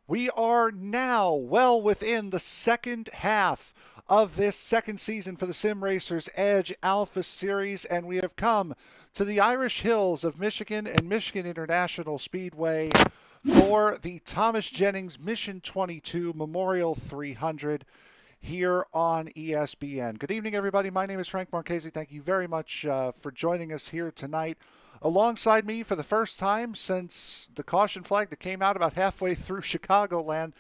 We are now well within the second half of this second season for the Sim Racers Edge Alpha Series, and we have come to the Irish Hills of Michigan and Michigan International Speedway for the Thomas Jennings Mission 22 Memorial 300 here on ESPN. Good evening, everybody. My name is Frank Marchese. Thank you very much for joining us here tonight. Alongside me for the first time since the caution flag that came out about halfway through Chicagoland,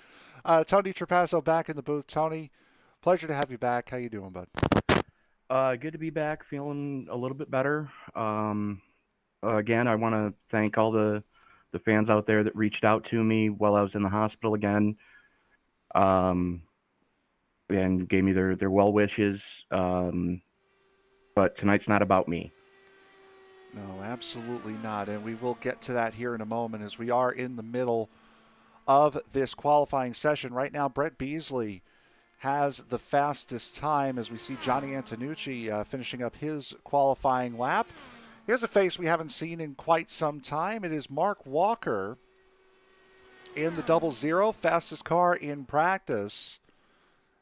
Tony Trapasso back in the booth. Tony, pleasure to have you back. How you doing, bud? Good to be back, feeling a little bit better. Again, I want to thank all the fans out there that reached out to me while I was in the hospital again, um, and gave me their well wishes. But tonight's not about me. No, absolutely not. And we will get to that here in a moment as we are in the middle of this qualifying session. Right now, Brett Beasley has the fastest time as we see Johnny Antonucci finishing up his qualifying lap. Here's a face we haven't seen in quite some time. It is Mark Walker in the double zero, fastest car in practice.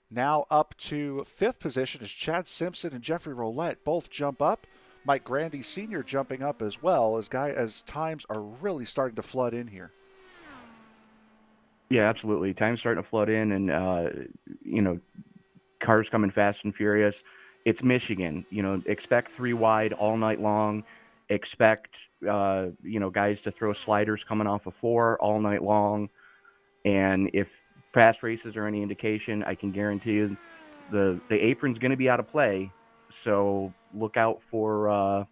Now up to fifth position as Chad Simpson and Jeffrey Roulette both jump up. Mike Grandy Sr. jumping up as well as times are really starting to flood in here. Yeah, absolutely. Time's starting to flood in, and you know, cars coming fast and furious. It's Michigan. Expect three wide all night long. Expect guys to throw sliders coming off of four all night long. And if past races are any indication, I can guarantee you the apron's going to be out of play. So look out for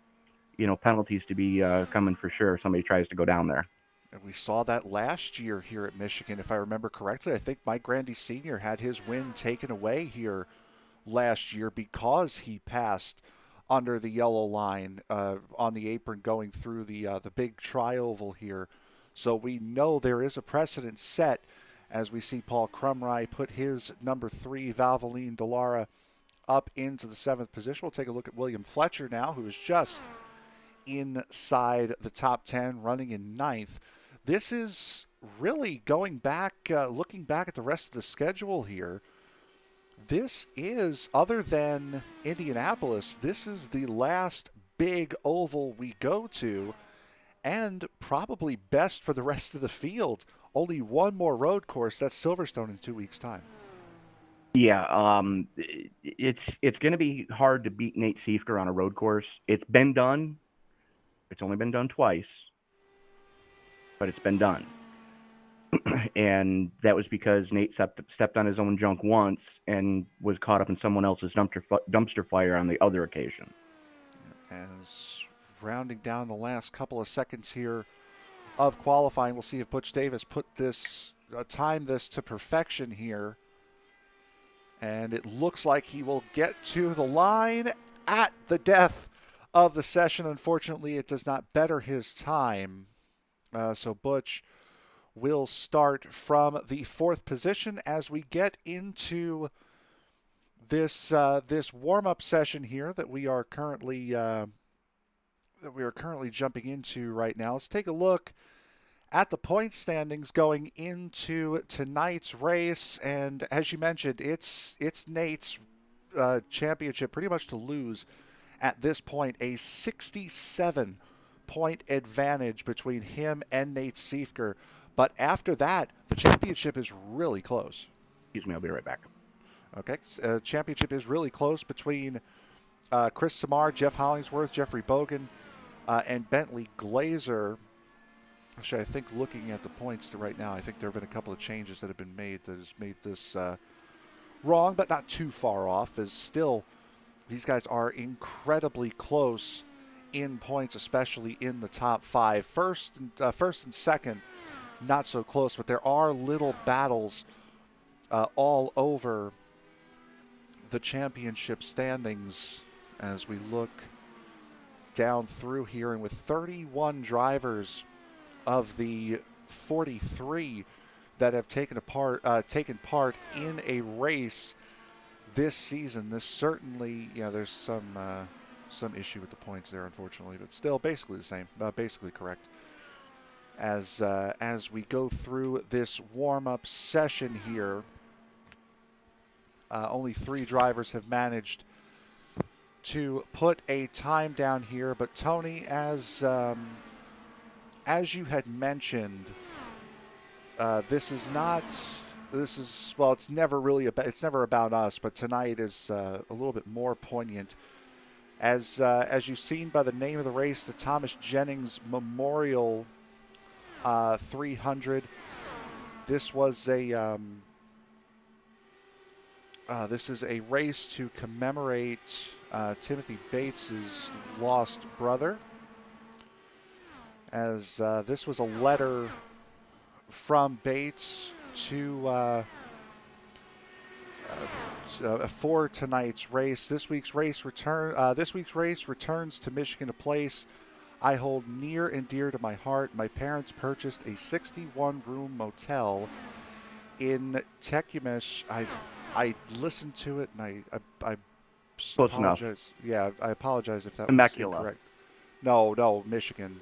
penalties to be coming for sure if somebody tries to go down there. And we saw that last year here at Michigan, if I remember correctly. I think Mike Grandy Sr. had his win taken away here last year because he passed under the yellow line on the apron going through the big tri-oval here. So we know there is a precedent set as we see Paul Crumry put his number 3 Valvoline Dallara up into the 7th position. We'll take a look at William Fletcher now, who is just inside the top 10, running in ninth. This is really going back, looking back at the rest of the schedule here. This is, other than Indianapolis, this is the last big oval we go to, and probably best for the rest of the field. Only one more road course, that's Silverstone in 2 weeks' time. Yeah, it's going to be hard to beat Nate Siefker on a road course. It's been done. It's only been done twice, but it's been done. And that was because Nate stepped on his own junk once and was caught up in someone else's dumpster fire on the other occasion. As rounding down the last couple of seconds here of qualifying, we'll see if Butch Davis put this, time this to perfection here. And it looks like he will get to the line at the death of the session. Unfortunately, it does not better his time. So Butch will start from the 4th position as we get into this warm-up session here that we are currently jumping into right now. Let's take a look at the point standings going into tonight's race, and as you mentioned, it's Nate's championship pretty much to lose at this point. A 67-point advantage between him and Nate Siefker. But after that, the championship is really close. Excuse me, I'll be right back. Okay, championship is really close between Chris Samar, Jeff Hollingsworth, Jeffrey Bogan, and Bentley Glazer. Actually, I think looking at the points right now, I think there have been a couple of changes that have been made that has made this wrong, but not too far off. As still, these guys are incredibly close in points, especially in the top 5. First and second, not so close, but there are little battles all over the championship standings as we look down through here. And with 31 drivers of the 43 that have taken part in a race this season, this certainly, there's some issue with the points there, unfortunately, but still basically the same, basically correct. as we go through this warm-up session here. Only 3 drivers have managed to put a time down here, but Tony, as you had mentioned, this is not. This is well. It's never really about. It's never about us. But tonight is a little bit more poignant, as you've seen by the name of the race, the Thomas Jennings Memorial 300. This was a. This is a race to commemorate Timothy Bates's lost brother. As this was a letter from Bates to for tonight's race. This week's race returns to Michigan, a place I hold near and dear to my heart. My parents purchased a 61-room motel in Tecumesh. I listened to it and I Close enough. apologize. Yeah, I apologize if that was Temecula. incorrect. No, Michigan.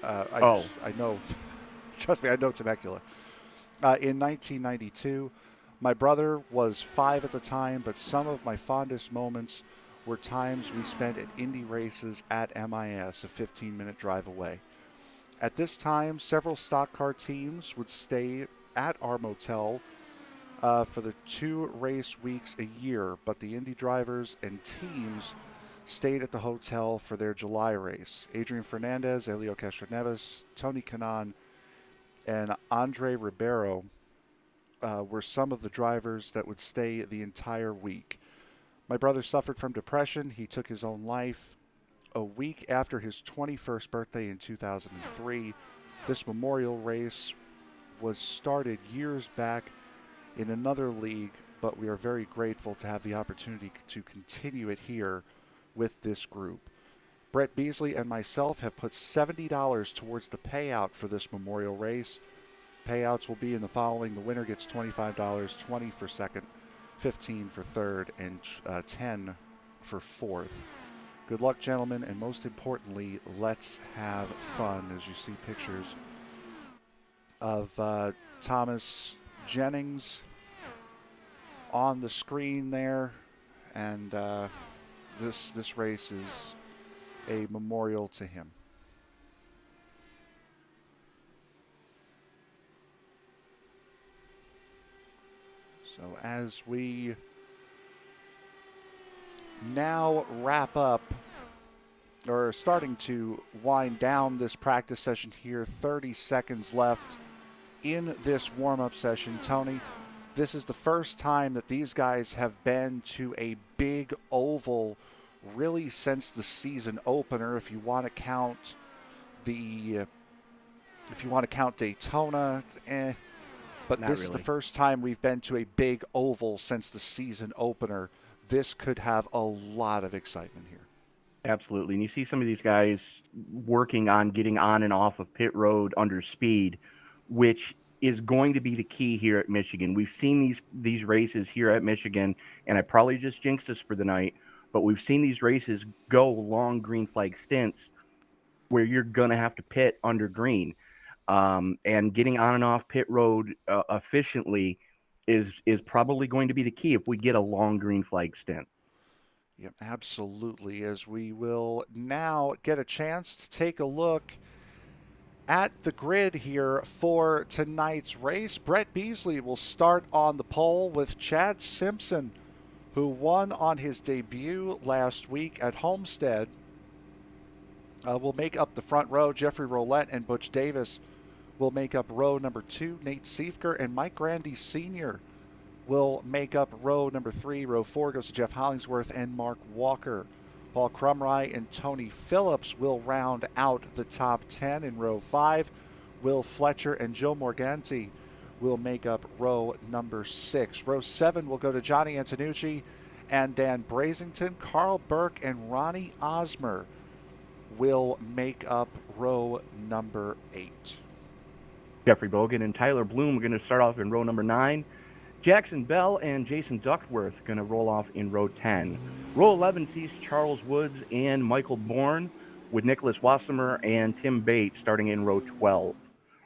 I know. Trust me, I know Temecula. In 1992, my brother was 5 at the time, but some of my fondest moments were times we spent at Indy races at MIS, a 15-minute drive away. At this time, several stock car teams would stay at our motel for the 2 race weeks a year, but the Indy drivers and teams stayed at the hotel for their July race. Adrian Fernandez, Elio Castroneves, Tony Kanaan, and Andre Ribeiro were some of the drivers that would stay the entire week. My brother suffered from depression. He took his own life a week after his 21st birthday in 2003. This memorial race was started years back in another league, but we are very grateful to have the opportunity to continue it here with this group. Brett Beasley and myself have put $70 towards the payout for this memorial race. Payouts will be in the following. The winner gets $25, $20 for second, $15 for third, and $10 for fourth. Good luck, gentlemen, and most importantly, let's have fun. As you see pictures of Thomas Jennings on the screen there, and this race is a memorial to him. So as we now wrap up, or starting to wind down this practice session here, 30 seconds left in this warm-up session. Tony, this is the first time that these guys have been to a big oval really since the season opener, if you want to count Daytona, but Not this is really. the first time we've been to a big oval since the season opener. This could have a lot of excitement here. Absolutely. And you see some of these guys working on getting on and off of pit road under speed, which is going to be the key here at Michigan. We've seen these races here at Michigan, and I probably just jinxed us for the night, but we've seen these races go long green flag stints where you're going to have to pit under green. And getting on and off pit road efficiently is probably going to be the key if we get a long green flag stint. Yep, absolutely. As we will now get a chance to take a look at the grid here for tonight's race. Brett Beasley will start on the pole with Chad Simpson, who won on his debut last week at Homestead. Will make up the front row. Jeffrey Roulette and Butch Davis will make up row number 2. Nate Siefker and Mike Grandy Sr. will make up row number 3. Row 4 goes to Jeff Hollingsworth and Mark Walker. Paul Crumry and Tony Phillips will round out the top 10 in row 5. Will Fletcher and Joe Morganti will make up row number 6. Row 7 will go to Johnny Antonucci and Dan Brazington. Carl Burke and Ronnie Osmer will make up row number 8. Jeffrey Bogan and Tyler Bloom are going to start off in row number 9. Jackson Bell and Jason Duckworth going to roll off in row 10. Row 11 sees Charles Woods and Michael Bourne, with Nicholas Wassemer and Tim Bates starting in row 12.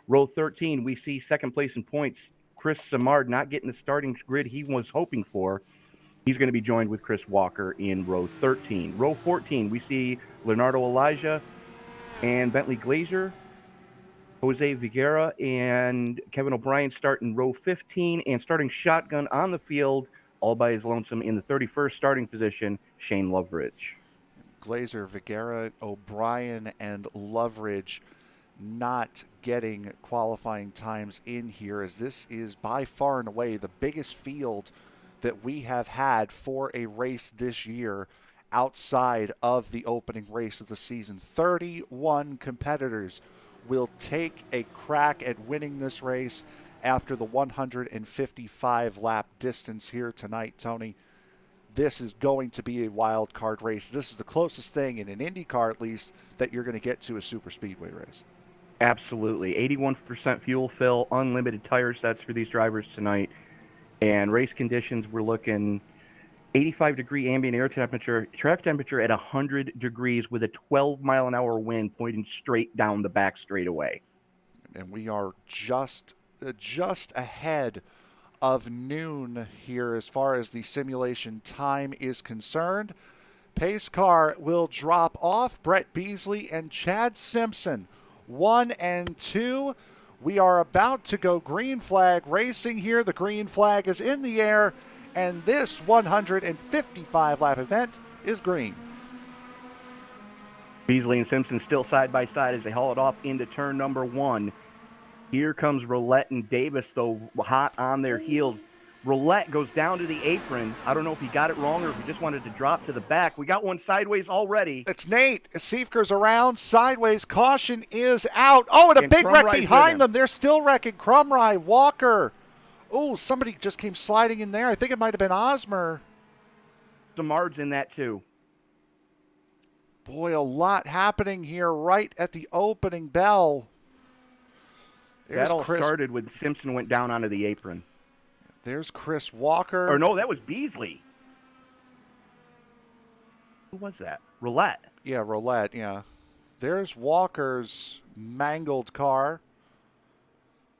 Row 13, we see second place in points. Chris Samard not getting the starting grid he was hoping for. He's going to be joined with Chris Walker in row 13. Row 14, we see Leonardo Elijah and Bentley Glazer, Jose Viguera and Kevin O'Brien start in row 15, and starting shotgun on the field all by his lonesome in the 31st starting position, Shane Loveridge. Glazer, Viguera, O'Brien, and Loveridge not getting qualifying times in here, as this is by far and away the biggest field that we have had for a race this year outside of the opening race of the season. 31 competitors will take a crack at winning this race after the 155 lap distance here tonight, Tony. This is going to be a wild card race. This is the closest thing in an IndyCar, at least, that you're going to get to a super speedway race. Absolutely. 81% fuel fill, unlimited tire sets for these drivers tonight. And race conditions, we're looking 85-degree ambient air temperature, track temperature at 100 degrees with a 12-mile-an-hour wind pointing straight down the back straightaway. And we are just ahead of noon here as far as the simulation time is concerned. Pace car will drop off. Brett Beasley and Chad Simpson, 1 and 2. We are about to go green flag racing here. The green flag is in the air, and this 155 lap event is green. Beasley and Simpson still side by side as they haul it off into turn number 1. Here comes Roulette and Davis, though, hot on their heels. Roulette goes down to the apron. I don't know if he got it wrong or if he just wanted to drop to the back. We got one sideways already. It's Nate. Siefker's around. Sideways. Caution is out. Oh, and a big wreck behind them. They're still wrecking. Crumry, Walker. Oh, somebody just came sliding in there. I think it might have been Osmer. Samard's in that, too. Boy, a lot happening here right at the opening bell. That all started with Simpson went down onto the apron. There's Chris Walker. Or no, that was Beasley. Who was that? Roulette. Yeah, Roulette, yeah. There's Walker's mangled car.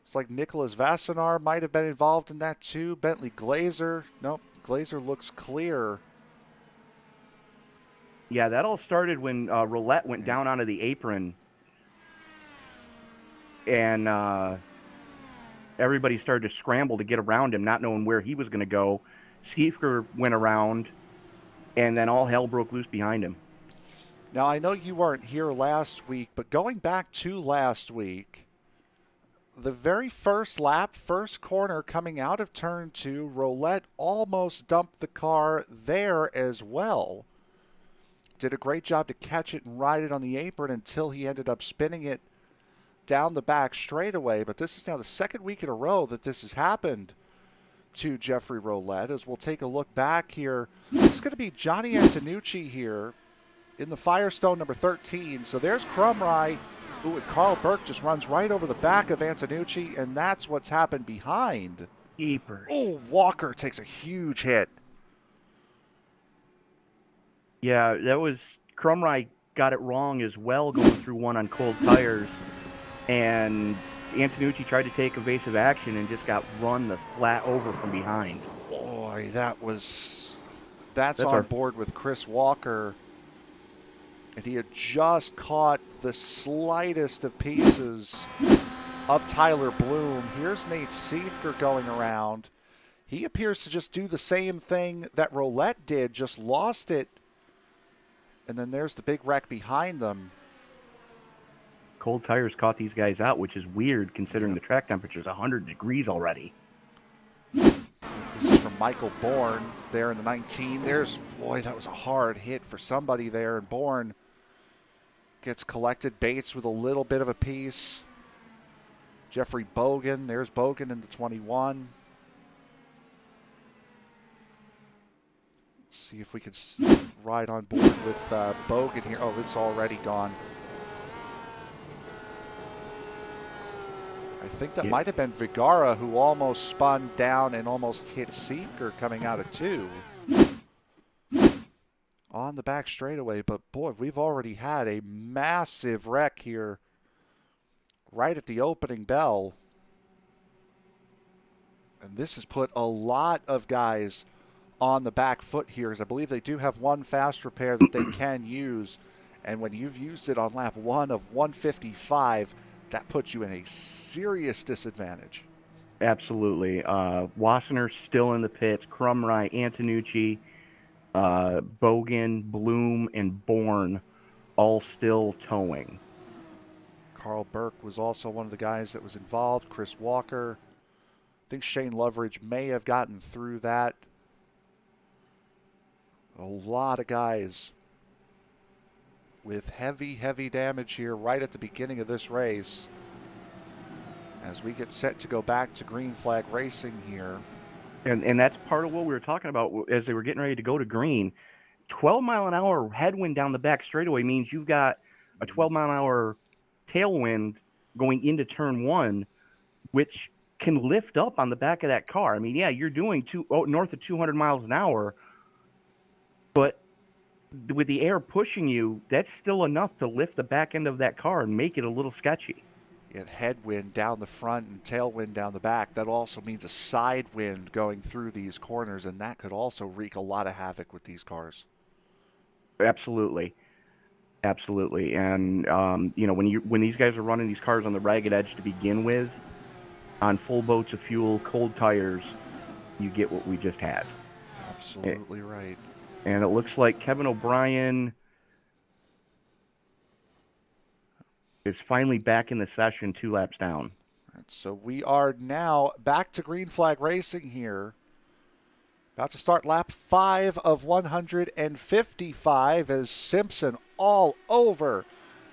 It's like Nicholas Vassenar might have been involved in that too. Bentley Glazer. Nope, Glazer looks clear. Yeah, that all started when Roulette went down onto the apron. And everybody started to scramble to get around him, not knowing where he was going to go. Siefker went around, and then all hell broke loose behind him. Now, I know you weren't here last week, but going back to last week, the very first lap, first corner coming out of turn 2, Roulette almost dumped the car there as well. Did a great job to catch it and ride it on the apron until he ended up spinning it down the back straightaway. But this is now the second week in a row that this has happened to Jeffrey Roulette. As we'll take a look back here, it's going to be Johnny Antonucci here in the Firestone number 13. So there's Crumry. Ooh, and Carl Burke just runs right over the back of Antonucci, and that's what's happened behind. Keepers. Oh, Walker takes a huge hit. Yeah, that was Crumry got it wrong as well, going through one on cold tires. And Antonucci tried to take evasive action and just got run the flat over from behind. Boy, that's on board with Chris Walker. And he had just caught the slightest of pieces of Tyler Bloom. Here's Nate Siefker going around. He appears to just do the same thing that Roulette did, just lost it. And then there's the big wreck behind them. Cold tires caught these guys out, which is weird considering the track temperature is 100 degrees already. This is from Michael Bourne there in the 19. Boy, that was a hard hit for somebody there. And Bourne gets collected. Bates with a little bit of a piece. Jeffrey Bogan. There's Bogan in the 21. Let's see if we can ride on board with Bogan here. Oh, it's already gone. I think that might have been Vigara who almost spun down and almost hit Siefker coming out of 2 on the back straightaway. But boy, we've already had a massive wreck here right at the opening bell. And this has put a lot of guys on the back foot here, as I believe they do have one fast repair that they can use. And when you've used it on lap 1 of 155, that puts you in a serious disadvantage. Absolutely. Wassenaar's still in the pits. Crumry, Antonucci, Bogan, Bloom, and Bourne all still towing. Carl Burke was also one of the guys that was involved. Chris Walker. I think Shane Loveridge may have gotten through that. A lot of guys with heavy, heavy damage here right at the beginning of this race. As we get set to go back to green flag racing here. And that's part of what we were talking about as they were getting ready to go to green. 12-mile-an-hour headwind down the back straightaway means you've got a 12-mile-an-hour tailwind going into turn 1, which can lift up on the back of that car. I mean, yeah, you're doing north of 200 miles an hour, but with the air pushing you, that's still enough to lift the back end of that car and make it a little sketchy. Get headwind down the front and tailwind down the back. That also means a side wind going through these corners, and that could also wreak a lot of havoc with these cars. Absolutely. Absolutely. And, when these guys are running these cars on the ragged edge to begin with, on full boats of fuel, cold tires, you get what we just had. Absolutely right. And it looks like Kevin O'Brien is finally back in the session 2 laps down. Right, so we are now back to green flag racing here. About to start lap 5 of 155 as Simpson all over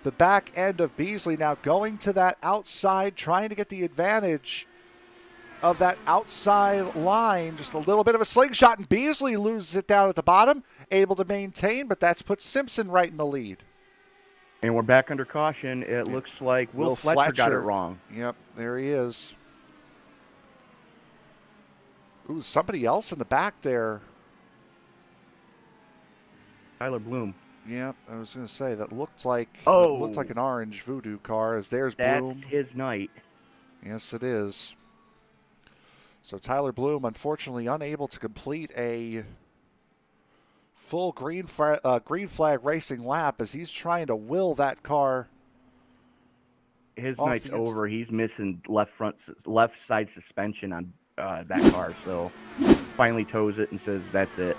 the back end of Beasley. Now going to that outside, trying to get the advantage of that outside line. Just a little bit of a slingshot, and Beasley loses it down at the bottom. Able to maintain, but that's put Simpson right in the lead. And we're back under caution. It looks like Will Fletcher got it wrong. Yep, there he is. Ooh, somebody else in the back there. Tyler Bloom. Yeah, I was going to say that looked like an orange voodoo car. As there's Bloom. That's his night. Yes, it is. So Tyler Bloom, unfortunately, unable to complete a full green flag racing lap as he's trying to will that car. His night's over. He's missing left side suspension on that car, so finally tows it and says that's it.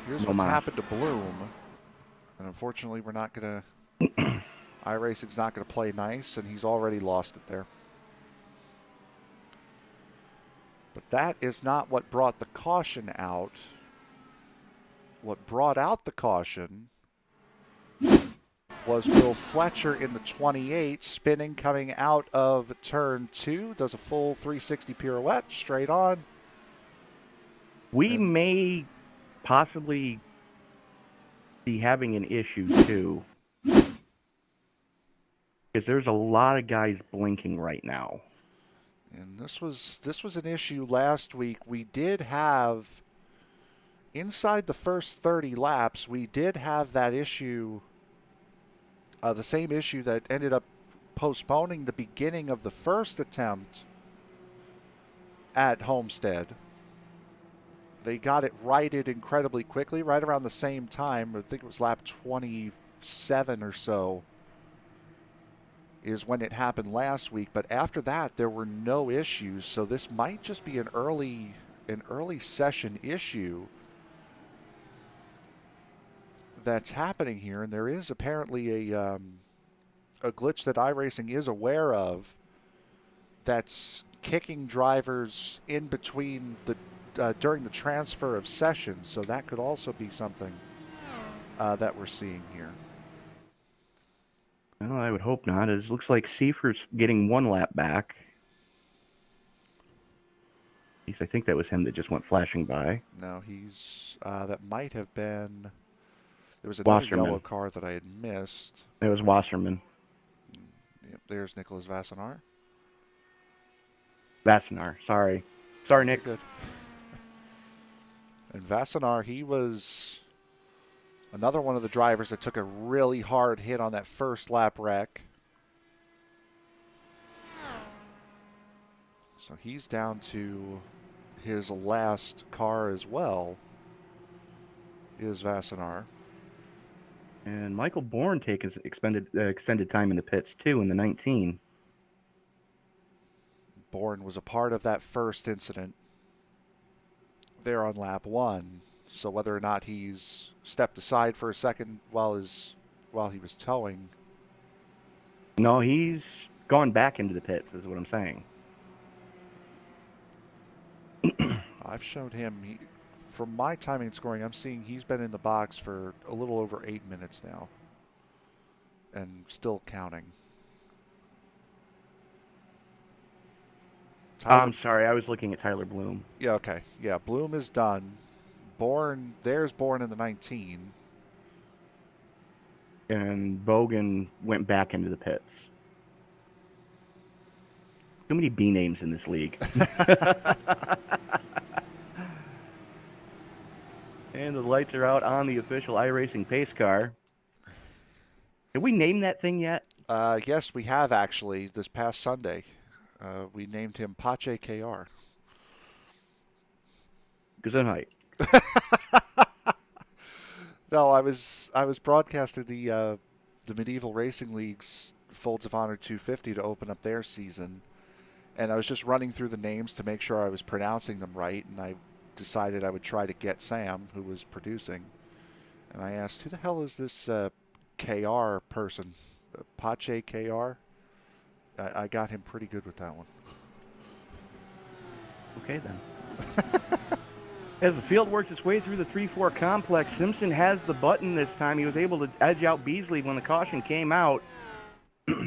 Here's what's happened to Bloom, and unfortunately, we're not gonna. iRacing's not gonna play nice, and he's already lost it there. But that is not what brought the caution out. What brought out the caution was Will Fletcher in the 28, spinning coming out of turn 2, does a full 360 pirouette straight on. We may possibly be having an issue too, because there's a lot of guys blinking right now. And this was an issue last week. We did have, inside the first 30 laps, we did have that issue, the same issue that ended up postponing the beginning of the first attempt at Homestead. They got it righted incredibly quickly, right around the same time. I think it was lap 27 or so is when it happened last week. But after that, there were no issues. So this might just be an early session issue that's happening here. And there is apparently a glitch that iRacing is aware of that's kicking drivers in between the during the transfer of sessions. So that could also be something that we're seeing here. Well, I would hope not. It looks like Seifert's getting 1 lap back. At least I think that was him that just went flashing by. No, he's that might have been. There was another yellow car that I had missed. It was Wasserman. Yep, there's Nicholas Vassenar. Sorry, Nick. Good. And Vassenar, he was another one of the drivers that took a really hard hit on that first lap wreck. So he's down to his last car as well, is Vassenar. And Michael Bourne taking extended time in the pits, too, in the 19. Bourne was a part of that first incident there on lap 1. So whether or not he's stepped aside for a second while he was towing. No, he's gone back into the pits, is what I'm saying. I've shown him, from my timing and scoring, I'm seeing he's been in the box for a little over 8 minutes now. And still counting. I'm sorry, I was looking at Tyler Bloom. Yeah, okay. Yeah, Bloom is done. There's Bourne in the 19. And Bogan went back into the pits. Too many B names in this league. And the lights are out on the official iRacing pace car. Did we name that thing yet? Yes, we have actually this past Sunday. We named him Pache KR. Gesundheit. No, I was broadcasting the Medieval Racing League's Folds of Honor 250 to open up their season, and I was just running through the names to make sure I was pronouncing them right, and I decided I would try to get Sam, who was producing, and I asked, who the hell is this KR person? Pache KR? I got him pretty good with that one. Okay, then. As the field works its way through the 3-4 complex, Simpson has the button this time. He was able to edge out Beasley when the caution came out.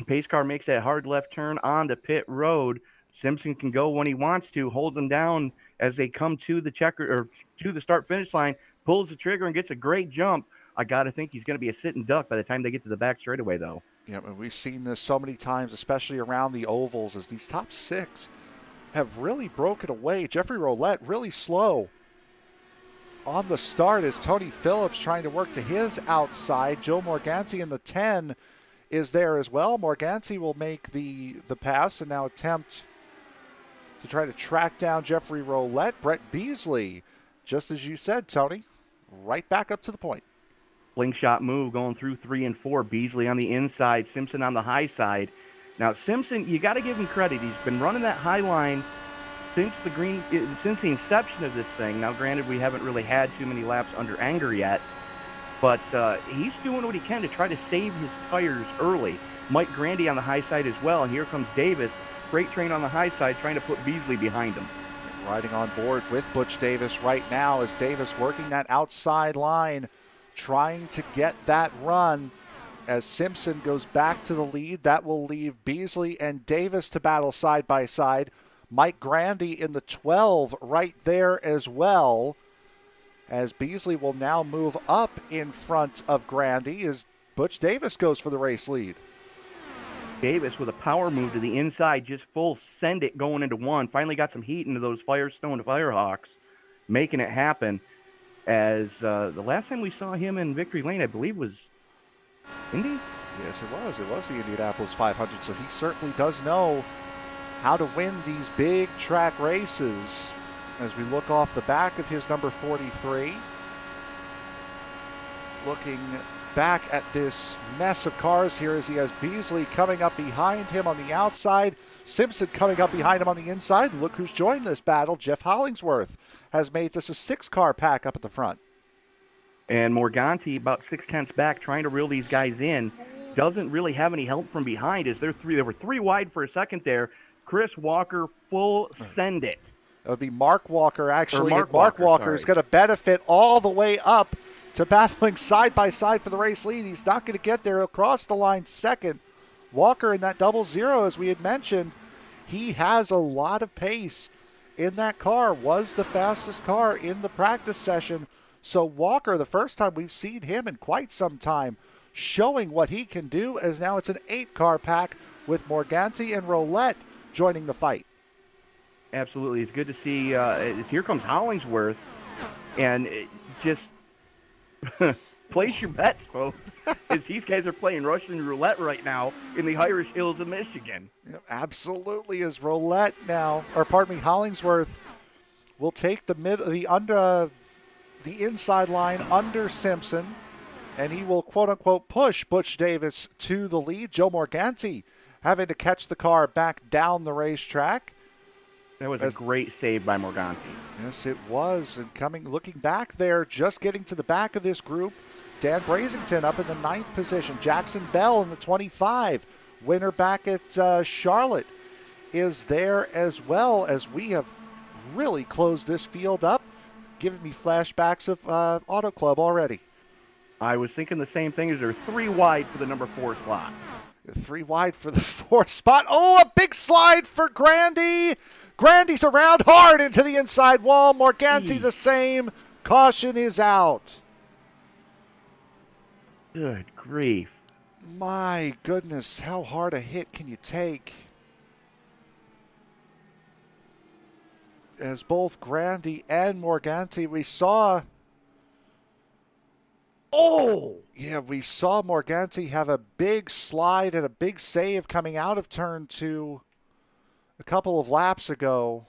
Pace car makes that hard left turn onto pit road. Simpson can go when he wants to, holds them down as they come to the to the start-finish line, pulls the trigger and gets a great jump. I got to think he's going to be a sitting duck by the time they get to the back straightaway, though. Yeah, and we've seen this so many times, especially around the ovals, as these top 6 have really broken away. Jeffrey Roulette really slow on the start as Tony Phillips trying to work to his outside. Joe Morganti in the 10 is there as well. Morganti will make the pass and now attempt to try to track down Jeffrey Roulette. Brett Beasley, just as you said, Tony, right back up to the point. Slingshot move going through 3 and 4. Beasley on the inside, Simpson on the high side. Now, Simpson, you got to give him credit. He's been running that high line since the inception of this thing. Now, granted, we haven't really had too many laps under anger yet, but he's doing what he can to try to save his tires early. Mike Grandy on the high side as well, and here comes Davis. Freight train on the high side trying to put Beasley behind him. Riding on board with Butch Davis right now as Davis working that outside line, trying to get that run. As Simpson goes back to the lead, that will leave Beasley and Davis to battle side by side. Mike Grandy in the 12 right there as well, as Beasley will now move up in front of Grandy as Butch Davis goes for the race lead. Davis with a power move to the inside, just full send it going into 1. Finally got some heat into those Firestone Firehawks, making it happen. As the last time we saw him in Victory Lane, I believe, was Indy? Yes, it was. It was the Indianapolis 500, so he certainly does know how to win these big track races. As we look off the back of his number 43, looking back at this mess of cars here as he has Beasley coming up behind him on the outside, Simpson coming up behind him on the inside. Look who's joined this battle. Jeff Hollingsworth has made this a 6-car pack up at the front. And Morganti about 6/10 back, trying to reel these guys in. Doesn't really have any help from behind as they were 3 wide for a second there. Chris Walker full send it. That would be Mark Walker, actually. Mark Walker is going to benefit all the way up to battling side by side for the race lead. He's not going to get there. Across the line second. Walker in that 00, as we had mentioned, he has a lot of pace in that car. Was the fastest car in the practice session. So Walker, the first time we've seen him in quite some time, showing what he can do, as now it's an 8-car pack with Morganti and Roulette joining the fight. Absolutely. It's good to see. Here comes Hollingsworth. And just Place your bets, folks, as these guys are playing Russian roulette right now in the Irish Hills of Michigan. Absolutely is roulette now. Or pardon me, Hollingsworth will take the inside line under Simpson, and he will quote unquote push Butch Davis to the lead. Joe Morganti having to catch the car back down the racetrack. That was a great save by Morganti. Yes, it was. And looking back there, just getting to the back of this group, Dan Brazington up in the 9th position. Jackson Bell in the 25. Winner back at Charlotte is there, as well, as we have really closed this field up, giving me flashbacks of Auto Club already. I was thinking the same thing. Is there 3 wide for the number 4 slot? 3 wide for the 4th spot. Oh, a big slide for Grandy. Grandy's around hard into the inside wall. Morganti the same. Caution is out. Good grief. My goodness, how hard a hit can you take? As both Grandy and Morganti, we saw Morganti have a big slide and a big save coming out of turn 2 a couple of laps ago.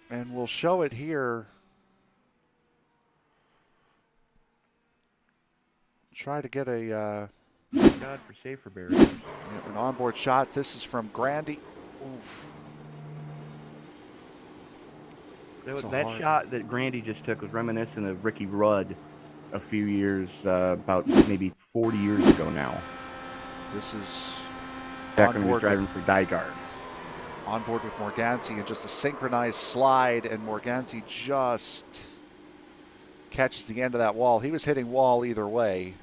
And we'll show it here. Try to get a God for safer barriers. An onboard shot. This is from Grandy. Oof. That shot that Grandy just took was reminiscent of Ricky Rudd a few years, about maybe 40 years ago now. This is back when he was driving for Dygaard. On board with Morganti, and just a synchronized slide, and Morganti just catches the end of that wall. He was hitting wall either way.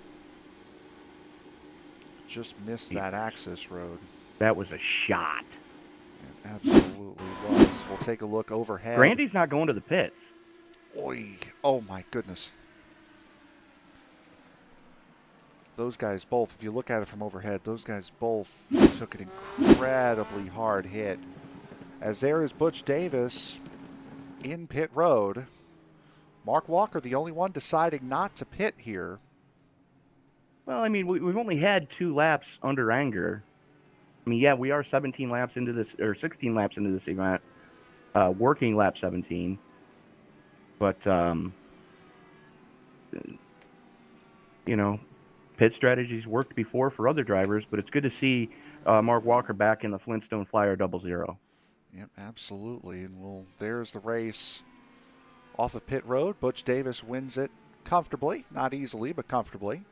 Just missed that access road. That was a shot. It absolutely was. We'll take a look overhead. Grandy's not going to the pits. Oy. Oh, my goodness. Those guys both, if you look at it from overhead, those guys both took an incredibly hard hit. As there is Butch Davis in pit road. Mark Walker, the only one deciding not to pit here. Well, I mean, we've only had 2 laps under Anger. I mean, yeah, we are 17 laps into this, or 16 laps into this event, working lap 17. But, you know, pit strategies worked before for other drivers, but it's good to see Mark Walker back in the Flintstone Flyer 00. Yep, absolutely. And there's the race off of pit road. Butch Davis wins it comfortably, not easily, but comfortably.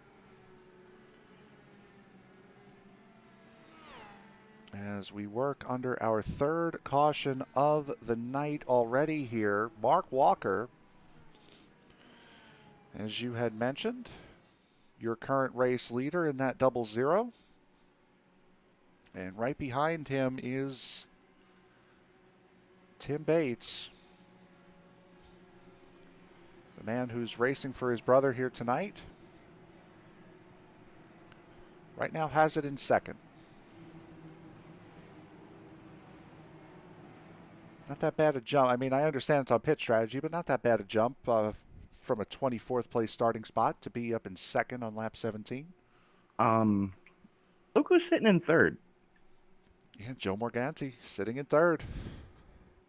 As we work under our 3rd caution of the night already here, Mark Walker, as you had mentioned, your current race leader in that 00. And right behind him is Tim Bates, the man who's racing for his brother here tonight. Right now has it in 2nd. Not that bad a jump. I mean, I understand it's on pit strategy, but not that bad a jump from a 24th place starting spot to be up in 2nd on lap 17. Look who's sitting in 3rd. Yeah, Joe Morganti sitting in 3rd.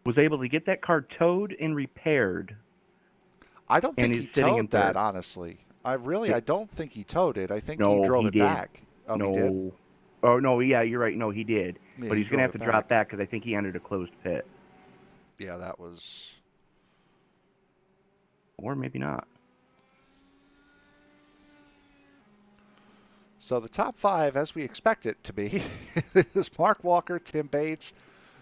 Was able to get that car towed and repaired. I don't think he towed that, honestly. I don't think he towed it. I think he drove it back. Oh, no. He did? Oh, no, yeah, you're right. No, he did. Yeah, but he's going to have to drop that because I think he entered a closed pit. Yeah, that was... Or maybe not. So the top 5, as we expect it to be, is Mark Walker, Tim Bates,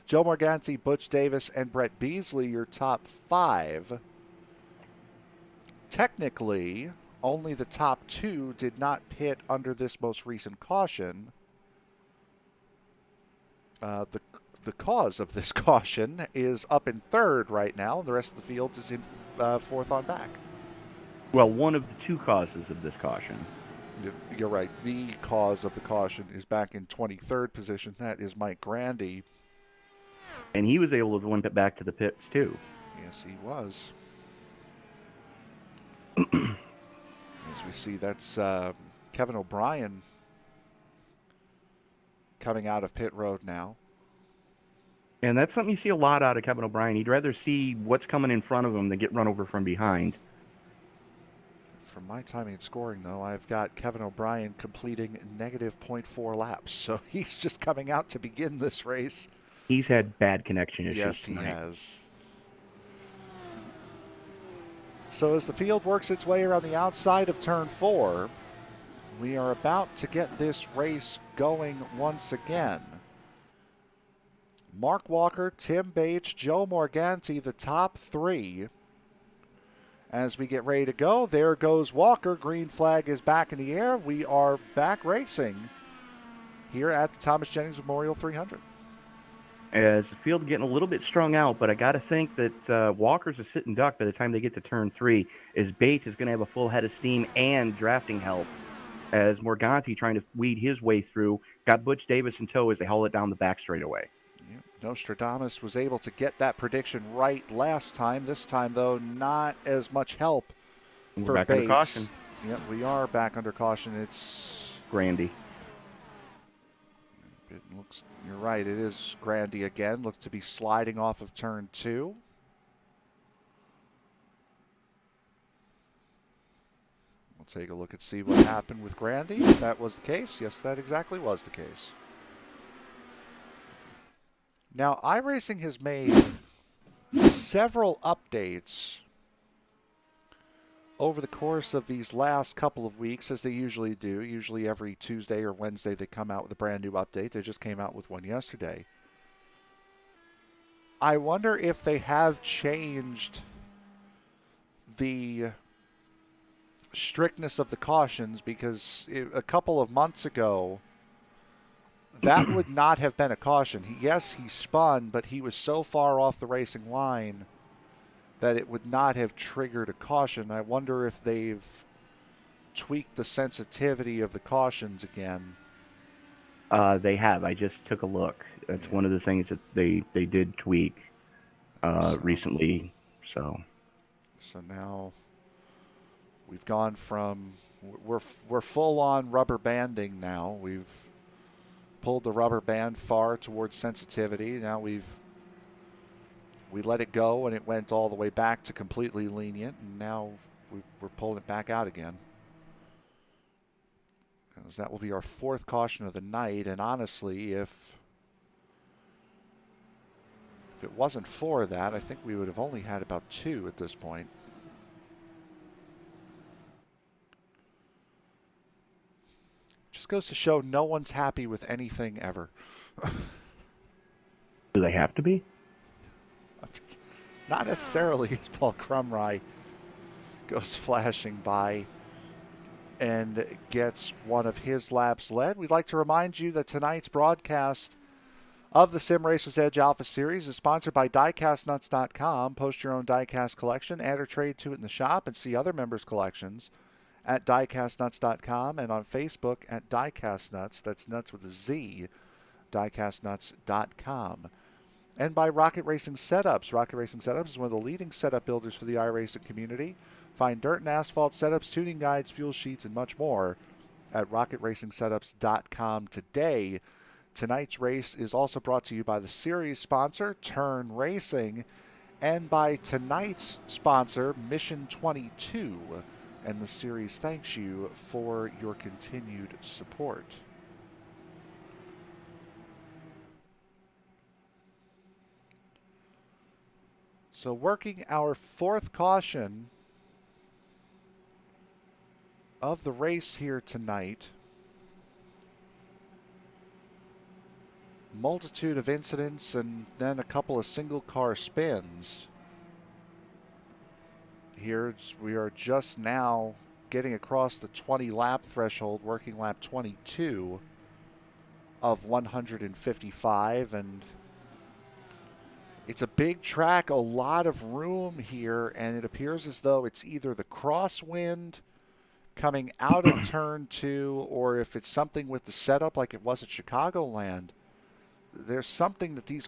Joe Morganti, Butch Davis, and Brett Beasley, your top 5. Technically, only the top 2 did not pit under this most recent caution. The cause of this caution is up in 3rd right now. The rest of the field is in 4th on back. Well, one of the 2 causes of this caution. You're right. The cause of the caution is back in 23rd position. That is Mike Grandy. And he was able to limp it back to the pits, too. Yes, he was. As we see, that's Kevin O'Brien coming out of pit road now. And that's something you see a lot out of Kevin O'Brien. He'd rather see what's coming in front of him than get run over from behind. From my timing and scoring, though, I've got Kevin O'Brien completing negative .4 laps. So he's just coming out to begin this race. He's had bad connection issues Yes, tonight. he has. So as the field works its way around the outside of turn 4, we are about to get this race going once again. Mark Walker, Tim Bates, Joe Morganti, the top 3. As we get ready to go, there goes Walker. Green flag is back in the air. We are back racing here at the Thomas Jennings Memorial 300. As the field getting a little bit strung out, but I got to think that Walker's a sitting duck by the time they get to turn 3, as Bates is going to have a full head of steam and drafting help, as Morganti trying to weed his way through, got Butch Davis in tow as they haul it down the back straightaway. Yep. Nostradamus was able to get that prediction right last time. This time, though, not as much help We're for back Bates. under caution. Yep, we are back under caution. It's Grandy. It looks, you're right, it is Grandy again. Looks to be sliding off of turn 2. We'll take a look and see what happened with Grandy. If that was the case, yes, that exactly was the case. Now, iRacing has made several updates over the course of these last couple of weeks, as they usually do. Usually every Tuesday or Wednesday they come out with a brand new update. They just came out with one yesterday. I wonder if they have changed the strictness of the cautions, because a couple of months ago, that would not have been a caution. Yes, he spun, but he was so far off the racing line that it would not have triggered a caution. I wonder if they've tweaked the sensitivity of the cautions again. They have. I just took a look. That's one of the things that they did tweak recently. So now we've gone from we're full on rubber banding now. We've pulled the rubber band far towards sensitivity. Now we let it go, and it went all the way back to completely lenient, and now we're pulling it back out again. As that will be our 4th caution of the night, and honestly, if it wasn't for that, I think we would have only had about 2 at this point. Just goes to show no one's happy with anything ever. do they have to be? Not necessarily, as Paul Crumry goes flashing by and gets one of his laps led. We'd like to remind you that tonight's broadcast of the Sim Racers Edge Alpha Series is sponsored by DiecastNuts.com. Post your own diecast collection, add or trade to it in the shop, and see other members' collections at DiecastNuts.com and on Facebook at DiecastNuts. That's nuts with a Z, DiecastNuts.com. And by Rocket Racing Setups. Rocket Racing Setups is one of the leading setup builders for the iRacing community. Find dirt and asphalt setups, tuning guides, fuel sheets, and much more at RocketRacingSetups.com today. Tonight's race is also brought to you by the series sponsor, Turn Racing, and by tonight's sponsor, Mission 22. And the series thanks you for your continued support. So working our 4th caution of the race here tonight. Multitude of incidents and then a couple of single car spins. Here we are just now getting across the 20 lap threshold, working lap 22 of 155, and it's a big track, a lot of room here, and it appears as though it's either the crosswind coming out of turn 2, or if it's something with the setup like it was at Chicagoland. There's something that these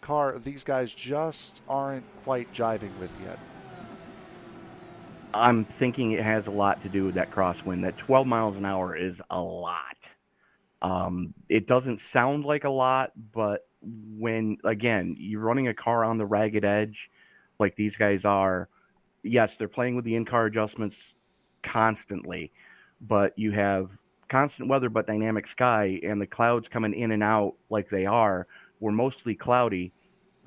guys just aren't quite jiving with yet. I'm thinking it has a lot to do with that crosswind. That 12 miles an hour is a lot. It doesn't sound like a lot, but when, again, you're running a car on the ragged edge like these guys are, yes, they're playing with the in-car adjustments constantly, but you have constant weather but dynamic sky, and the clouds coming in and out like they are. We're mostly cloudy,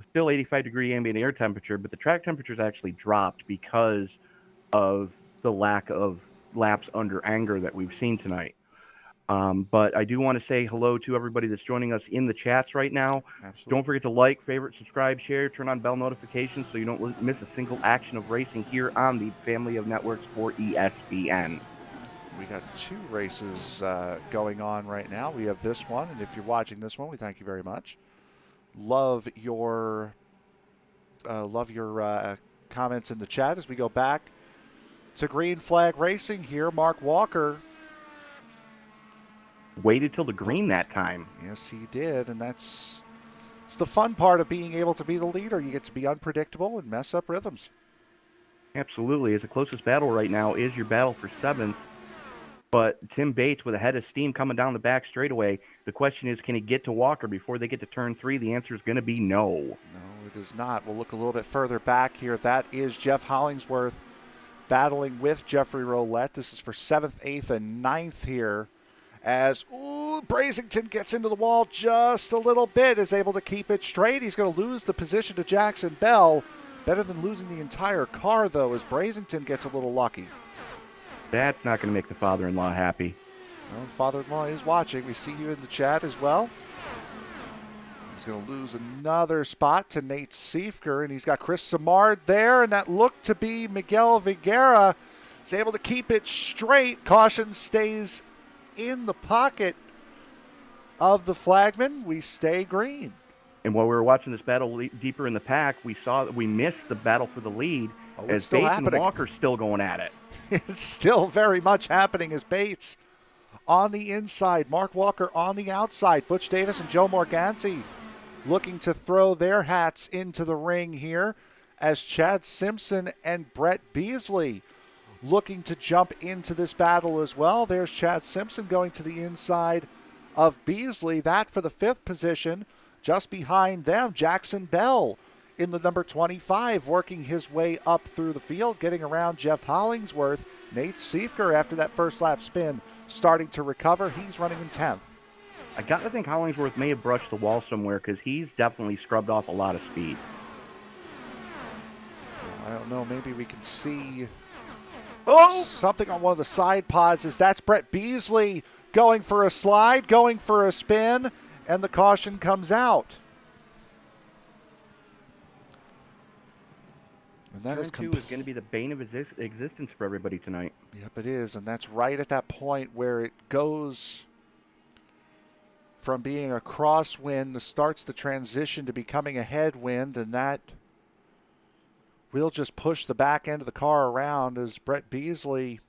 still 85-degree ambient air temperature, but the track temperature's actually dropped because of the lack of laps under anger that we've seen tonight. But I do want to say hello to everybody that's joining us in the chats right now. Absolutely. Don't forget to like, favorite, subscribe, share, turn on bell notifications so you don't miss a single action of racing here on the family of networks for ESPN. We got 2 races going on right now. We have this one, and if you're watching this one, we thank you very much. Love your comments in the chat as we go back to green flag racing here. Mark Walker Waited till the green that time. Yes, he did, and it's the fun part of being able to be the leader. You get to be unpredictable and mess up rhythms. Absolutely. As the closest battle right now is your battle for 7th. But Tim Bates with a head of steam coming down the back straightaway. The question is, can he get to Walker before they get to turn 3? The answer is going to be no. No, it is not. We'll look a little bit further back here. That is Jeff Hollingsworth battling with Jeffrey Roulette. This is for 7th, 8th, and 9th here. As Brazington gets into the wall just a little bit, is able to keep it straight. He's going to lose the position to Jackson Bell. Better than losing the entire car, though, as Brazington gets a little lucky. That's not going to make the father-in-law happy. Well, father-in-law is watching. We see you in the chat as well. He's going to lose another spot to Nate Siefker, and he's got Chris Simard there, and that looked to be Miguel Viguera. He's able to keep it straight. Caution stays in the pocket of the flagman. We stay green. And while we were watching this battle deeper in the pack, we saw that we missed the battle for the lead as still Bates happening. and Walker still going at it. It's still very much happening as Bates on the inside, Mark Walker on the outside. Butch Davis and Joe Morganti looking to throw their hats into the ring here as Chad Simpson and Brett Beasley looking to jump into this battle as well. There's Chad Simpson going to the inside of Beasley. That for the 5th position. Just behind them, Jackson Bell in the number 25, working his way up through the field, getting around Jeff Hollingsworth. Nate Siefker, after that first lap spin, starting to recover. He's running in 10th. I got to think Hollingsworth may have brushed the wall somewhere because he's definitely scrubbed off a lot of speed. I don't know. Maybe we can see Oh! something on one of the side pods. As that's Brett Beasley going for a slide, going for a spin, and the caution comes out. And that Turn is 2 is going to be the bane of existence for everybody tonight. Yep, it is. And that's right at that point where it goes from being a crosswind, starts the transition to becoming a headwind, and that will just push the back end of the car around as Brett Beasley.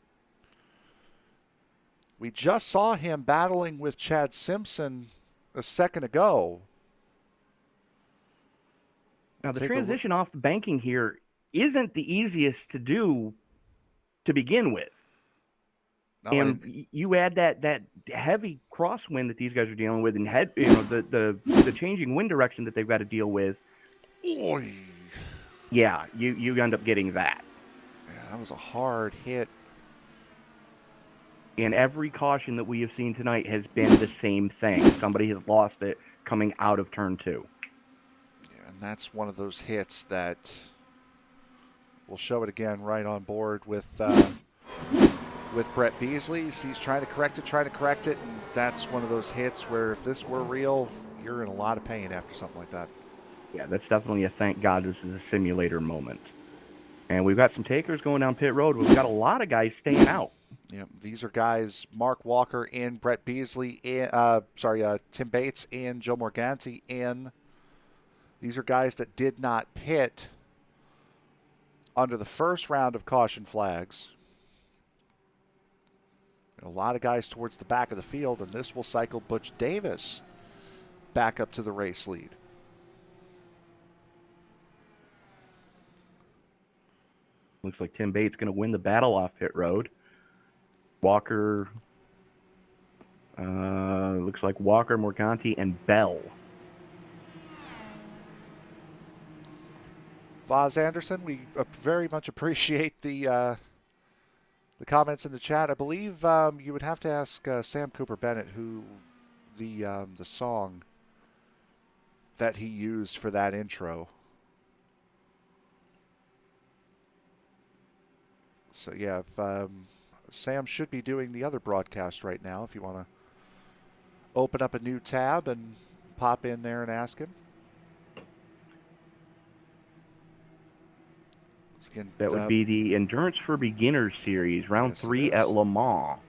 We just saw him battling with Chad Simpson a second ago. Now, the transition off the banking here isn't the easiest to do to begin with. No, and you add that heavy crosswind that these guys are dealing with, and the changing wind direction that they've got to deal with. Oy. Yeah, you end up getting that. Yeah, that was a hard hit. And every caution that we have seen tonight has been the same thing. Somebody has lost it coming out of turn 2. Yeah, and that's one of those hits that we'll show it again right on board with Brett Beasley. He's trying to correct it, and that's one of those hits where if this were real, you're in a lot of pain after something like that. Yeah, that's definitely a thank God this is a simulator moment. And we've got some takers going down pit road. We've got a lot of guys staying out. Yeah, these are guys, Mark Walker in, Brett Beasley in, Tim Bates in, Joe Morganti in. These are guys that did not pit under the first round of caution flags. And a lot of guys towards the back of the field, and this will cycle Butch Davis back up to the race lead. Looks like Tim Bates going to win the battle off pit road. Walker, looks like Walker, Morganti, and Bell. Vaz Anderson, we very much appreciate the comments in the chat. I believe you would have to ask Sam Cooper Bennett who the song that he used for that intro. So yeah, if, Sam should be doing the other broadcast right now. If you want to open up a new tab and pop in there and ask him. Again, That would be the Endurance for Beginners series, round 3 at Le Mans.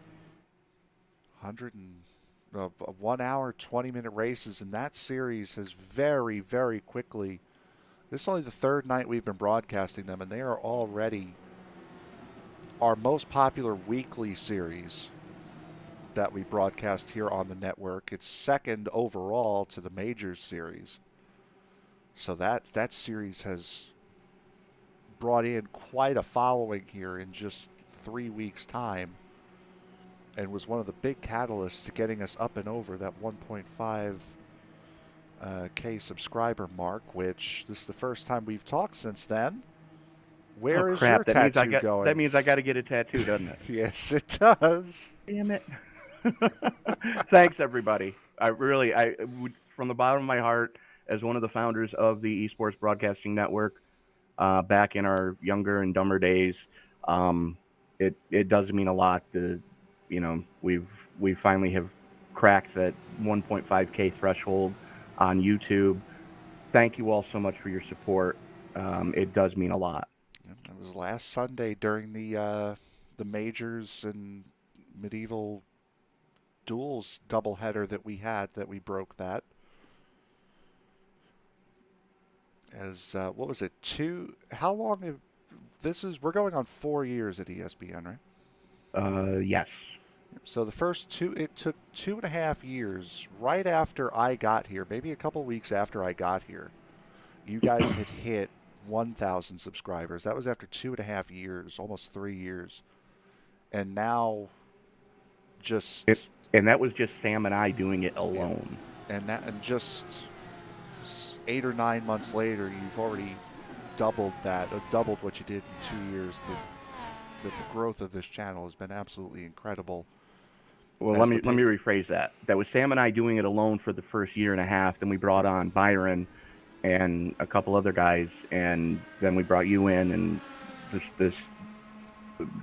1 hour, 20-minute races, and that series has very, very quickly. This is only the third night we've been broadcasting them, and they are already our most popular weekly series that we broadcast here on the network. It's second overall to the Majors series. So that series has brought in quite a following here in just 3 weeks' time, and was one of the big catalysts to getting us up and over that 1.5 K subscriber mark, which this is the first time we've talked since then. Where is your tattoo going? That means I got to get a tattoo, doesn't it? Yes, it does. Damn it. Thanks, everybody. I would, from the bottom of my heart, as one of the founders of the Esports Broadcasting Network, back in our younger and dumber days, it does mean a lot to, we finally have cracked that 1.5K threshold on YouTube. Thank you all so much for your support. It does mean a lot. It was last Sunday during the Majors and Medieval Duels doubleheader that we had that we broke that. As what was it? How long? We're going on 4 years at ESPN, right? Yes. So the first two, it took 2.5 years. Right after I got here, maybe a couple weeks after I got here, you guys had hit 1,000 subscribers. That was after 2.5 years, almost 3 years, and now and that was just Sam and I doing it alone. And just 8 or 9 months later, you've already doubled what you did in 2 years. The growth of this channel has been absolutely incredible. Well, let me rephrase that. That was Sam and I doing it alone for the first year and a half. Then we brought on Byron and a couple other guys, and then we brought you in, and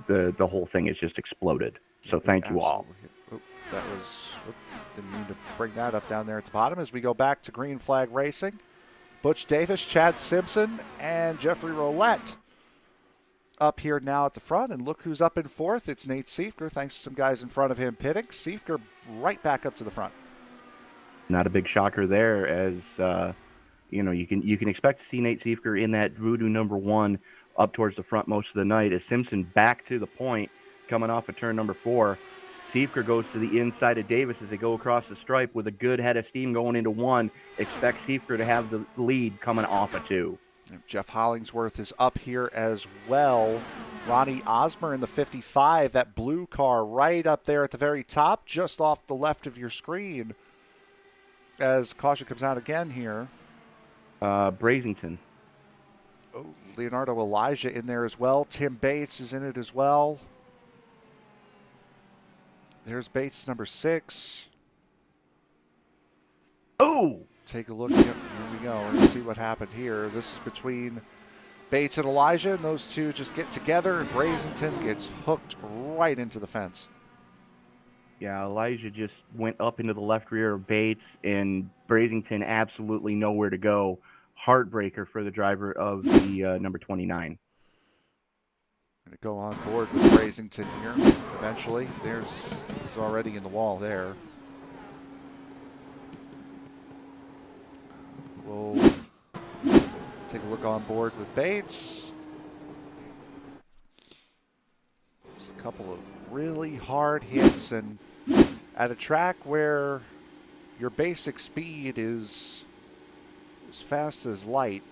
the whole thing has just exploded. So thank you all. Didn't mean to bring that up down there at the bottom. As we go back to Green Flag Racing, Butch Davis, Chad Simpson, and Jeffrey Roulette up here now at the front. And look who's up in fourth. It's Nate Siefker, thanks to some guys in front of him pitting. Siefker right back up to the front. Not a big shocker there, as you can expect to see Nate Siefker in that Voodoo number 1 up towards the front most of the night. As Simpson back to the point, coming off of turn number 4. Siefker goes to the inside of Davis as they go across the stripe with a good head of steam going into 1. Expect Siefker to have the lead coming off of 2. Jeff Hollingsworth is up here as well. Ronnie Osmer in the 55, that blue car right up there at the very top, just off the left of your screen. As caution comes out again here. Brazington. Oh, Leonardo Elijah in there as well. Tim Bates is in it as well. There's Bates, number 6. Oh! Take a look. Here we go. Let's see what happened here. This is between Bates and Elijah, and those two just get together, and Brazington gets hooked right into the fence. Yeah, Elijah just went up into the left rear of Bates, and Brazington absolutely nowhere to go. Heartbreaker for the driver of the number 29. Going to go on board with Brazington here eventually. He's already in the wall there. We'll take a look on board with Bates. There's a couple of really hard hits, and at a track where your basic speed is as fast as light,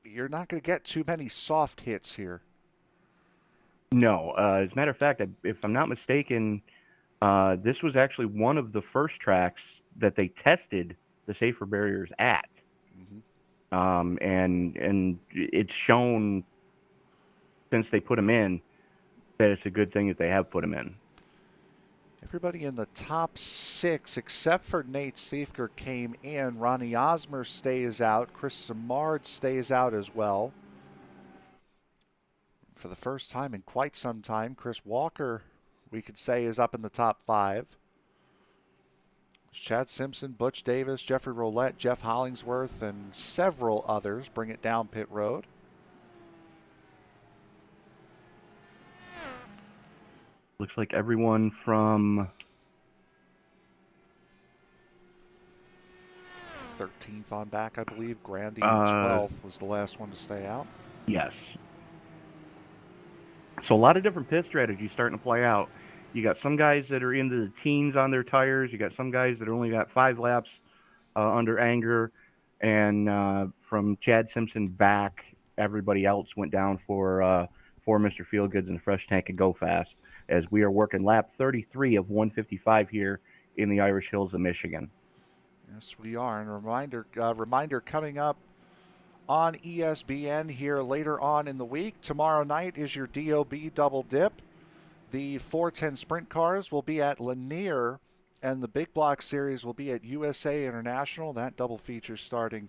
you're not going to get too many soft hits here. No, as a matter of fact, if I'm not mistaken, this was actually one of the first tracks that they tested the safer barriers at. Mm-hmm. And it's shown since they put them in that it's a good thing that they have put them in. Everybody in the top 6, except for Nate Seifker, came in. Ronnie Osmer stays out. Chris Simard stays out as well. For the first time in quite some time, Chris Walker, we could say, is up in the top 5. Chad Simpson, Butch Davis, Jeffrey Roulette, Jeff Hollingsworth, and several others bring it down pit road. Looks like everyone from 13th on back, I believe. Grandy, uh 12th, was the last one to stay out. yes. So a lot of different pit strategies starting to play out. You got some guys that are into the teens on their tires. You got some guys that only got 5 laps under anger, and from Chad Simpson back, everybody else went down for Mr. Feelgoods and the Fresh Tank and Go Fast, as we are working lap 33 of 155 here in the Irish Hills of Michigan. Yes, we are. And a reminder coming up on ESPN here later on in the week. Tomorrow night is your DOB double dip. The 410 sprint cars will be at Lanier, and the Big Block Series will be at USA International. That double feature starting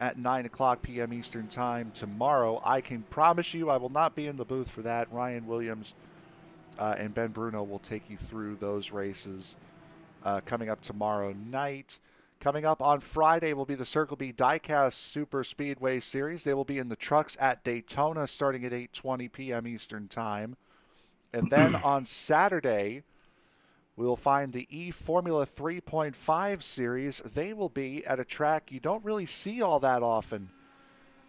at 9 o'clock p.m. Eastern Time tomorrow. I can promise you I will not be in the booth for that. Ryan Williams and Ben Bruno will take you through those races coming up tomorrow night. Coming up on Friday will be the Circle B Diecast Super Speedway Series. They will be in the trucks at Daytona starting at 8:20 p.m. Eastern Time. And then on Saturday, we'll find the E-Formula 3.5 Series. They will be at a track you don't really see all that often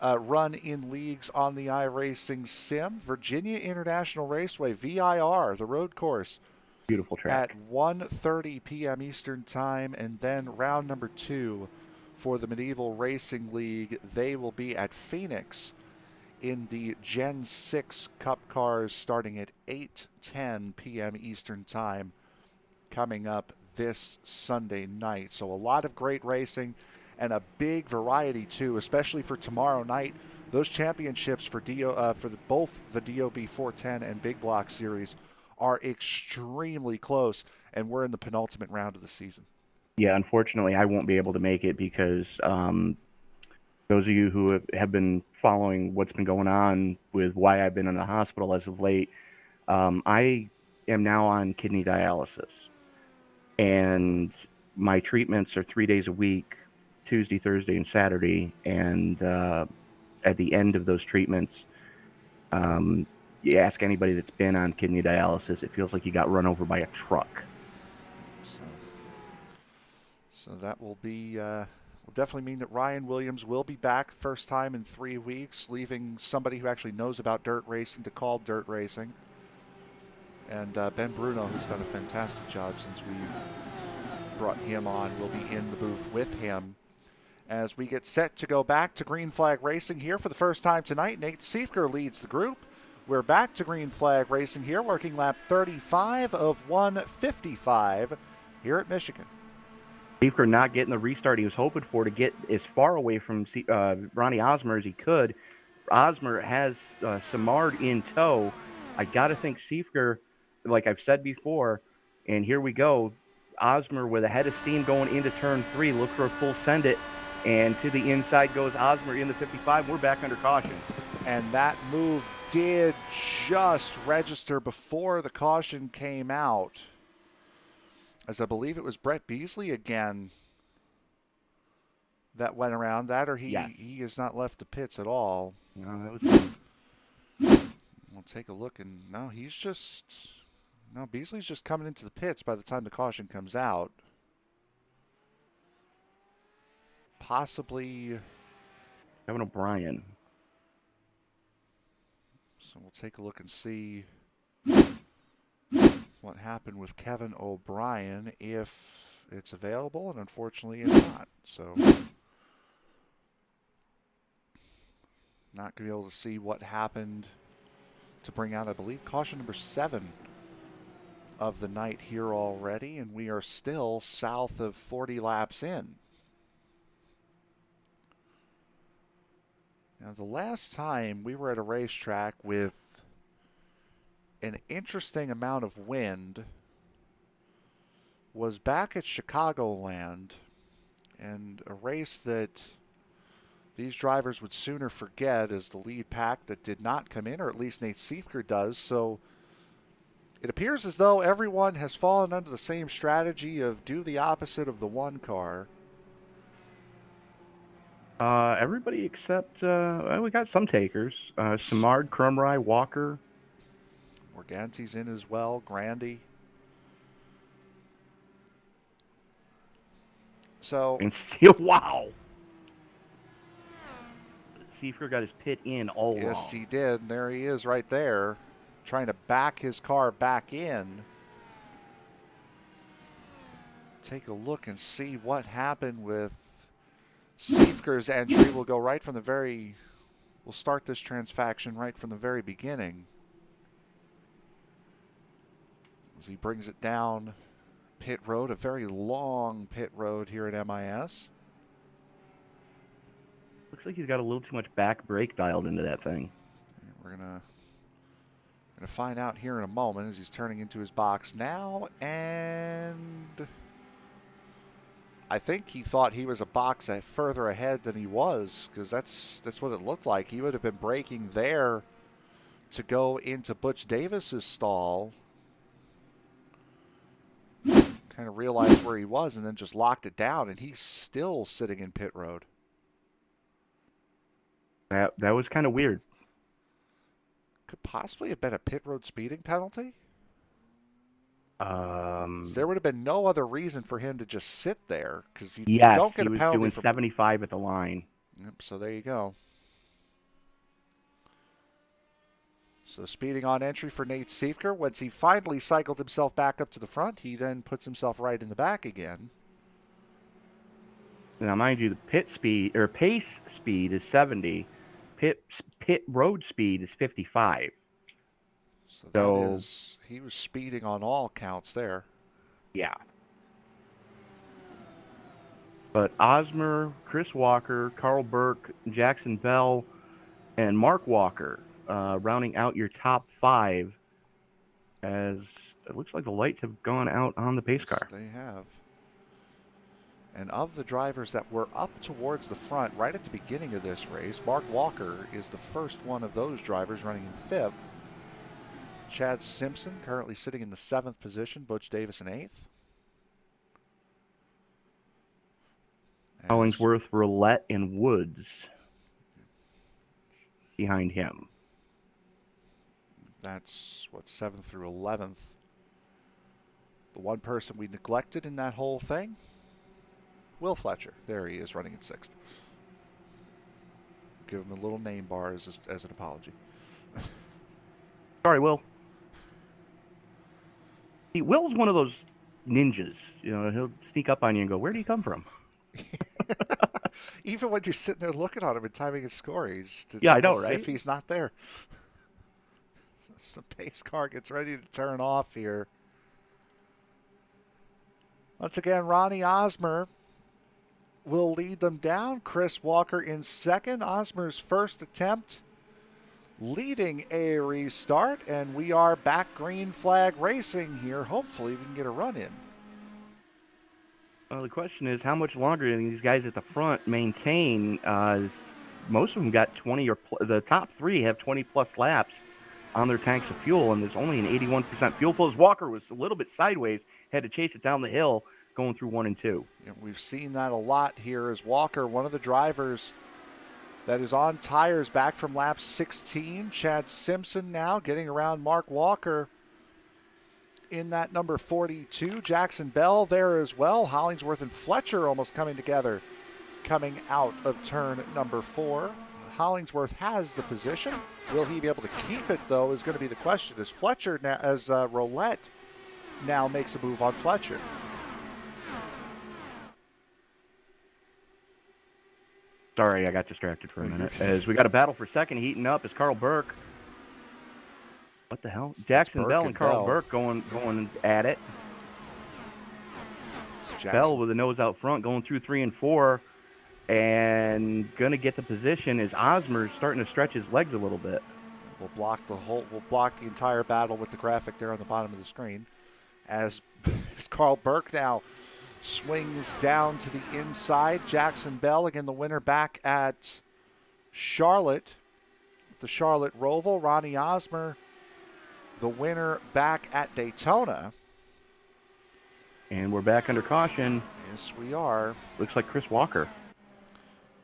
run in leagues on the iRacing Sim. Virginia International Raceway, VIR, the road course, Beautiful at track. 1:30 p.m. Eastern Time. And then round number 2 for the Medieval Racing League, they will be at Phoenix in the Gen 6 Cup cars starting at 8:10 p.m. Eastern Time coming up this Sunday night. So a lot of great racing and a big variety too, especially for tomorrow night. Those championships for both the DOB 410 and Big Block Series are extremely close, and we're in the penultimate round of the season. Yeah, unfortunately, I won't be able to make it because those of you who have been following what's been going on with why I've been in the hospital as of late, I am now on kidney dialysis. And my treatments are 3 days a week, Tuesday, Thursday, and Saturday. And at the end of those treatments, you ask anybody that's been on kidney dialysis, it feels like you got run over by a truck. So that will be will definitely mean that Ryan Williams will be back first time in 3 weeks, leaving somebody who actually knows about dirt racing to call dirt racing. And Ben Bruno, who's done a fantastic job since we've brought him on, will be in the booth with him as we get set to go back to Green Flag Racing here for the first time tonight. Nate Seifker leads the group. We're back to Green Flag Racing here, working lap 35 of 155 here at Michigan. Seifker not getting the restart he was hoping for to get as far away from Ronnie Osmer as he could. Osmer has Simard in tow. I got to think Seifker, like I've said before, and here we go, Osmer with a head of steam going into turn 3, look for a full send it, and to the inside goes Osmer in the 55. We're back under caution. And that move did just register before the caution came out, as I believe it was Brett Beasley again that went around that, or he has not left the pits at all. No, that was. We'll take a look, and Beasley's just coming into the pits by the time the caution comes out. Possibly Kevin O'Brien. So we'll take a look and see what happened with Kevin O'Brien, if it's available, and unfortunately it's not. So not going to be able to see what happened to bring out, I believe, caution number 7 of the night here already, and we are still south of 40 laps in. Now, the last time we were at a racetrack with an interesting amount of wind was back at Chicagoland, and a race that these drivers would sooner forget as the lead pack that did not come in, or at least Nate Siefker does. So it appears as though everyone has fallen under the same strategy of do the opposite of the one car. Everybody except we got some takers. Samard, Crumry, Walker. Morganti's in as well, Grandy. So, And still, wow. Seifert got his pit in all wrong. yes, he did. And there he is right there, trying to back his car back in. Take a look and see what happened with Siefker's entry. We'll go right from the very, we'll start this transfaction right from the very beginning. As he brings it down pit road, a very long pit road here at MIS. Looks like he's got a little too much back brake dialed into that thing. And we're gonna find out here in a moment as he's turning into his box now, and I think he thought he was a box further ahead than he was, because that's what it looked like. He would have been braking there to go into Butch Davis's stall. Kind of realized where he was and then just locked it down, and he's still sitting in pit road. That was kind of weird. Could possibly have been a pit road speeding penalty. So there would have been no other reason for him to just sit there, because you yes, don't get he a was penalty doing for 75 at the line. Yep, so there you go. So speeding on entry for Nate Siefker. Once he finally cycled himself back up to the front, he then puts himself right in the back again. Now, mind you, the pit speed or pace speed is 70. Pit road speed is 55. So that is, he was speeding on all counts there. Yeah. But Osmer, Chris Walker, Carl Burke, Jackson Bell, and Mark Walker rounding out your top 5, as it looks like the lights have gone out on the pace car. Yes, they have. And of the drivers that were up towards the front right at the beginning of this race, Mark Walker is the first one of those drivers running in 5th. Chad Simpson currently sitting in the 7th position, Butch Davis in 8th. Hollingsworth, Roulette, and Woods behind him. That's, 7th through 11th. The one person we neglected in that whole thing, Will Fletcher. There he is, running in 6th. Give him a little name bar as an apology. Sorry, Will. See, Will's one of those ninjas. You know, he'll sneak up on you and go, "Where do you come from?" Even when you're sitting there looking at him and timing his score, yeah, I know, right? As if he's not there. The pace car gets ready to turn off here. Once again, Ronnie Osmer will lead them down. Chris Walker in 2nd. Osmer's first attempt leading a restart, and we are back green flag racing here. Hopefully we can get a run in. Well, the question is, how much longer do these guys at the front maintain? Most of them got 20 or the top 3 have 20 plus laps on their tanks of fuel, and there's only an 81% fuel flow. As Walker was a little bit sideways, had to chase it down the hill going through 1 and 2. Yeah, we've seen that a lot here as Walker, one of the drivers that is on tires back from lap 16. Chad Simpson now getting around Mark Walker in that number 42. Jackson Bell there as well. Hollingsworth and Fletcher almost coming together coming out of turn number 4. Hollingsworth has the position. Will he be able to keep it, though, is going to be the question. As Fletcher, now, as Roulette now makes a move on Fletcher. Sorry, I got distracted for a minute. As we got a battle for second heating up as Carl Burke What the hell? That's Jackson Burke Bell and and Carl Bell. Burke going at it. Bell Jackson with a nose out front going through 3 and 4 and going to get the position as Osmer's starting to stretch his legs a little bit. will block the entire battle with the graphic there on the bottom of the screen as Carl Burke now swings down to the inside. Jackson Bell, again the winner, back at Charlotte, the Charlotte Roval. Ronnie Osmer, the winner, back at Daytona. And we're back under caution. Yes, we are. Looks like Chris Walker.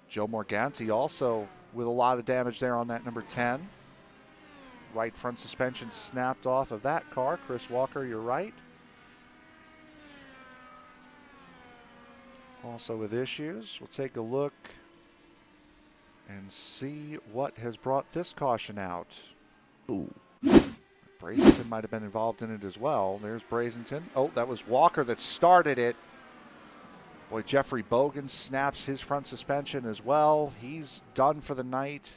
Joe Morganti also with a lot of damage there on that number 10. Right front suspension snapped off of that car. Chris Walker, you're right. Also with issues. We'll take a look and see what has brought this caution out. Ooh. Brazington might have been involved in it as well. There's Brazington. Oh, that was Walker that started it. Boy, Jeffrey Bogan snaps his front suspension as well. He's done for the night.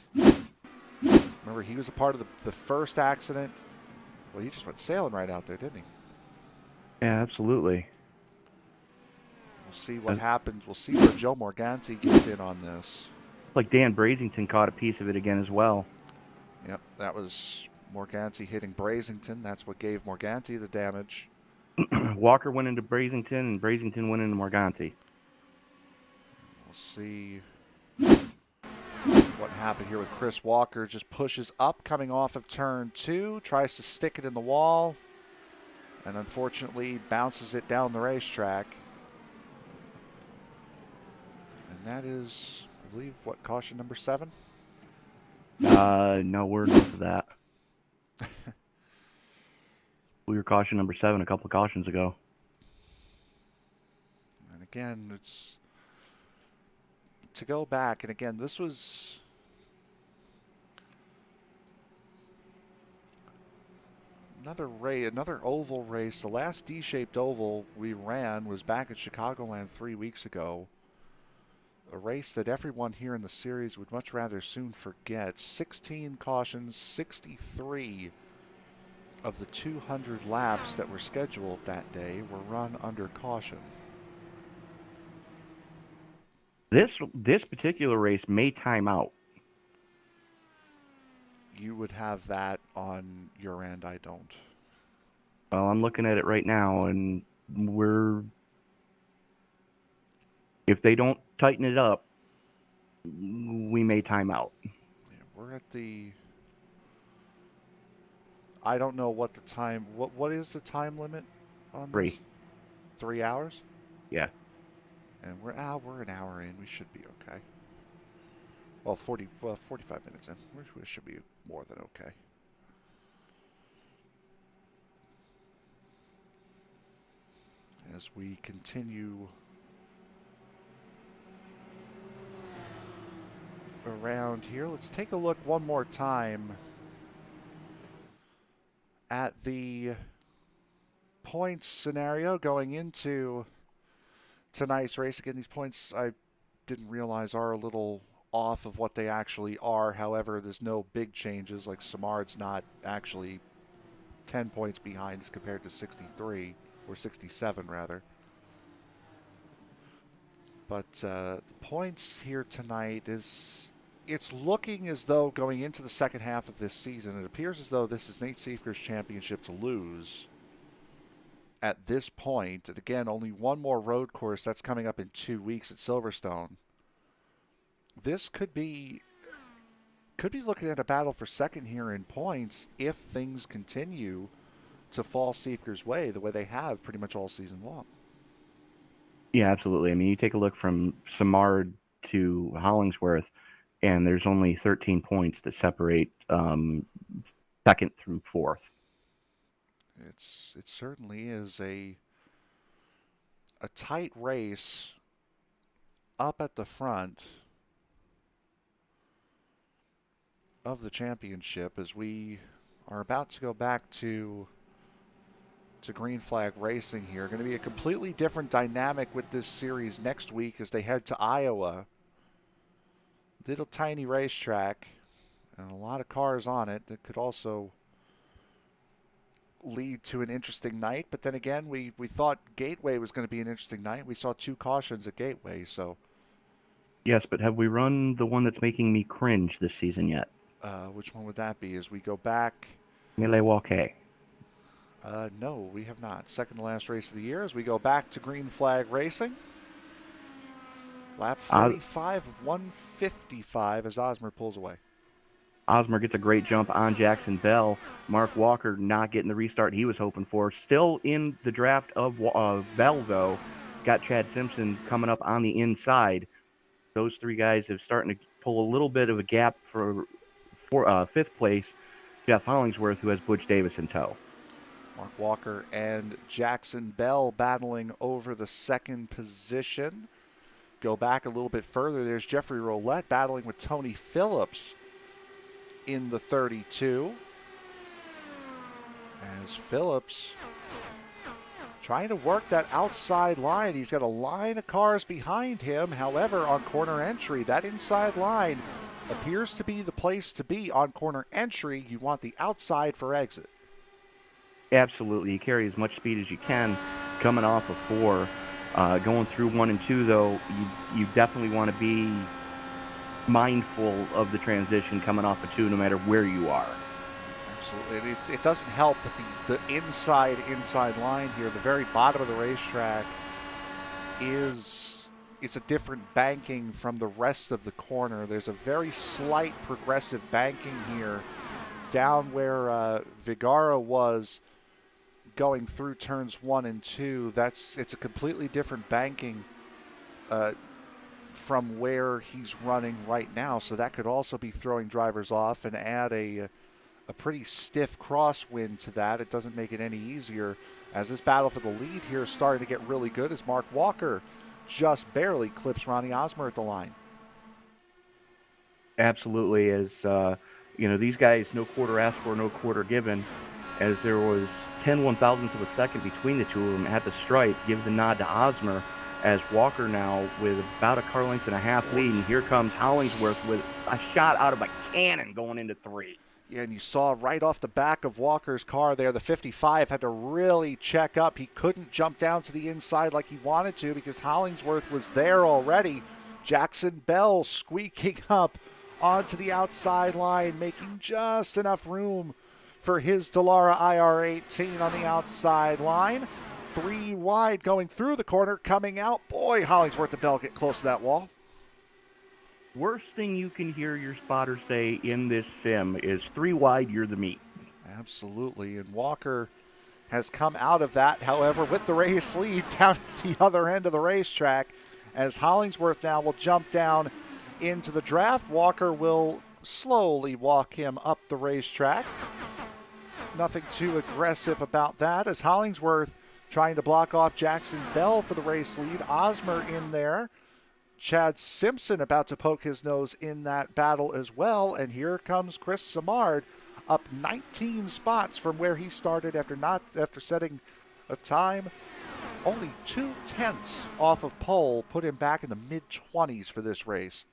Remember, he was a part of the first accident. Well, he just went sailing right out there, didn't he? Yeah, absolutely. We'll see what happens. We'll see where Joe Morganti gets in on this. Like Dan Brazington caught a piece of it again as well. Yep, that was Morganti hitting Brazington. That's what gave Morganti the damage. Walker went into Brazington, and Brazington went into Morganti. We'll see what happened here with Chris Walker. Just pushes up coming off of turn 2, tries to stick it in the wall, and unfortunately bounces it down the racetrack. And that is, I believe, what, caution number 7? No, we're north of that. We were caution number 7 a couple of cautions ago. And again, it's to go back, and again, this was another oval race. The last D-shaped oval we ran was back at Chicagoland 3 weeks ago. A race that everyone here in the series would much rather soon forget. 16 cautions, 63 of the 200 laps that were scheduled that day were run under caution. This particular race may time out. You would have that on your end. I don't. Well, I'm looking at it right now, and if they don't tighten it up, we may time out. Yeah, we're at the. I don't know what the time. What is the time limit on 3. this? 3 hours. Yeah. And we're an hour in. We should be okay. Well, 45 minutes in. We should be more than okay. As we continue around here, let's take a look one more time at the points scenario going into tonight's race. Again, these points I didn't realize are a little off of what they actually are. However, there's no big changes. Like Samard's not actually 10 points behind as compared to 63 or 67 rather. But the points here tonight is, it's looking as though going into the second half of this season, it appears as though this is Nate Seifker's championship to lose at this point. And again, only one more road course that's coming up in 2 weeks at Silverstone. This could be looking at a battle for second here in points if things continue to fall Seifker's way the way they have pretty much all season long. Yeah, absolutely. I mean, you take a look from Samard to Hollingsworth, and there's only 13 points that separate second through fourth. It certainly is a tight race up at the front of the championship as we are about to go back to green flag racing here. Going to be a completely different dynamic with this series next week as they head to Iowa. Little tiny racetrack and a lot of cars on it that could also lead to an interesting night. But then again, we thought Gateway was going to be an interesting night. We saw 2 cautions at Gateway. So Yes, but have we run the one that's making me cringe this season yet? which one would that be? As we go back, Milwaukee. no, we have not. Second to last race of the year as we go back to Green Flag Racing. Lap 45 of 155 as Osmer pulls away. Osmer gets a great jump on Jackson Bell. Mark Walker not getting the restart he was hoping for. Still in the draft of Bell, though. Got Chad Simpson coming up on the inside. Those 3 guys have starting to pull a little bit of a gap for 5th place. Jeff Hollingsworth, who has Butch Davis in tow. Mark Walker and Jackson Bell battling over the second position. Go back a little bit further. There's Jeffrey Roulette battling with Tony Phillips in the 32. As Phillips trying to work that outside line. He's got a line of cars behind him. However, on corner entry, that inside line appears to be the place to be on corner entry. You want the outside for exit. Absolutely. You carry as much speed as you can coming off of 4. Going through 1 and 2, though, you definitely want to be mindful of the transition coming off of 2 no matter where you are. Absolutely. It doesn't help that the inside line here, the very bottom of the racetrack, it's a different banking from the rest of the corner. There's a very slight progressive banking here down where Vigara was going through turns 1 and 2. It's a completely different banking from where he's running right now. So that could also be throwing drivers off and add a pretty stiff crosswind to that. It doesn't make it any easier as this battle for the lead here is starting to get really good as Mark Walker just barely clips Ronnie Osmer at the line. Absolutely. As these guys, no quarter asked for, no quarter given, as there was 10 1,000ths of a second between the two of them at the stripe. Give the nod to Osmer as Walker now with about a car length and a half lead, and here comes Hollingsworth with a shot out of a cannon going into 3. Yeah, and you saw right off the back of Walker's car there, the 55 had to really check up. He couldn't jump down to the inside like he wanted to because Hollingsworth was there already. Jackson Bell squeaking up onto the outside line, making just enough room for his Dallara IR18 on the outside line. 3 wide going through the corner, coming out. Boy, Hollingsworth and Bell get close to that wall. Worst thing you can hear your spotter say in this sim is 3 wide, you're the meat. Absolutely, and Walker has come out of that, however, with the race lead down at the other end of the racetrack as Hollingsworth now will jump down into the draft. Walker will slowly walk him up the racetrack. Nothing too aggressive about that as Hollingsworth trying to block off Jackson Bell for the race lead. Osmer in there. Chad Simpson about to poke his nose in that battle as well. And here comes Chris Simard up 19 spots from where he started after setting a time only 2/10 off of pole, put him back in the mid-20s for this race.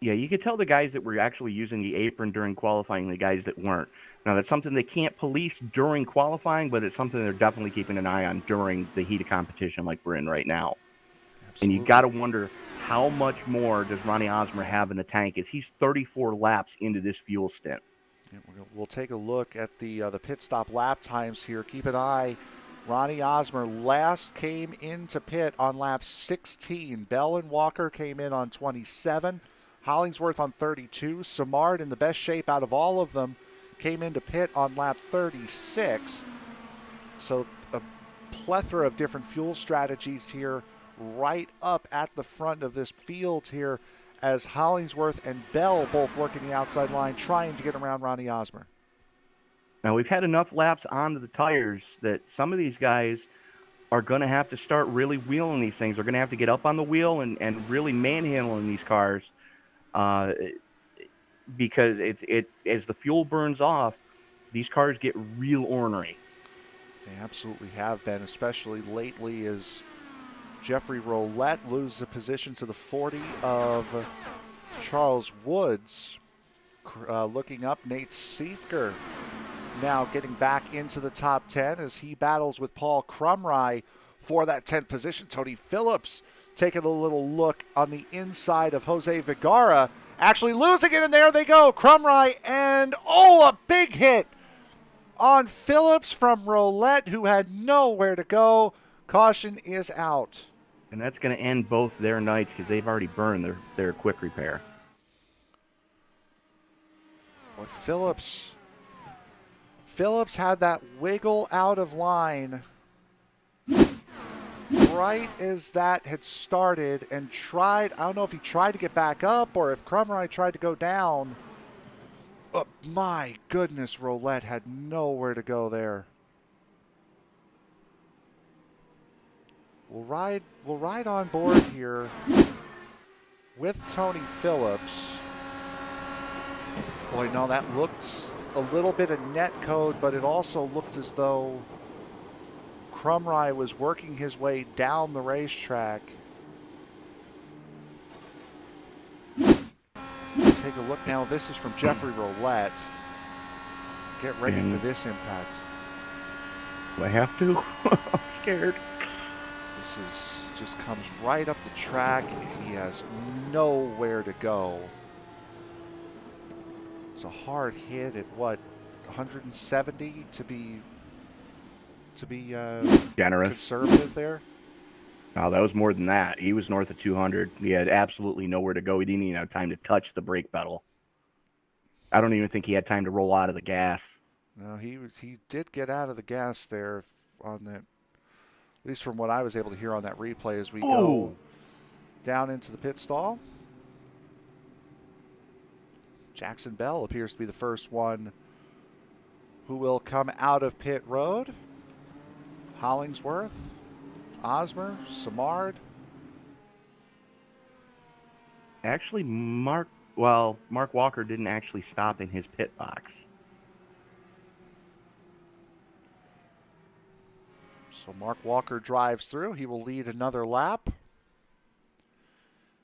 Yeah, you could tell the guys that were actually using the apron during qualifying, the guys that weren't. Now, that's something they can't police during qualifying, but it's something they're definitely keeping an eye on during the heat of competition like we're in right now. Absolutely. And you got to wonder, how much more does Ronnie Osmer have in the tank as he's 34 laps into this fuel stint? Yeah, we'll take a look at the pit stop lap times here. Keep an eye. Ronnie Osmer last came into pit on lap 16. Bell and Walker came in on 27. Hollingsworth on 32. Simard, in the best shape out of all of them, came into pit on lap 36. So a plethora of different fuel strategies here right up at the front of this field here as Hollingsworth and Bell both working the outside line trying to get around Ronnie Osmer. Now, we've had enough laps onto the tires that some of these guys are going to have to start really wheeling these things. They're going to have to get up on the wheel and really manhandling these cars because as the fuel burns off, these cars get real ornery. They absolutely have been, especially lately as Jeffrey Roulette loses a position to the 40 of Charles Woods. Looking up, Nate Siefker now getting back into the top 10 as he battles with Paul Crumry for that 10th position. Tony Phillips taking a little look on the inside of Jose Vergara, actually losing it, and there they go. Crumry, and a big hit on Phillips from Roulette, who had nowhere to go. Caution is out. And that's going to end both their nights because they've already burned their quick repair. But Phillips had that wiggle out of line right as that had started and tried, I don't know if he tried to get back up or if Crumry tried to go down. Oh, my goodness, Roulette had nowhere to go there. We'll ride on board here with Tony Phillips. Boy, no, that looked a little bit of net code, but it also looked as though Crumry was working his way down the racetrack. Take a look now. This is from Jeffrey Roulette. Get ready for this impact. Do I have to? I'm scared. This just comes right up the track. He has nowhere to go. It's a hard hit at what, 170 to be generous, conservative there. No, that was more than that. He was north of 200. He had absolutely nowhere to go. He didn't even have time to touch the brake pedal. I don't even think he had time to roll out of the gas. No, he did get out of the gas there on that, at least from what I was able to hear on that replay as we go down into the pit stall. Jackson Bell appears to be the first one who will come out of pit road. Hollingsworth, Osmer, Samard. Actually, Mark Walker didn't actually stop in his pit box. So Mark Walker drives through. He will lead another lap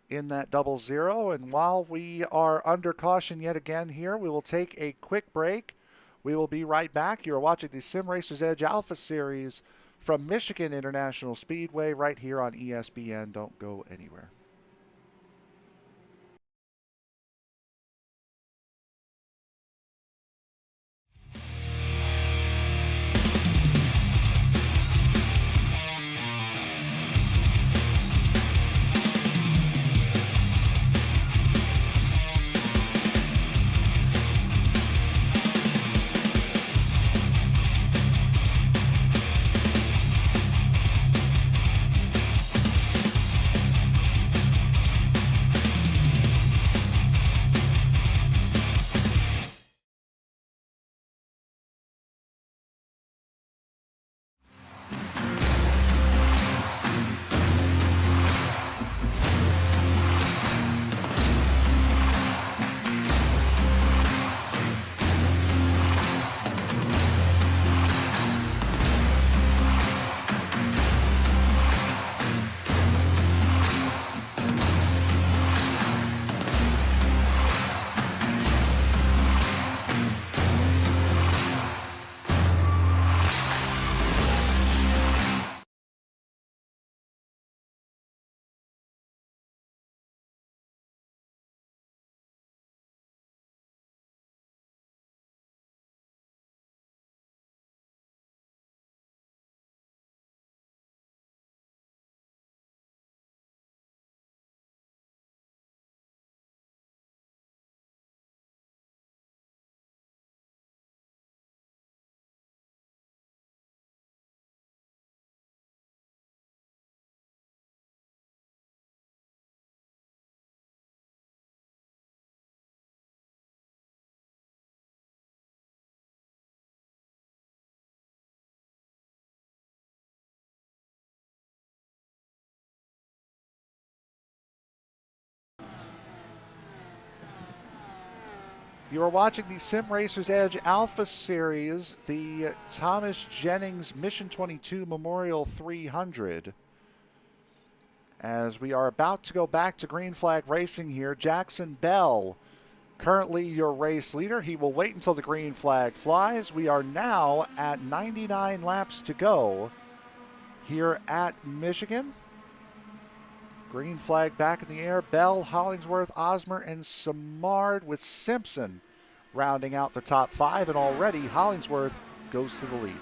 in that 00. And while we are under caution yet again here, we will take a quick break. We will be right back. You're watching the Sim Racers Edge Alpha Series from Michigan International Speedway right here on ESPN. Don't go anywhere. You are watching the Sim Racers Edge Alpha Series, the Thomas Jennings Mission 22 Memorial 300. As we are about to go back to green flag racing here, Jackson Bell currently your race leader. He will wait until the green flag flies. We are now at 99 laps to go here at Michigan. Green flag back in the air. Bell, Hollingsworth, Osmer, and Simard with Simpson rounding out the top 5. And already Hollingsworth goes to the lead.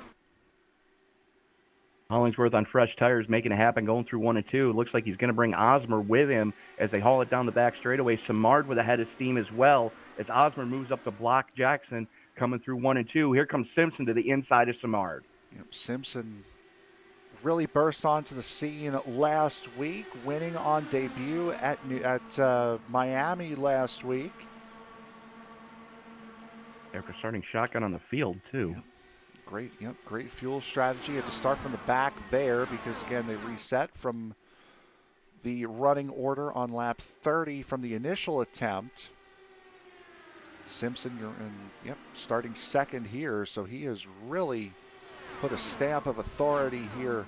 Hollingsworth on fresh tires, making it happen, going through 1 and 2. Looks like he's going to bring Osmer with him as they haul it down the back straightaway. Simard with a head of steam as well as Osmer moves up to block Jackson coming through 1 and 2. Here comes Simpson to the inside of Simard. Simpson really burst onto the scene last week, winning on debut at Miami last week. They're starting shotgun on the field, too. Great fuel strategy. Had to start from the back there because, again, they reset from the running order on lap 30 from the initial attempt. Simpson, starting second here, so he has really put a stamp of authority here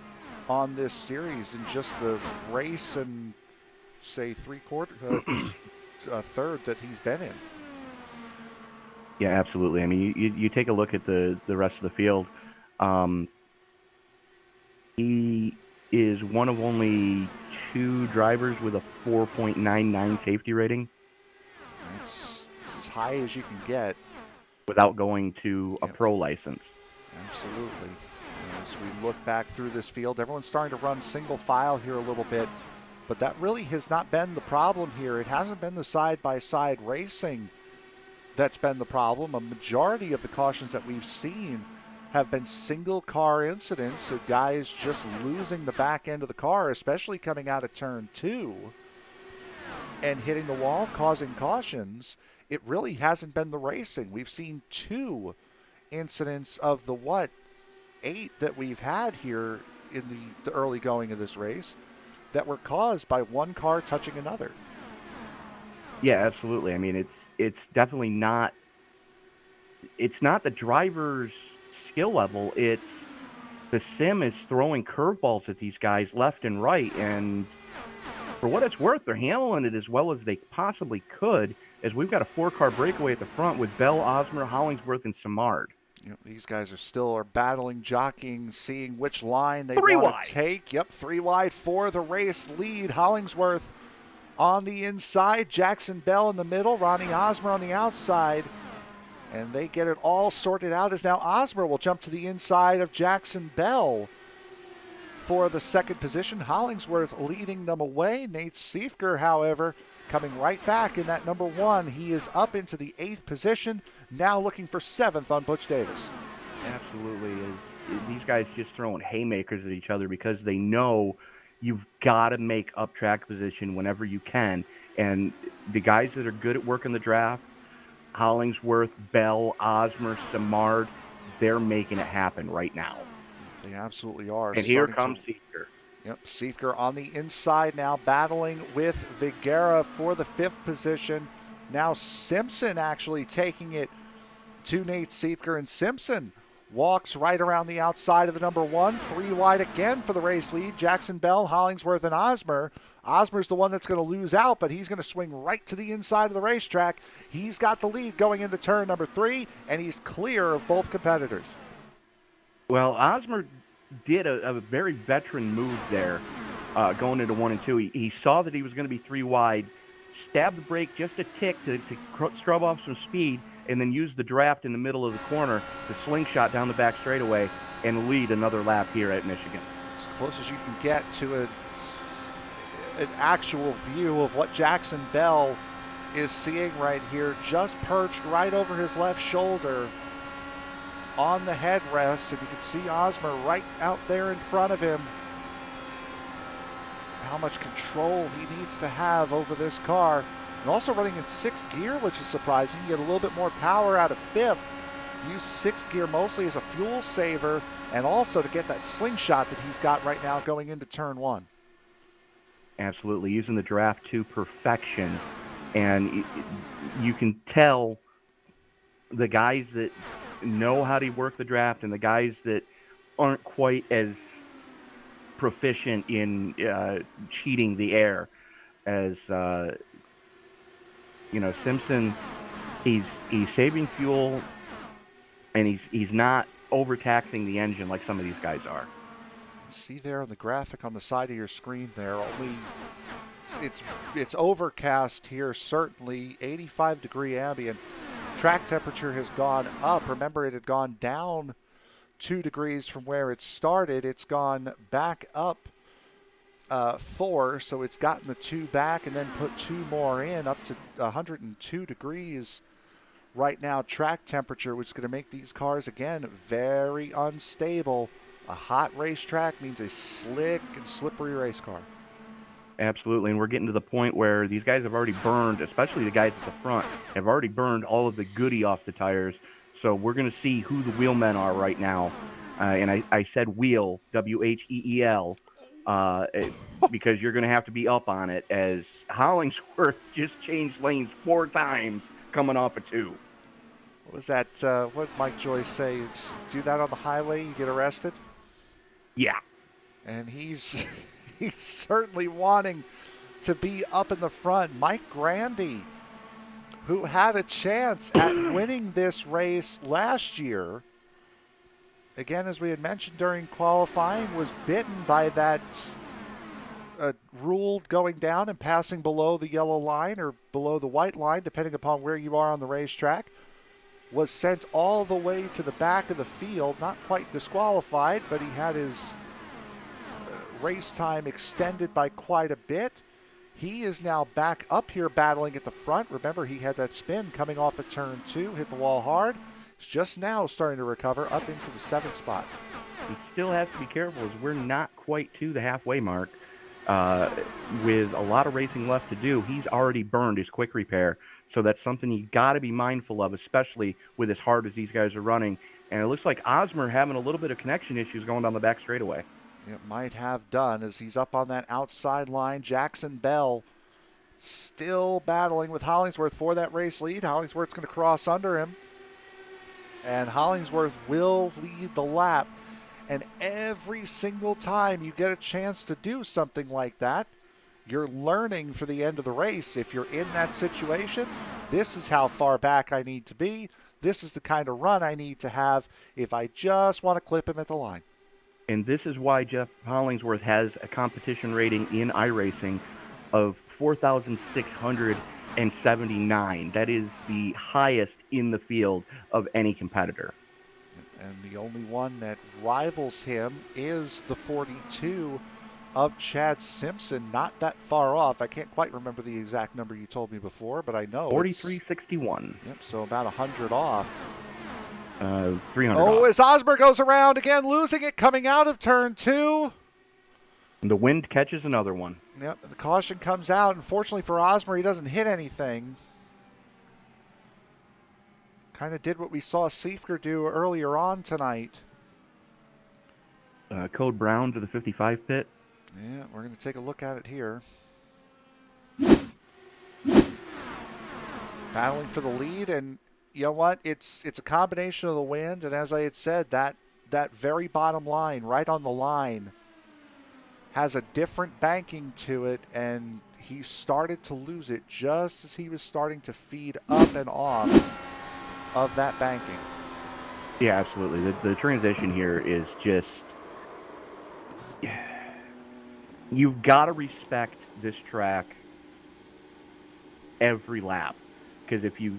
on this series in just the race and, say, third that he's been in. Yeah, absolutely. I mean, you take a look at the rest of the field. He is one of only 2 drivers with a 4.99 safety rating. It's as high as you can get. Without going to a pro license. Absolutely. As we look back through this field, everyone's starting to run single file here a little bit, but that really has not been the problem here. It hasn't been the side-by-side racing that's been the problem. A majority of the cautions that we've seen have been single car incidents, so guys just losing the back end of the car, especially coming out of turn 2 and hitting the wall, causing cautions. It really hasn't been the racing. We've seen 2 incidents of the 8 that we've had here in the early going of this race that were caused by one car touching another. Yeah, absolutely. I mean, it's definitely not. It's not the driver's skill level. It's the sim is throwing curveballs at these guys left and right, and for what it's worth, they're handling it as well as they possibly could. As we've got a 4-car breakaway at the front with Bell, Osmer, Hollingsworth, and Simard. These guys are battling, jockeying, seeing which line they want to take. 3 wide for the race lead. Hollingsworth on the inside, Jackson Bell in the middle, Ronnie Osmer on the outside. And they get it all sorted out as now Osmer will jump to the inside of Jackson Bell for the second position. Hollingsworth leading them away. Nate Siefker, however, coming right back in that number 1. He is up into the 8th position, now looking for 7th on Butch Davis. Absolutely. These guys just throwing haymakers at each other because they know you've got to make up track position whenever you can. And the guys that are good at working the draft, Hollingsworth, Bell, Osmer, Simard, they're making it happen right now. They absolutely are. And here comes Siefker. Siefker on the inside now, battling with Vigera for the 5th position. Now Simpson actually taking it to Nate Siefker, and Simpson walks right around the outside of the number 1. 3 wide again for the race lead. Jackson Bell, Hollingsworth, and Osmer. Osmer's the one that's going to lose out, but he's going to swing right to the inside of the racetrack. He's got the lead going into turn number 3, and he's clear of both competitors. Well, Osmer did a very veteran move there going into 1 and 2. He saw that he was going to be 3 wide, stabbed the brake just a tick to scrub off some speed, and then used the draft in the middle of the corner to slingshot down the back straightaway and lead another lap here at Michigan. As close as you can get to an actual view of what Jackson Bell is seeing right here, just perched right over his left shoulder on the headrest, and you can see Osmer right out there in front of him. How much control he needs to have over this car. And also running in 6th gear, which is surprising. You get a little bit more power out of 5th. Use 6th gear mostly as a fuel saver and also to get that slingshot that he's got right now going into turn 1. Absolutely, using the draft to perfection. And you can tell the guys that know how to work the draft and the guys that aren't quite as proficient in cheating the air as Simpson He's saving fuel, and he's not overtaxing the engine like some of these guys are. See there on the graphic on the side of your screen there, only it's it's overcast here, certainly 85-degree ambient. Track temperature has gone up. Remember, it had gone down 2 degrees from where it started. It's gone back up 4, so it's gotten the 2 back and then put 2 more in, up to 102 degrees right now track temperature, which is going to make these cars, again, very unstable. A hot racetrack means a slick and slippery race car. Absolutely, and we're getting to the point where these guys have already burned, especially the guys at the front, have already burned all of the goodie off the tires. So we're going to see who the wheelmen are right now. And I said wheel, Wheel, because you're going to have to be up on it, as Hollingsworth just changed lanes 4 times coming off of 2. What was that? What did Mike Joyce say? It's, do that on the highway, you get arrested? Yeah. And he's he's certainly wanting to be up in the front. Mike Grandy, who had a chance at winning this race last year, again, as we had mentioned during qualifying, was bitten by that rule going down and passing below the yellow line or below the white line, depending upon where you are on the racetrack. Was sent all the way to the back of the field, not quite disqualified, but he had his race time extended by quite a bit. He is now back up here battling at the front. Remember, he had that spin coming off at turn 2, hit the wall hard. He's just now starting to recover up into the 7th spot. He still has to be careful, as we're not quite to the halfway mark. With a lot of racing left to do, he's already burned his quick repair. So that's something you got to be mindful of, especially with as hard as these guys are running. And it looks like Osmer having a little bit of connection issues going down the back straightaway. It might have done, as he's up on that outside line. Jackson Bell still battling with Hollingsworth for that race lead. Hollingsworth's going to cross under him, and Hollingsworth will lead the lap. And every single time you get a chance to do something like that, you're learning for the end of the race. If you're in that situation, this is how far back I need to be. This is the kind of run I need to have if I just want to clip him at the line. And this is why Jeff Hollingsworth has a competition rating in iRacing of 4,679. That is the highest in the field of any competitor. And the only one that rivals him is the 42 of Chad Simpson. Not that far off. I can't quite remember the exact number you told me before, but I know 4361. Yep, so about 100 off. 300 off. As Osmer goes around again, losing it coming out of turn 2. And the wind catches another one. Yep, the caution comes out. Unfortunately for Osmer, he doesn't hit anything. Kind of did what we saw Siefker do earlier on tonight. Code Brown to the 55 pit. Yeah, we're going to take a look at it here. Battling for the lead, and you know what? It's a combination of the wind, and as I had said, that very bottom line, right on the line, has a different banking to it, and he started to lose it just as he was starting to feed up and off of that banking. Yeah, absolutely. The transition here is just... You've got to respect this track every lap, because if you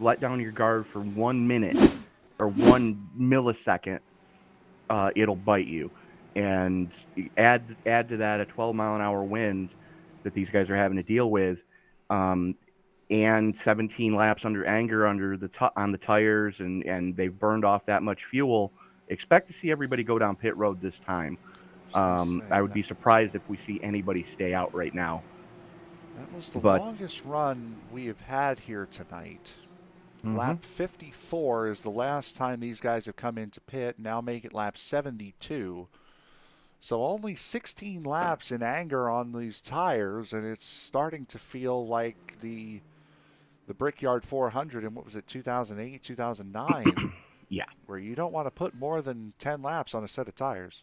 let down your guard for 1 minute or 1 millisecond, it'll bite you. And add to that a 12-mile-an-hour wind that these guys are having to deal with, and 17 laps under anger on the tires, and they've burned off that much fuel. Expect to see everybody go down pit road this time. I would be surprised if we see anybody stay out right now. That was the longest run we have had here tonight. Mm-hmm. Lap 54 is the last time these guys have come into pit. Now make it lap 72. So only 16 laps in anger on these tires, and it's starting to feel like the Brickyard 400 in, what was it, 2008, 2009? Yeah. Where you don't want to put more than 10 laps on a set of tires.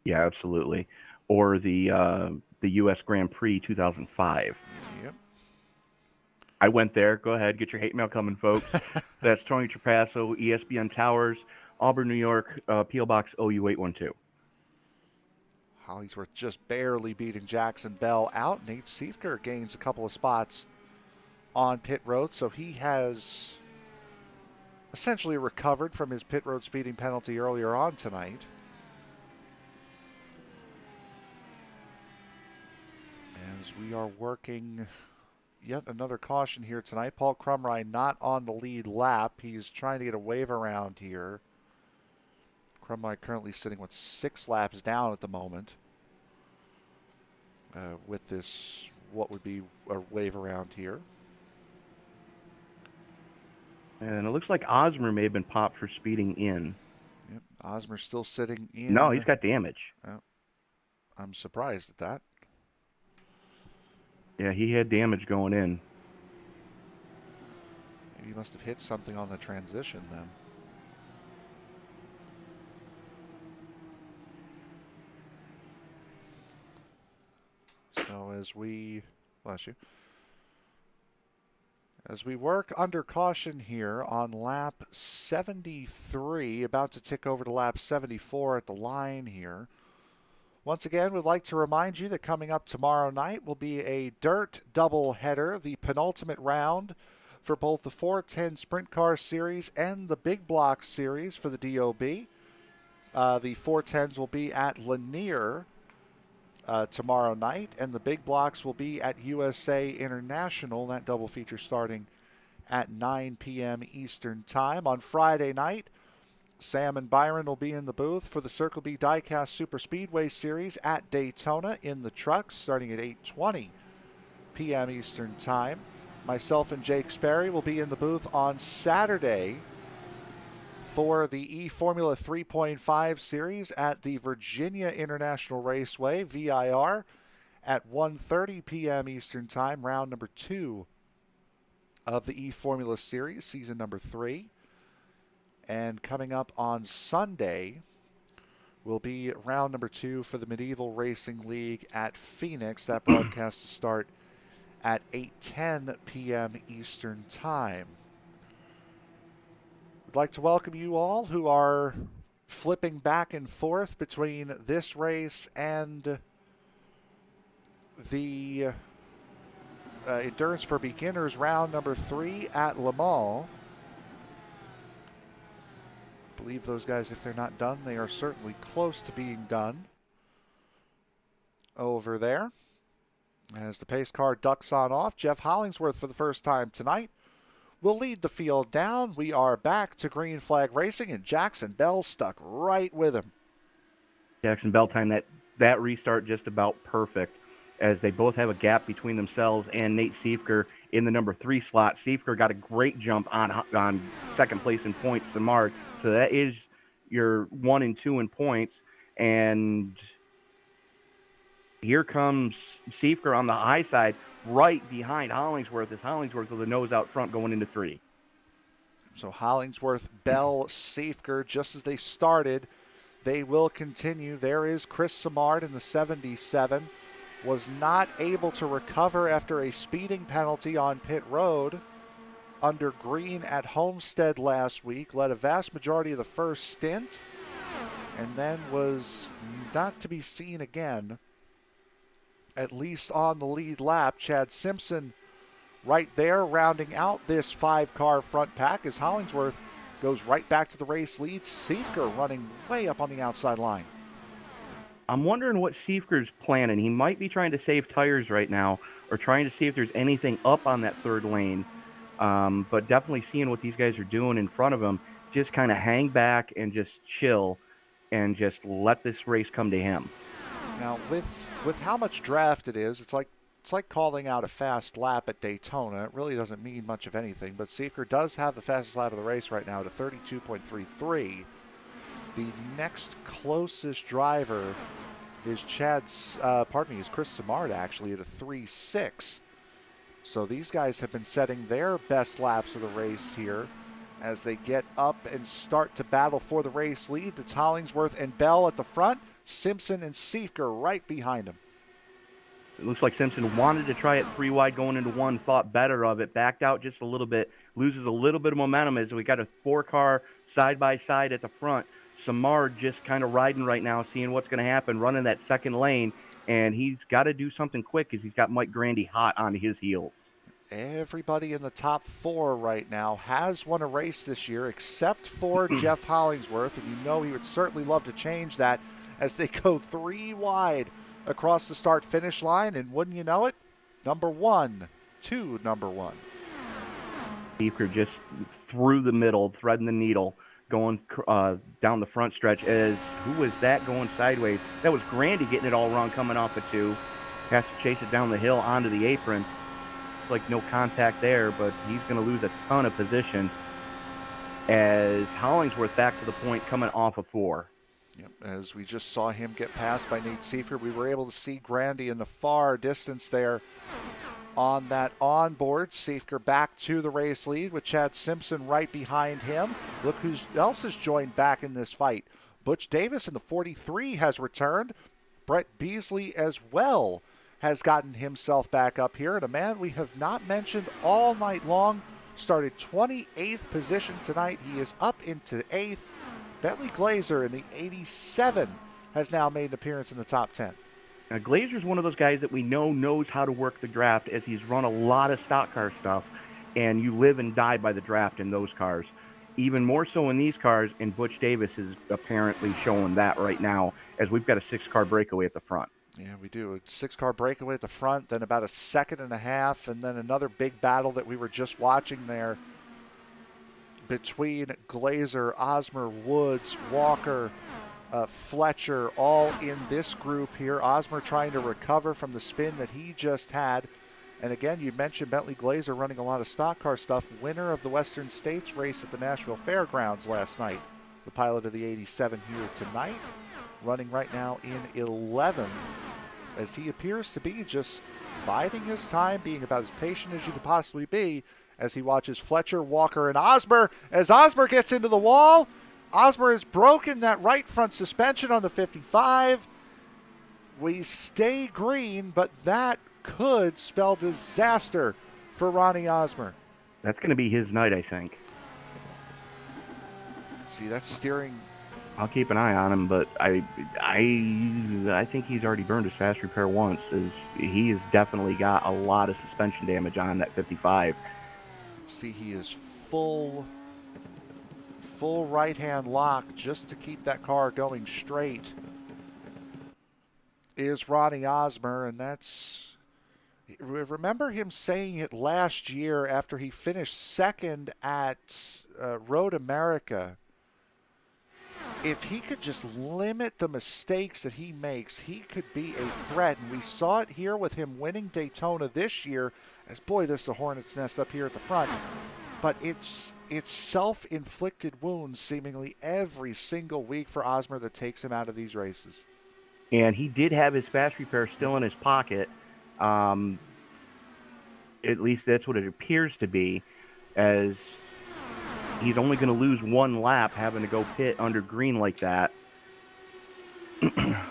Yeah, absolutely. Or the U.S. Grand Prix 2005. Yep. I went there. Go ahead, get your hate mail coming, folks. That's Tony Trapasso, ESPN Towers, Auburn, New York, PO Box OU812. Hollingsworth just barely beating Jackson Bell out. Nate Siefker gains a couple of spots on pit road, so he has essentially recovered from his pit road speeding penalty earlier on tonight. As we are working yet another caution here tonight. Paul Crumrye not on the lead lap. He's trying to get a wave around here. Crumrye currently sitting with 6 laps down at the moment. With this, what would be a wave around here. And it looks like Osmer may have been popped for speeding in. Yep, Osmer's still sitting in. No, he's got damage. I'm surprised at that. Yeah, he had damage going in. Maybe he must have hit something on the transition then. So as we, bless you, as we work under caution here on lap 73, about to tick over to lap 74 at the line here. Once again, we'd like to remind you that coming up tomorrow night will be a dirt doubleheader, the penultimate round for both the 410 Sprint Car Series and the Big Block Series for the DOB. The 410s will be at Lanier tomorrow night, and the Big Blocks will be at USA International. That double feature starting at 9 p.m. Eastern Time. On Friday night, Sam and Byron will be in the booth for the Circle B Diecast Super Speedway Series at Daytona in the trucks starting at 8:20 p.m. Eastern Time. Myself and Jake Sperry will be in the booth on Saturday for the E-Formula 3.5 Series at the Virginia International Raceway, VIR, at 1:30 p.m. Eastern Time, round number 2 of the E-Formula Series, season number 3. And coming up on Sunday will be round number 2 for the Medieval Racing League at Phoenix. That broadcast to start at 8:10 p.m. Eastern Time. We'd like to welcome you all who are flipping back and forth between this race and the Endurance for Beginners round number 3 at Le Mans. I believe those guys, if they're not done, they are certainly close to being done over there. As the pace car ducks on off, Jeff Hollingsworth for the first time tonight will lead the field down. We are back to green flag racing, and Jackson Bell stuck right with him. Jackson Bell timed that restart just about perfect, as they both have a gap between themselves and Nate Siefker in the number 3 slot. Siefker got a great jump on second place in points, Samard. So that is your 1 and 2 in points. And here comes Siefker on the high side, right behind Hollingsworth, as Hollingsworth with the nose out front going into 3. So Hollingsworth, Bell, Siefker, just as they started, they will continue. There is Chris Samard in the 77. Was not able to recover after a speeding penalty on pit road under green at Homestead last week. Led a vast majority of the first stint and then was not to be seen again, at least on the lead lap. Chad Simpson right there rounding out this 5-car front pack as Hollingsworth goes right back to the race lead. Siefker running way up on the outside line. I'm wondering what Siefker's planning. He might be trying to save tires right now, or trying to see if there's anything up on that third lane. But definitely seeing what these guys are doing in front of him, just kind of hang back and just chill and just let this race come to him. Now, with how much draft it is, it's like calling out a fast lap at Daytona. It really doesn't mean much of anything, but Siefker does have the fastest lap of the race right now at a 32.33. The next closest driver is is Chris Samard actually at a 3.6. So these guys have been setting their best laps of the race here as they get up and start to battle for the race lead. It's Hollingsworth and Bell at the front, Simpson and Siefker right behind them. It looks like Simpson wanted to try it 3 wide going into 1, thought better of it, backed out just a little bit, loses a little bit of momentum as we got a 4-car side-by-side at the front. Samard just kind of riding right now, seeing what's going to happen, running that second lane, and he's got to do something quick because he's got Mike Grandy hot on his heels. Everybody in the top 4 right now has won a race this year except for Jeff Hollingsworth, and you know he would certainly love to change that as they go 3 wide across the start-finish line, and wouldn't you know it, number 1 to number 1. Beeker just through the middle, threading the needle, going down the front stretch. As who was that going sideways? That was Grandy getting it all wrong, coming off a 2. Has to chase it down the hill onto the apron. Like no contact there, but he's going to lose a ton of positions as Hollingsworth back to the point coming off of 4. Yep, as we just saw him get passed by Nate Seifert, we were able to see Grandy in the far distance there on that onboard. Seifert back to the race lead with Chad Simpson right behind him. Look who else has joined back in this fight. Butch Davis in the 43 has returned. Brett Beasley as well has gotten himself back up here. And a man we have not mentioned all night long started 28th position tonight. He is up into 8th. Bentley Glazer in the 87 has now made an appearance in the top 10. Now, Glazer's one of those guys that we know knows how to work the draft, as he's run a lot of stock car stuff, and you live and die by the draft in those cars. Even more so in these cars, and Butch Davis is apparently showing that right now, as we've got a 6-car breakaway at the front. Yeah, we do. A 6-car breakaway at the front, then about a second and a half, and then another big battle that we were just watching there between Glazer, Osmer, Woods, Walker, Fletcher, all in this group here. Osmer trying to recover from the spin that he just had. And again, you mentioned Bentley Glazer running a lot of stock car stuff. Winner of the Western States race at the Nashville Fairgrounds last night. The pilot of the 87 here tonight, running right now in 11th, as he appears to be just biding his time, being about as patient as you could possibly be, as he watches Fletcher, Walker, and Osmer. As Osmer gets into the wall, Osmer has broken that right front suspension on the 55. We stay green, but that could spell disaster for Ronnie Osmer. That's going to be his night, I think. See, that's steering. I'll keep an eye on him, but I think he's already burned his fast repair once, as he has definitely got a lot of suspension damage on that 55. See, he is full right-hand lock just to keep that car going straight is Ronnie Osmer, and that's, remember him saying it last year after he finished second at Road America. If he could just limit the mistakes that he makes, he could be a threat. And we saw it here with him winning Daytona this year. As boy, this is a hornet's nest up here at the front. But it's self-inflicted wounds seemingly every single week for Osmer that takes him out of these races. And he did have his fast repair still in his pocket. At least that's what it appears to be, as he's only going to lose 1 lap having to go pit under green like that.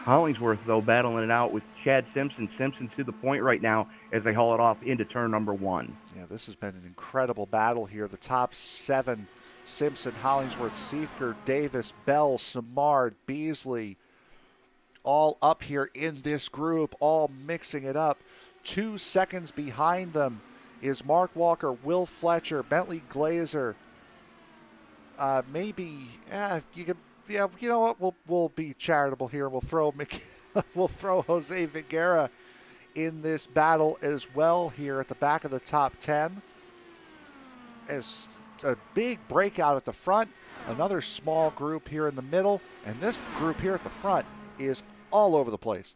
Hollingsworth, though, battling it out with Chad Simpson. Simpson to the point right now as they haul it off into turn number 1. Yeah, this has been an incredible battle here. The top 7, Simpson, Hollingsworth, Seifert, Davis, Bell, Samard, Beasley, all up here in this group, all mixing it up. 2 seconds behind them is Mark Walker, Will Fletcher, Bentley Glazer. You could. Yeah, you know what? We'll be charitable here. We'll throw Jose Viguera in this battle as well here at the back of the top 10. As a big breakout at the front, another small group here in the middle, and this group here at the front is all over the place.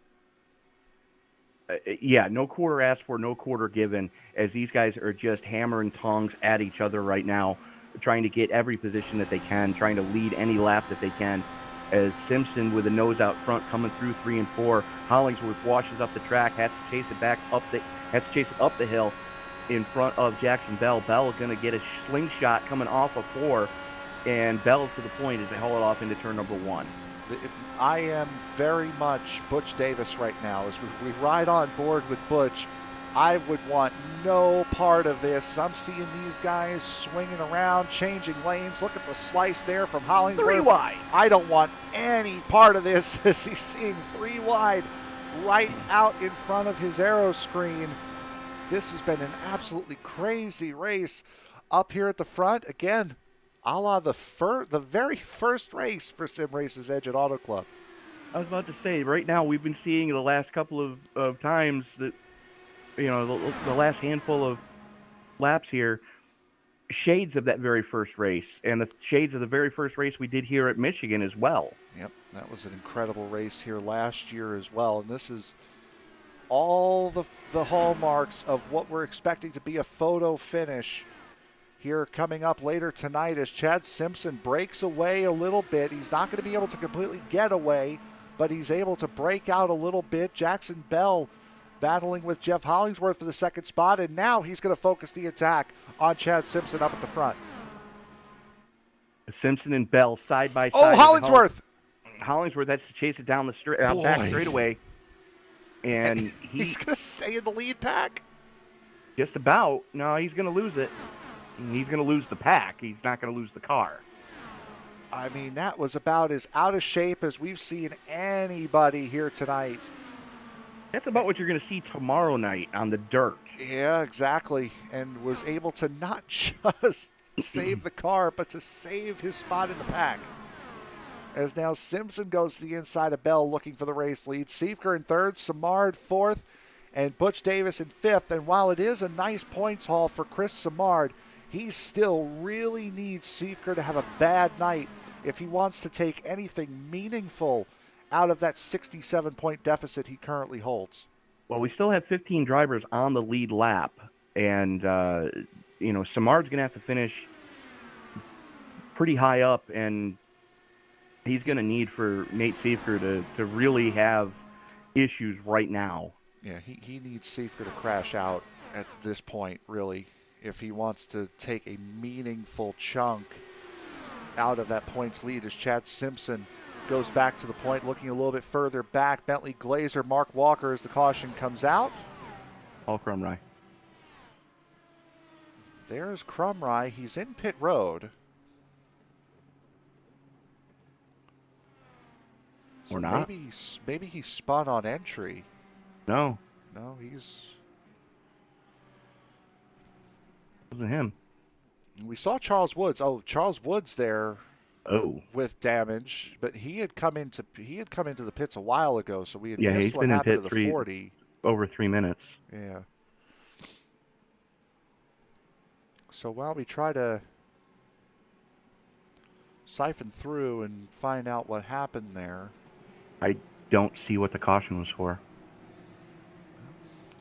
Yeah, no quarter asked for, no quarter given, as these guys are just hammering tongs at each other right now, trying to get every position that they can, trying to lead any lap that they can. As Simpson with a nose out front coming through 3 and 4, Hollingsworth washes up the track, has to chase it up the hill in front of Jackson Bell. Bell going to get a slingshot coming off of 4, and Bell to the point as they haul it off into turn number 1. I am very much Butch Davis right now. As we ride on board with Butch, I would want no part of this. I'm seeing these guys swinging around, changing lanes. Look at the slice there from Three Hollingsworth. wide. I don't want any part of this as he's seeing 3 wide right out in front of his aero screen. This has been an absolutely crazy race up here at the front. Again, a la the very first race for Sim Races Edge at Auto Club. I was about to say, right now we've been seeing the last couple of times that, the last handful of laps here, shades of that very first race, and the shades of the very first race we did here at Michigan as well. Yep, that was an incredible race here last year as well. And this is all the hallmarks of what we're expecting to be a photo finish here coming up later tonight as Chad Simpson breaks away a little bit. He's not going to be able to completely get away, but he's able to break out a little bit. Jackson Bell battling with Jeff Hollingsworth for the second spot, and now he's going to focus the attack on Chad Simpson up at the front. Simpson and Bell side by side. Oh, Hollingsworth! Hollingsworth has to chase it down the back straightaway. And he's going to stay in the lead pack? Just about. No, he's going to lose it. He's going to lose the pack. He's not going to lose the car. I mean, that was about as out of shape as we've seen anybody here tonight. That's about what you're going to see tomorrow night on the dirt. Yeah, exactly. And was able to not just save the car, but to save his spot in the pack. As now Simpson goes to the inside of Bell looking for the race lead. Siefker in third, Simard fourth, and Butch Davis in fifth. And while it is a nice points haul for Chris Simard, he still really needs Siefker to have a bad night if he wants to take anything meaningful out of that 67-point deficit he currently holds. Well, we still have 15 drivers on the lead lap, and Simard's going to have to finish pretty high up, and he's going to need for Nate Siefker to really have issues right now. Yeah, he needs Siefker to crash out at this point, really, if he wants to take a meaningful chunk out of that points lead as Chad Simpson goes back to the point, looking a little bit further back. Bentley Glazer, Mark Walker as the caution comes out. All Crumry. There's Crumry. He's in pit road. Or not. Maybe he spun on entry. No, he's... It wasn't him. We saw Charles Woods. Oh, Charles Woods there. Oh, with damage, but he had come into the pits a while ago, so we had he's missed what been in happened pit to the 40. Over 3 minutes. Yeah. So while we try to siphon through and find out what happened there, I don't see what the caution was for.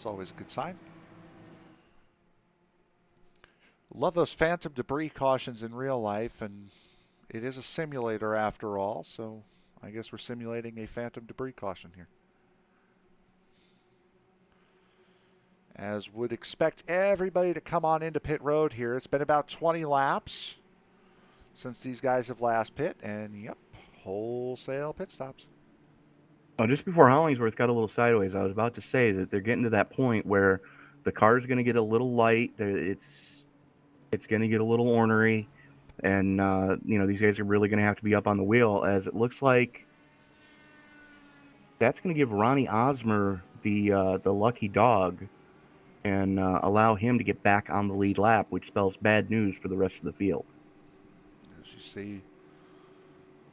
it's always a good sign. Love those phantom debris cautions in real life, and it is a simulator after all, so I guess we're simulating a phantom debris caution here. As would expect everybody to come on into pit road here. It's been about 20 laps since these guys have last pit, and yep, wholesale pit stops. Oh, just before Hollingsworth got a little sideways, I was about to say that they're getting to that point where the car's going to get a little light. It's going to get a little ornery. And, these guys are really going to have to be up on the wheel, as it looks like that's going to give Ronnie Osmer the lucky dog and allow him to get back on the lead lap, which spells bad news for the rest of the field. As you see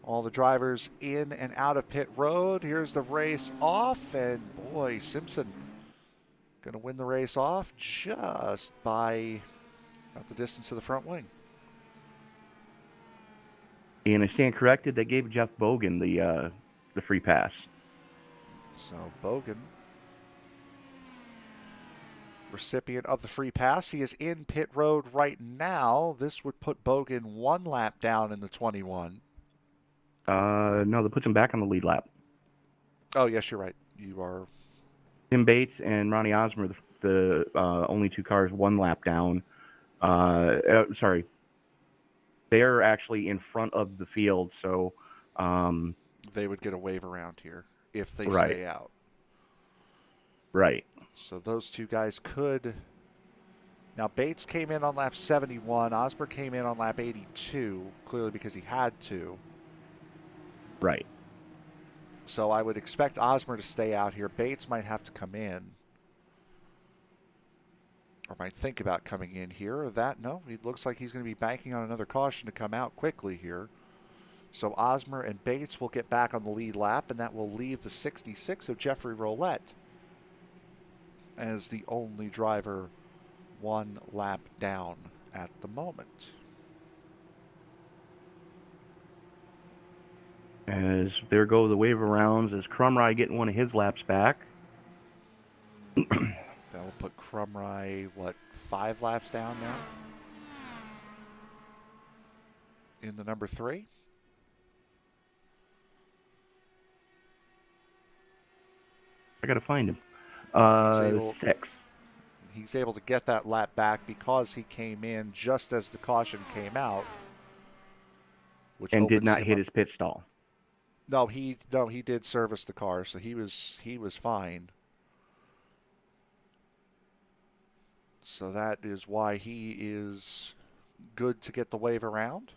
all the drivers in and out of pit road, here's the race off, and boy, Simpson going to win the race off just by about the distance of the front wing. And I stand corrected, they gave Jeff Bogan the free pass. So Bogan, recipient of the free pass. He is in pit road right now. This would put Bogan one lap down in the 21. No, that puts him back on the lead lap. Oh, yes, you're right. You are. Tim Bates and Ronnie Osmer, the only two cars one lap down. Sorry. They're actually in front of the field, so... they would get a wave around here if they Right. stay out. Right. So those two guys could. Now, Bates came in on lap 71. Osborne came in on lap 82, clearly because he had to. Right. So I would expect Osborne to stay out here. Bates might have to come in, or might think about coming in here, or that. No, it looks like he's going to be banking on another caution to come out quickly here. So Osmer and Bates will get back on the lead lap, and that will leave the 66 of Jeffrey Roulette as the only driver one lap down at the moment. As there go the wave arounds, as Crumry getting one of his laps back. That will put Crumry, 5 laps down now? In the number 3? I got to find him. He's 6. He's able to get that lap back because he came in just as the caution came out, which And did opens not him hit up. his pit stall. No, he did service the car, so he was fine. So that is why he is good to get the wave around.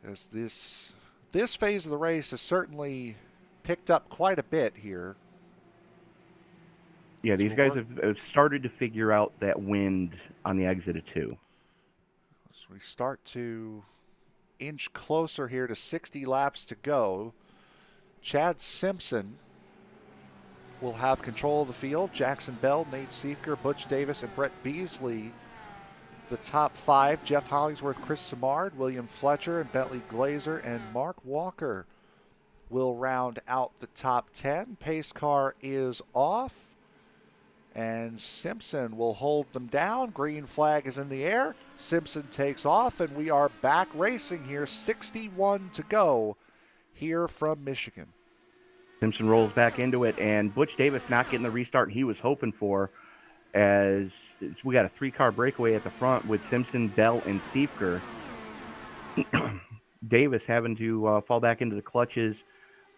As this phase of the race has certainly picked up quite a bit here. Yeah, these guys have started to figure out that wind on the exit of 2. So we start to inch closer here to 60 laps to go. Chad Simpson will have control of the field. Jackson Bell, Nate Siefker, Butch Davis, and Brett Beasley, the top 5. Jeff Hollingsworth, Chris Simard, William Fletcher, and Bentley Glazer, and Mark Walker will round out the top 10. Pace car is off, and Simpson will hold them down. Green flag is in the air. Simpson takes off, and we are back racing here. 61 to go here from Michigan. Simpson rolls back into it, and Butch Davis not getting the restart he was hoping for, as we got a 3-car breakaway at the front with Simpson, Bell, and Siefker. Davis having to fall back into the clutches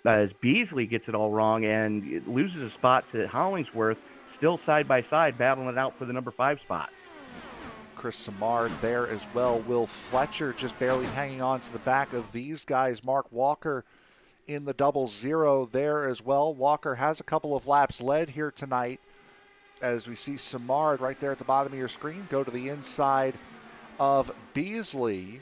as Beasley gets it all wrong and it loses a spot to Hollingsworth, still side by side, battling it out for the number 5 spot. Chris Simard there as well. Will Fletcher just barely hanging on to the back of these guys. Mark Walker in the 00 there as well. Walker has a couple of laps led here tonight, as we see Simard right there at the bottom of your screen go to the inside of Beasley.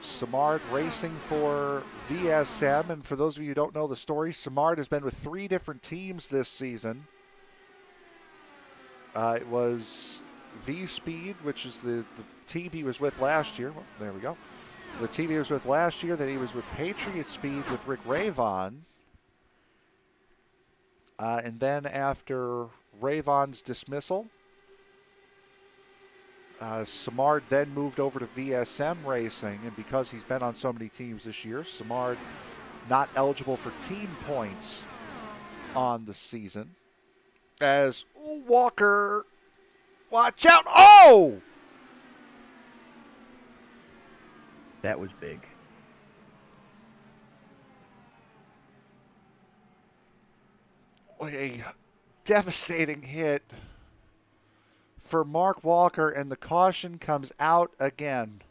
Simard racing for VSM, and for those of you who don't know the story, Simard has been with 3 different teams this season. It was V-Speed, which is the team he was with last year. Well, there we go. The team he was with last year. Then he was with Patriot Speed with Rick Ravon. And then after Ravon's dismissal, Simard then moved over to VSM Racing, and because he's been on so many teams this year, Simard not eligible for team points on the season. As Walker, watch out! Oh! That was big. A devastating hit for Mark Walker, and the caution comes out again.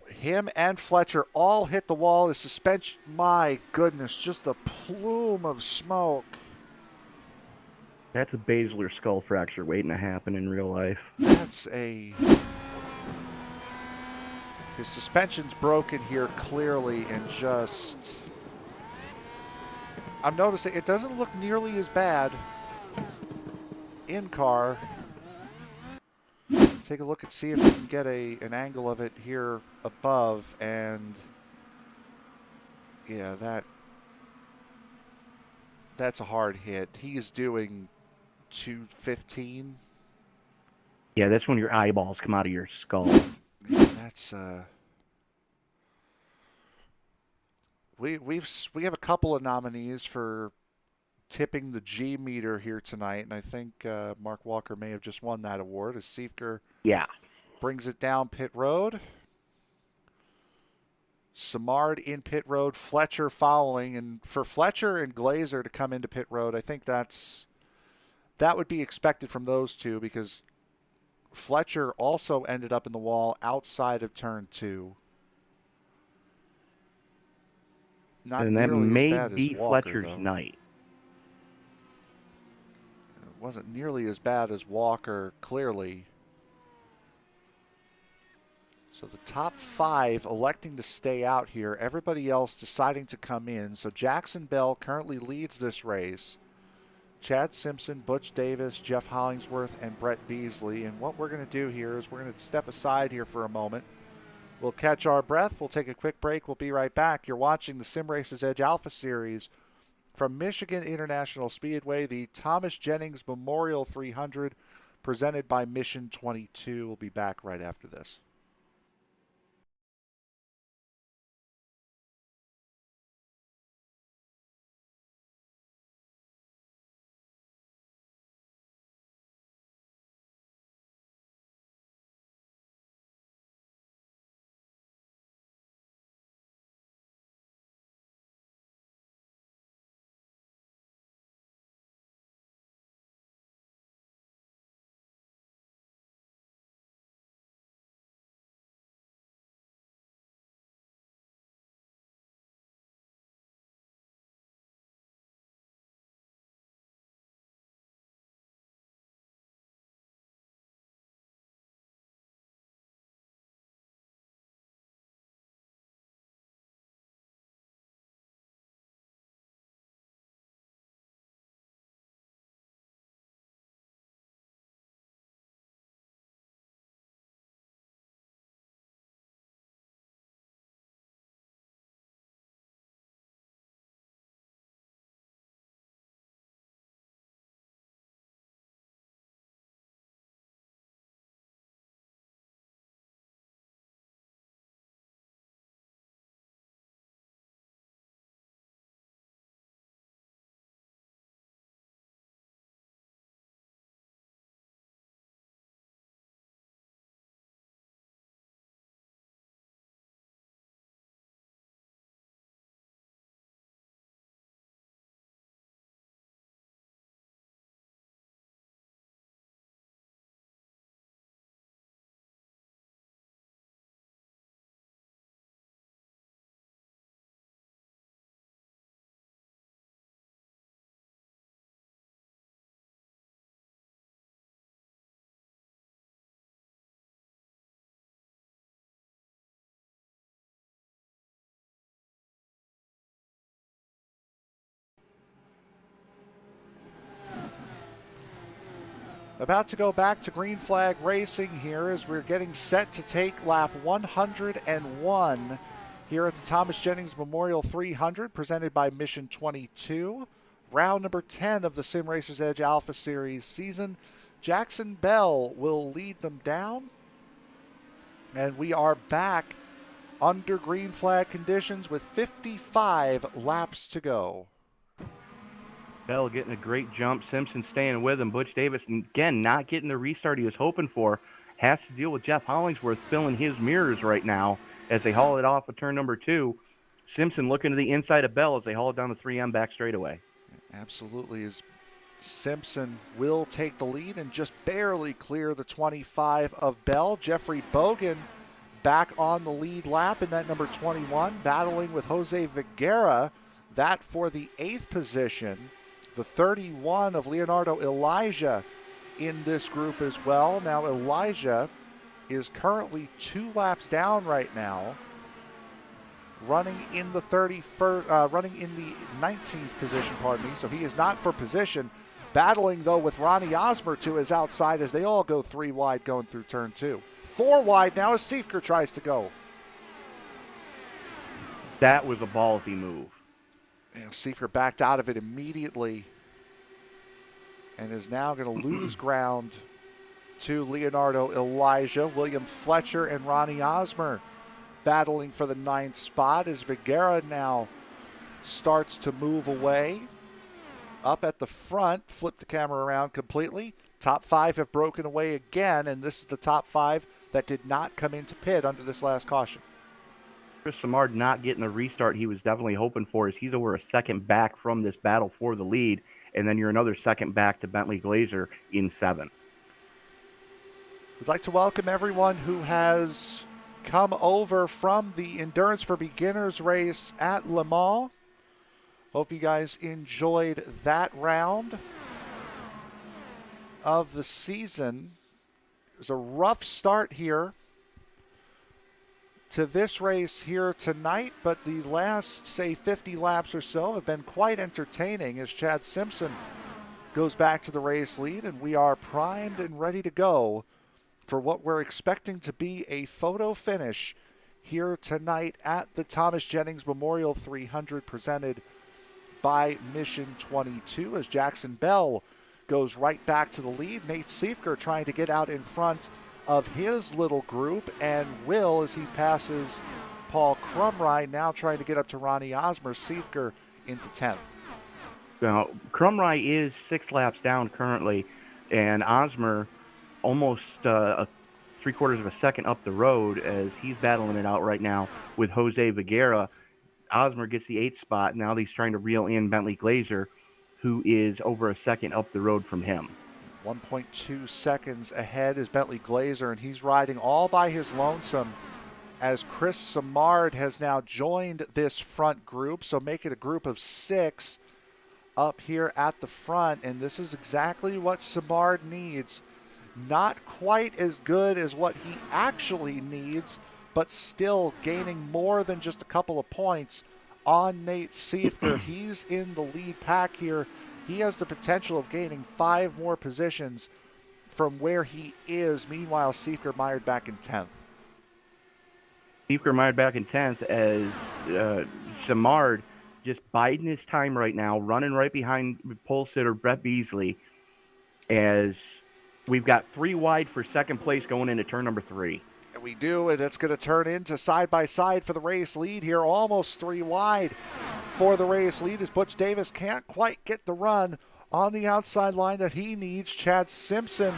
Him and Fletcher all hit the wall. The suspension, my goodness, just a plume of smoke. That's a basilar skull fracture waiting to happen in real life. His suspension's broken here clearly, and just... I'm noticing it doesn't look nearly as bad in car. Take a look and see if we can get an angle of it here above, and yeah, that's a hard hit. He is doing 215. Yeah, that's when your eyeballs come out of your skull. Yeah, that's we have a couple of nominees for tipping the G meter here tonight, and I think Mark Walker may have just won that award as Siefker Yeah. brings it down pit road. Samard in pit road, Fletcher following, and for Fletcher and Glazer to come into pit road, I think that would be expected from those two because Fletcher also ended up in the wall outside of turn 2. Not And that nearly as may bad as be Walker, Fletcher's though. night. It wasn't nearly as bad as Walker, clearly. So the top 5 electing to stay out here. Everybody else deciding to come in. So Jackson Bell currently leads this race. Chad Simpson, Butch Davis, Jeff Hollingsworth, and Brett Beasley. And what we're going to do here is we're going to step aside here for a moment. We'll catch our breath. We'll take a quick break. We'll be right back. You're watching the Sim Racers Edge Alpha Series from Michigan International Speedway, the Thomas Jennings Memorial 300, presented by Mission 22. We'll be back right after this. About to go back to green flag racing here as we're getting set to take lap 101 here at the Thomas Jennings Memorial 300 presented by Mission 22. Round number 10 of the Sim Racers Edge Alpha Series season. Jackson Bell will lead them down. And we are back under green flag conditions with 55 laps to go. Bell getting a great jump. Simpson staying with him. Butch Davis, again, not getting the restart he was hoping for. Has to deal with Jeff Hollingsworth filling his mirrors right now as they haul it off of turn number 2. Simpson looking to the inside of Bell as they haul it down the 3M back straightaway. Absolutely. As Simpson will take the lead and just barely clear the 25 of Bell. Jeffrey Bogan back on the lead lap in that number 21, battling with Jose Viguera. That for the 8th position. The 31 of Leonardo Elijah in this group as well. Now Elijah is currently 2 laps down right now, running in the 19th position, pardon me. So he is not for position. Battling though with Ronnie Osmer to his outside as they all go 3 wide going through turn 2. 4 wide now as Siefker tries to go. That was a ballsy move. And Siefker backed out of it immediately and is now going to lose ground to Leonardo Elijah. William Fletcher and Ronnie Osmer battling for the 9th spot as Viguera now starts to move away. up at the front. Flip the camera around completely. Top 5 have broken away again, and this is the top 5 that did not come into pit under this last caution. Chris Samard not getting the restart he was definitely hoping for, is he's over a second back from this battle for the lead, and then you're another second back to Bentley Glazer in 7th. We'd like to welcome everyone who has come over from the Endurance for Beginners race at Le Mans. Hope you guys enjoyed that round of the season. It was a rough start here to this race here tonight, but the last, say, 50 laps or so have been quite entertaining as Chad Simpson goes back to the race lead, and we are primed and ready to go for what we're expecting to be a photo finish here tonight at the Thomas Jennings Memorial 300 presented by Mission 22 as Jackson Bell goes right back to the lead. Nate Siefker trying to get out in front of his little group, and Will, as he passes Paul Crumry, now trying to get up to Ronnie Osmer. Siefker into 10th. Now, Crumry is 6 laps down currently, and Osmer almost 3/4 of a second up the road as he's battling it out right now with Jose Viguera. Osmer gets the 8th spot. Now he's trying to reel in Bentley Glazer, who is over a second up the road from him. 1.2 seconds ahead is Bentley Glazer, and he's riding all by his lonesome as Chris Samard has now joined this front group. So make it a group of 6 up here at the front, and this is exactly what Samard needs. Not quite as good as what he actually needs, but still gaining more than just a couple of points on Nate Siefker. He's in the lead pack here. He has the potential of gaining 5 more positions from where he is. Meanwhile, Siefker mired back in 10th. Siefker mired back in 10th as Samard just biding his time right now, running right behind pole sitter Brett Beasley, as we've got 3 wide for second place going into turn number 3. And we do, and it's going to turn into side-by-side for the race lead here. Almost 3 wide for the race lead as Butch Davis can't quite get the run on the outside line that he needs. Chad Simpson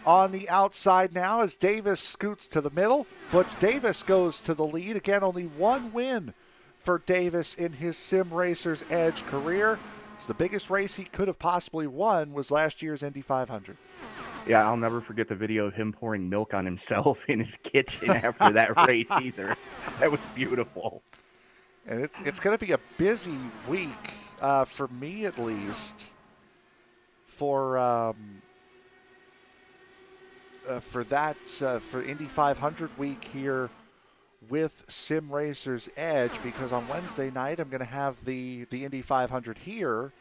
on the outside now as Davis scoots to the middle. Butch Davis goes to the lead. Again, only 1 win for Davis in his Sim Racers Edge career. It's the biggest race he could have possibly won was last year's Indy 500. Yeah, I'll never forget the video of him pouring milk on himself in his kitchen after that race either. That was beautiful. And it's going to be a busy week, for me at least, for Indy 500 week here with Sim Racers Edge, because on Wednesday night I'm going to have the Indy 500 here,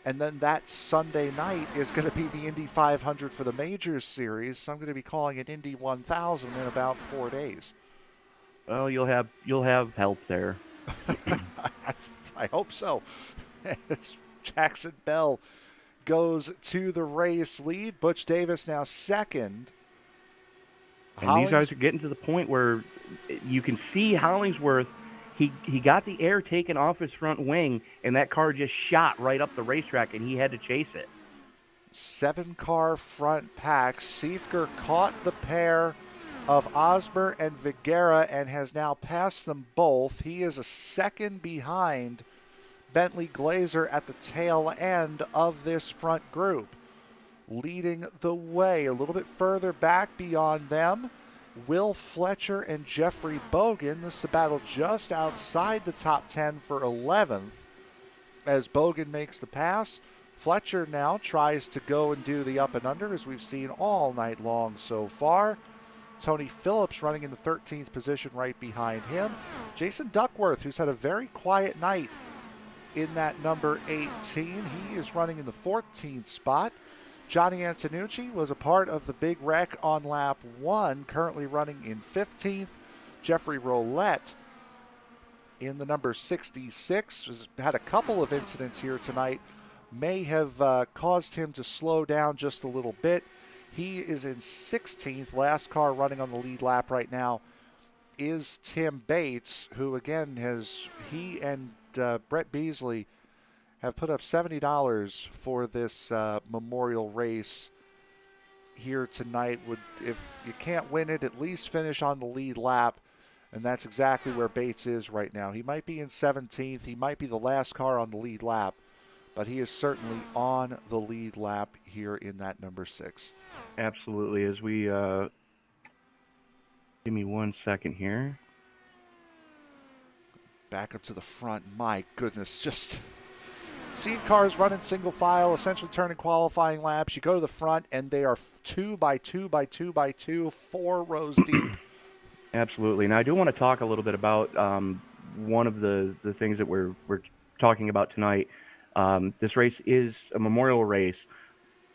and then that Sunday night is going to be the Indy 500 for the Majors Series. So I'm going to be calling it Indy 1000 in about 4 days. Well, you'll have help there. I hope so. As Jackson Bell goes to the race lead. Butch Davis now second. And these guys are getting to the point where you can see Hollingsworth. He got the air taken off his front wing, and that car just shot right up the racetrack, and he had to chase it. 7-car front pack. Siefker caught the pair of Osmer and Viguera and has now passed them both. He is a second behind Bentley Glazer at the tail end of this front group. Leading the way a little bit further back beyond them, Will Fletcher and Jeffrey Bogan. This is a battle just outside the top 10 for 11th as Bogan makes the pass. Fletcher now tries to go and do the up and under, as we've seen all night long so far. Tony Phillips running in the 13th position right behind him. Jason Duckworth, who's had a very quiet night in that number 18, he is running in the 14th spot. Johnny Antonucci was a part of the big wreck on lap 1, currently running in 15th. Jeffrey Roulette in the number 66 has had a couple of incidents here tonight, may have caused him to slow down just a little bit. He is in 16th. Last car running on the lead lap right now is Tim Bates, who again he and Brett Beasley have put up $70 for this memorial race here tonight. If you can't win it, at least finish on the lead lap. And that's exactly where Bates is right now. He might be in 17th. He might be the last car on the lead lap, but he is certainly on the lead lap here in that number 6. Absolutely. As we give me 1 second here. Back up to the front. My goodness, just seeing cars running single file, essentially turning qualifying laps. You go to the front, and they are 2 by 2 by 2 by 2, 4 rows deep. Absolutely. Now, I do want to talk a little bit about one of the things that we're talking about tonight. This race is a memorial race,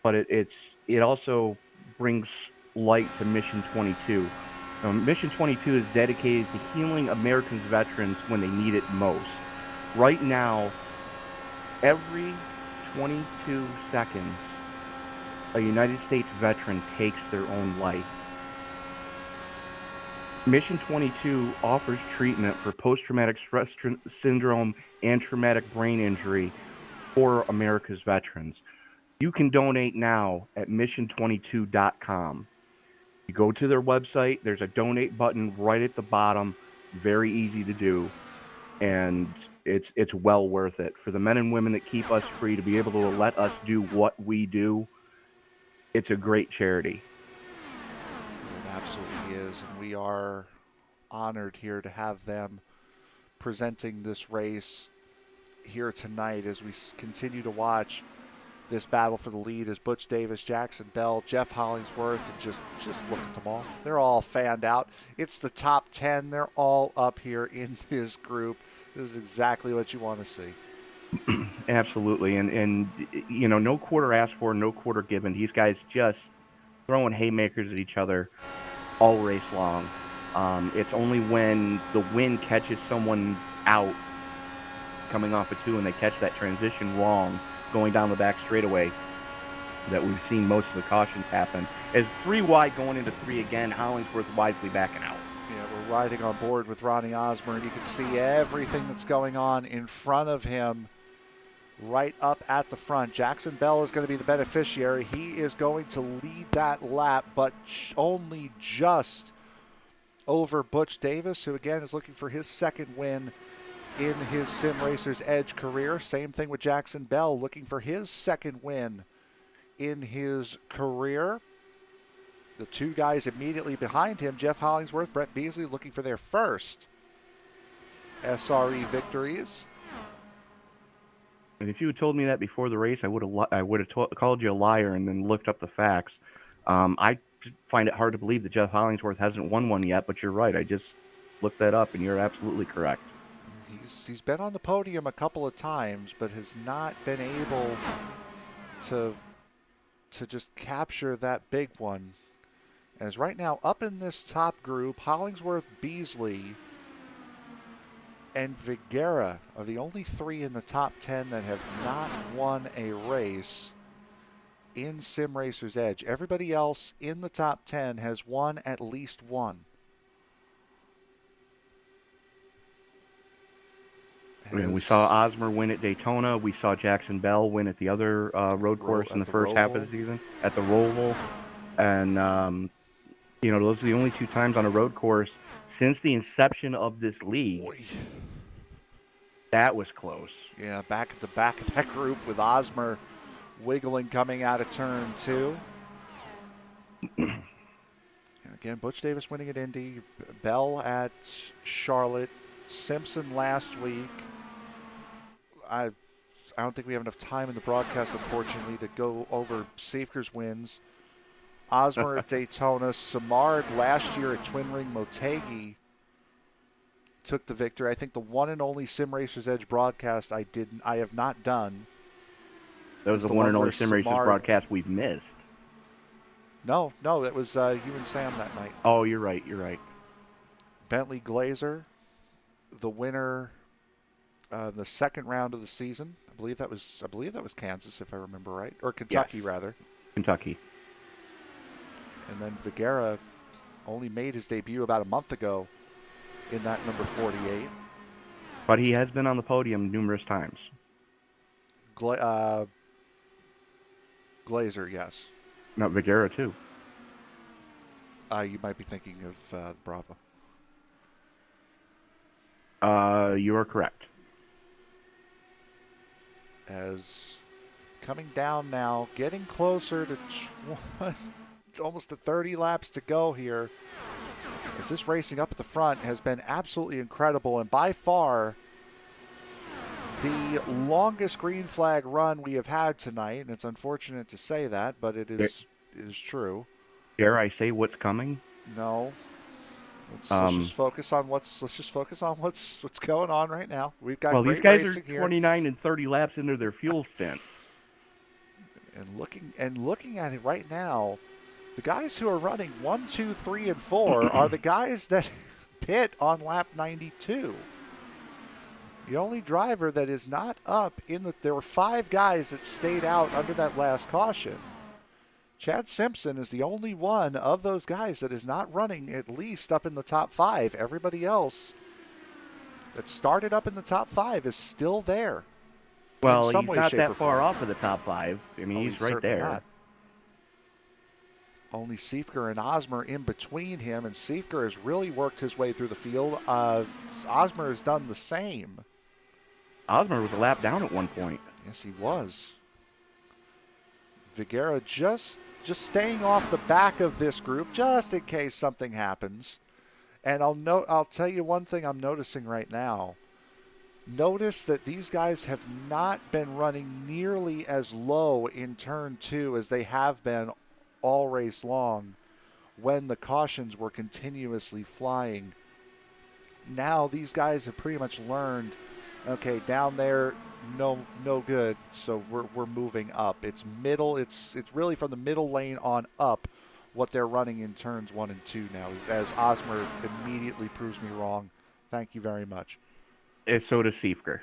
but it also brings light to Mission 22. Mission 22 is dedicated to healing American veterans when they need it most. Right now, every 22 seconds, a United States veteran takes their own life. Mission 22 offers treatment for post-traumatic stress syndrome and traumatic brain injury for America's veterans. You can donate now at mission22.com. You go to their website, there's a donate button right at the bottom, very easy to do, and it's well worth it. For the men and women that keep us free, to be able to let us do what we do, it's a great charity. It absolutely is, and we are honored here to have them presenting this race here tonight as we continue to watch this battle for the lead as Butch Davis, Jackson Bell, Jeff Hollingsworth, and just look at them all. They're all fanned out. It's the top 10. They're all up here in this group. This is exactly what you want to see. Absolutely, and you know, no quarter asked for, no quarter given. These guys just throwing haymakers at each other all race long. It's only when the wind catches someone out coming off of 2 and they catch that transition wrong going down the back straightaway that we've seen most of the cautions happen. As 3 wide going into 3 again, Hollingsworth wisely backing out. Yeah, we're riding on board with Ronnie Osborne. You can see everything that's going on in front of him right up at the front. Jackson Bell is going to be the beneficiary. He is going to lead that lap, but only just over Butch Davis, who again is looking for his second win in his Sim Racers Edge career. Same thing with Jackson Bell, looking for his second win in his career. The 2 guys immediately behind him, Jeff Hollingsworth, Brett Beasley, looking for their first SRE victories. And if you had told me that before the race, I would have called you a liar and then looked up the facts. I find it hard to believe that Jeff Hollingsworth hasn't won one yet, but you're right. I just looked that up, and you're absolutely correct. He's been on the podium a couple of times, but has not been able to just capture that big one. As right now, up in this top group, Hollingsworth, Beasley, and Vigera are the only 3 in the top 10 that have not won a race in Sim Racers Edge. Everybody else in the top 10 has won at least one. And we saw Osmer win at Daytona. We saw Jackson Bell win at the other road course in the first half of the season at the Roval. And, you know, those are the only 2 times on a road course since the inception of this league. Boy. That was close. Yeah, back at the back of that group with Osmer wiggling coming out of turn 2. And again, Butch Davis winning at Indy, Bell at Charlotte, Simpson last week. I don't think we have enough time in the broadcast, unfortunately, to go over Safeker's wins. Osmer at Daytona, Samard last year at Twin Ring Motegi took the victory. I think the one and only Sim Racers Edge broadcast I have not done. That was the one and only Sim Racers broadcast we've missed. No, it was you and Sam that night. Oh, you're right. Bentley Glazer, the winner, the second round of the season. I believe that was Kansas, if I remember right, or Kentucky, yes. Rather. Kentucky. And then Vigera only made his debut about a month ago in that number 48. But he has been on the podium numerous times. Glazer, yes. Not Vigera too. You might be thinking of Bravo. You are correct. As coming down now, getting closer to almost to 30 laps to go here. As this racing up at the front has been absolutely incredible, and by far the longest green flag run we have had tonight. And it's unfortunate to say that, but it is true. Dare I say what's coming? No. Let's just focus on what's going on right now. We've got these great guys racing are here. 29 and 30 laps into their fuel stints. And looking at it right now, the guys who are running 1, 2, 3, and 4 are the guys that pit on lap 92. The only driver that is not up there were 5 guys that stayed out under that last caution. Chad Simpson is the only one of those guys that is not running at least up in the top 5. Everybody else that started up in the top 5 is still there. Well, he's not that far off of the top 5. I mean, he's right there. Not. Only Siefker and Osmer in between him, and Siefker has really worked his way through the field. Osmer has done the same. Osmer was a lap down at one point. Yes, he was. Vigera just staying off the back of this group, just in case something happens. And I'll tell you one thing I'm noticing right now. Notice that these guys have not been running nearly as low in turn 2 as they have been all race long when the cautions were continuously flying. Now these guys have pretty much learned, okay, down there, no good, so we're moving up. It's middle, it's really from the middle lane on up what they're running in turns 1 and 2 now, as Osmer immediately proves me wrong. Thank you very much. So does Siefker.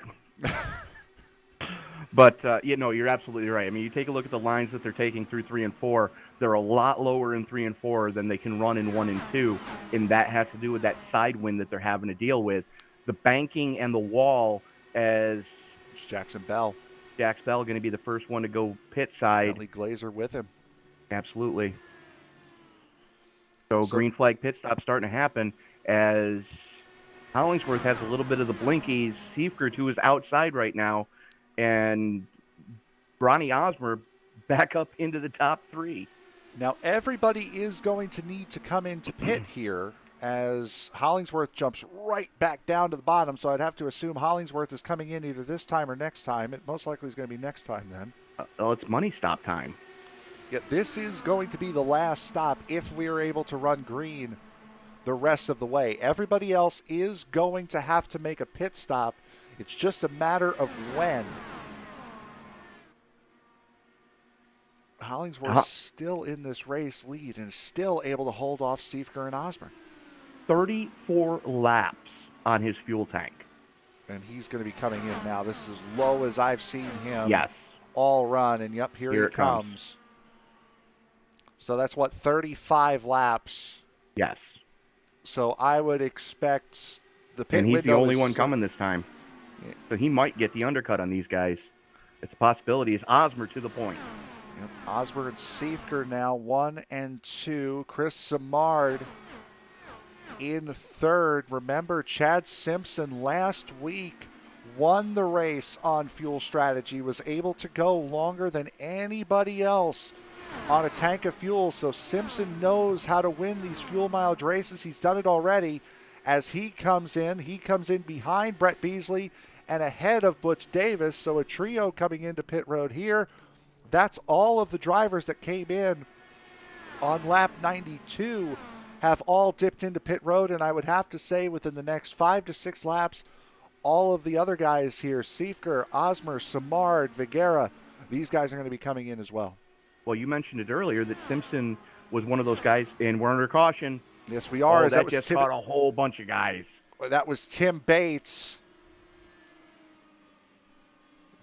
But, you're absolutely right. I mean, you take a look at the lines that they're taking through 3 and 4. They're a lot lower in 3 and 4 than they can run in 1 and 2, and that has to do with that side wind that they're having to deal with. The banking and the wall, as it's Jackson Bell. Jax Bell going to be the first one to go pit side. Bentley Glazer with him. Absolutely. So green flag pit stop starting to happen as Hollingsworth has a little bit of the blinkies. Siefker, too, is outside right now. And Ronnie Osmer back up into the top 3. Now, everybody is going to need to come into pit here as Hollingsworth jumps right back down to the bottom. So I'd have to assume Hollingsworth is coming in either this time or next time. It most likely is going to be next time then. It's money stop time. Yeah, this is going to be the last stop if we are able to run green the rest of the way. Everybody else is going to have to make a pit stop. It's just a matter of when. Hollingsworth still in this race lead and still able to hold off Siefker and Osmer. 34 laps on his fuel tank. And he's going to be coming in now. This is as low as I've seen him all run. And yep, here he comes. So that's 35 laps. Yes. So I would expect the pit window. And he's the only one coming this time. Yeah. So he might get the undercut on these guys. It's a possibility. It's Osmer to the point. Yep. Osmer and Siefker now 1 and 2. Chris Simard in third. Remember, Chad Simpson last week won the race on fuel strategy, was able to go longer than anybody else on a tank of fuel. So Simpson knows how to win these fuel mileage races. He's done it already. As he comes in behind Brett Beasley and ahead of Butch Davis. So a trio coming into pit road here. That's all of the drivers that came in on lap 92 have all dipped into pit road. And I would have to say within the next 5 to 6 laps, all of the other guys here, Siefker, Osmer, Simard, Vigera, these guys are going to be coming in as well. Well, you mentioned it earlier that Simpson was one of those guys, and we're under caution. Yes, we are. That just caught a whole bunch of guys. That was Tim Bates.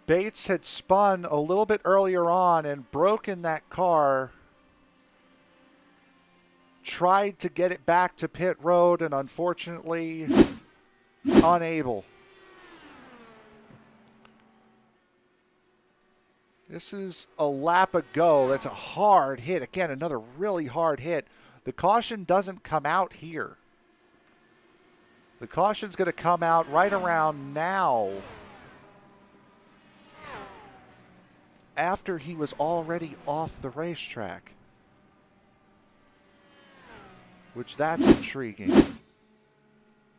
Bates had spun a little bit earlier on and broken that car. Tried to get it back to pit road and unfortunately unable. This is a lap ago. That's a hard hit. Again, another really hard hit. The caution doesn't come out here. The caution's going to come out right around now, after he was already off the racetrack. Which, that's intriguing.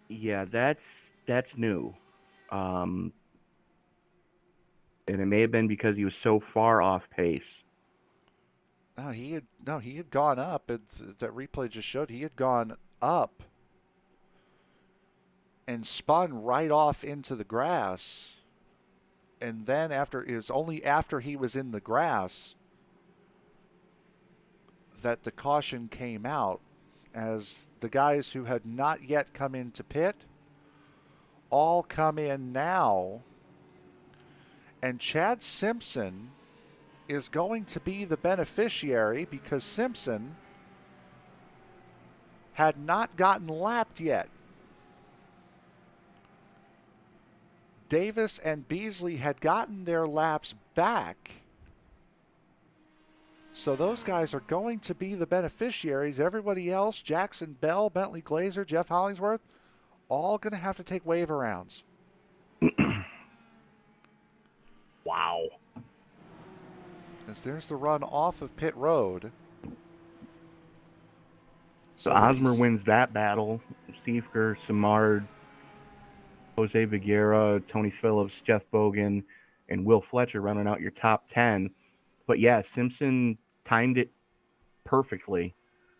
Yeah, that's new. And it may have been because he was so far off pace. He had gone up. That replay just showed he had gone up and spun right off into the grass. And then it was only after he was in the grass that the caution came out, as the guys who had not yet come into pit all come in now. And Chad Simpson is going to be the beneficiary, because Simpson had not gotten lapped yet. Davis and Beasley had gotten their laps back. So those guys are going to be the beneficiaries. Everybody else, Jackson Bell, Bentley Glazer, Jeff Hollingsworth, all going to have to take waiver rounds. Wow. As there's the run off of pit road. So Osmer wins that battle. Siefker, Simard, Jose Viguera, Tony Phillips, Jeff Bogan, and Will Fletcher running out your top 10. But yeah, Simpson timed it perfectly.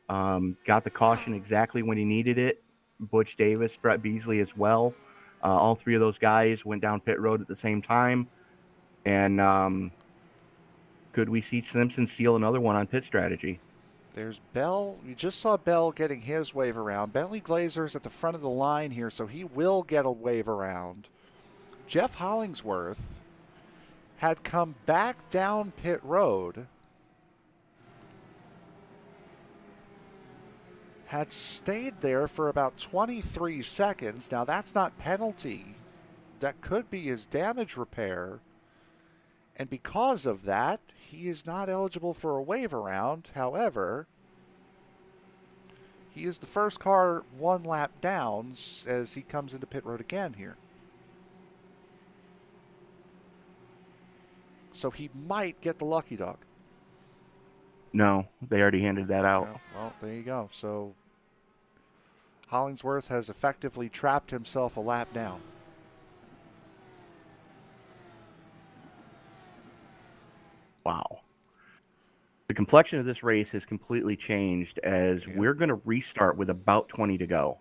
Got the caution exactly when he needed it. Butch Davis, Brett Beasley as well. All three of those guys went down pit road at the same time. And could we see Simpson seal another one on pit strategy? There's Bell. You just saw Bell getting his wave around. Bentley Glazer's at the front of the line here, so he will get a wave around. Jeff Hollingsworth had come back down pit road, had stayed there for about 23 seconds. Now, that's not penalty. That could be his damage repair. And because of that, he is not eligible for a wave around. However, he is the first car one lap down as he comes into pit road again here. So he might get the lucky dog. No, they already handed that out. Yeah, well, there you go. So Hollingsworth has effectively trapped himself a lap down. Wow. The complexion of this race has completely changed, as we're going to restart with about 20 to go.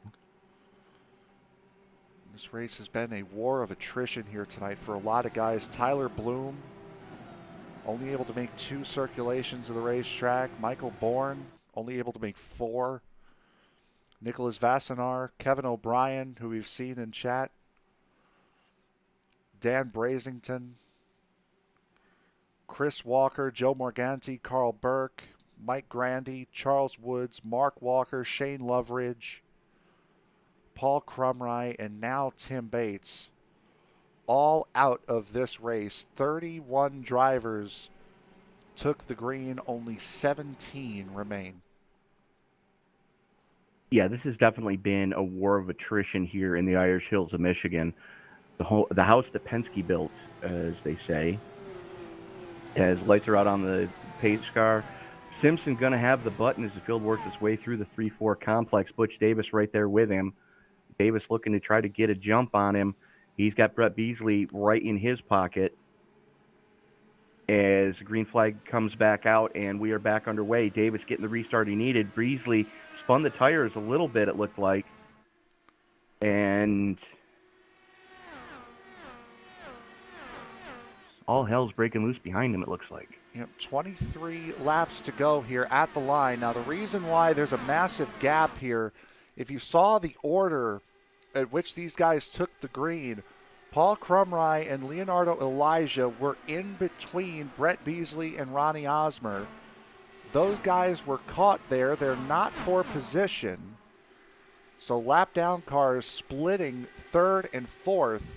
This race has been a war of attrition here tonight for a lot of guys. Tyler Bloom only able to make 2 circulations of the racetrack. Michael Bourne only able to make 4. Nicholas Vassenar, Kevin O'Brien, who we've seen in chat, Dan Brazington, Chris Walker, Joe Morganti, Carl Burke, Mike Grandy, Charles Woods, Mark Walker, Shane Loveridge, Paul Crumry, and now Tim Bates, all out of this race. 31 drivers took the green, only 17 remain. Yeah, this has definitely been a war of attrition here in the Irish Hills of Michigan. The house that Penske built, as they say, as lights are out on the pace car. Simpson going to have the button as the field works its way through the 3-4 complex. Butch Davis right there with him. Davis looking to try to get a jump on him. He's got Brett Beasley right in his pocket. As the green flag comes back out and we are back underway. Davis getting the restart he needed. Beasley spun the tires a little bit, it looked like. And all hell's breaking loose behind him, it looks like. Yep, 23 laps to go here at the line. Now, the reason why there's a massive gap here, if you saw the order at which these guys took the green, Paul Crumry and Leonardo Elijah were in between Brett Beasley and Ronnie Osmer. Those guys were caught there. They're not for position. So lap down cars splitting third and fourth.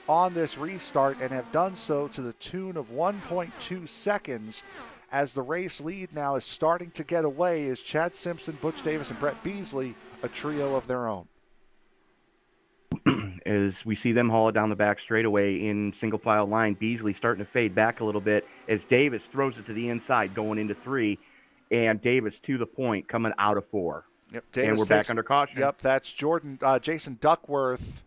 on this restart and have done so to the tune of 1.2 seconds as the race lead now is starting to get away as Chad Simpson, Butch Davis, and Brett Beasley, a trio of their own. As we see them haul it down the back straightaway in single file line, Beasley starting to fade back a little bit as Davis throws it to the inside going into 3, and Davis to the point coming out of 4. Yep, and Davis we're back under caution. Yep, that's Jason Duckworth.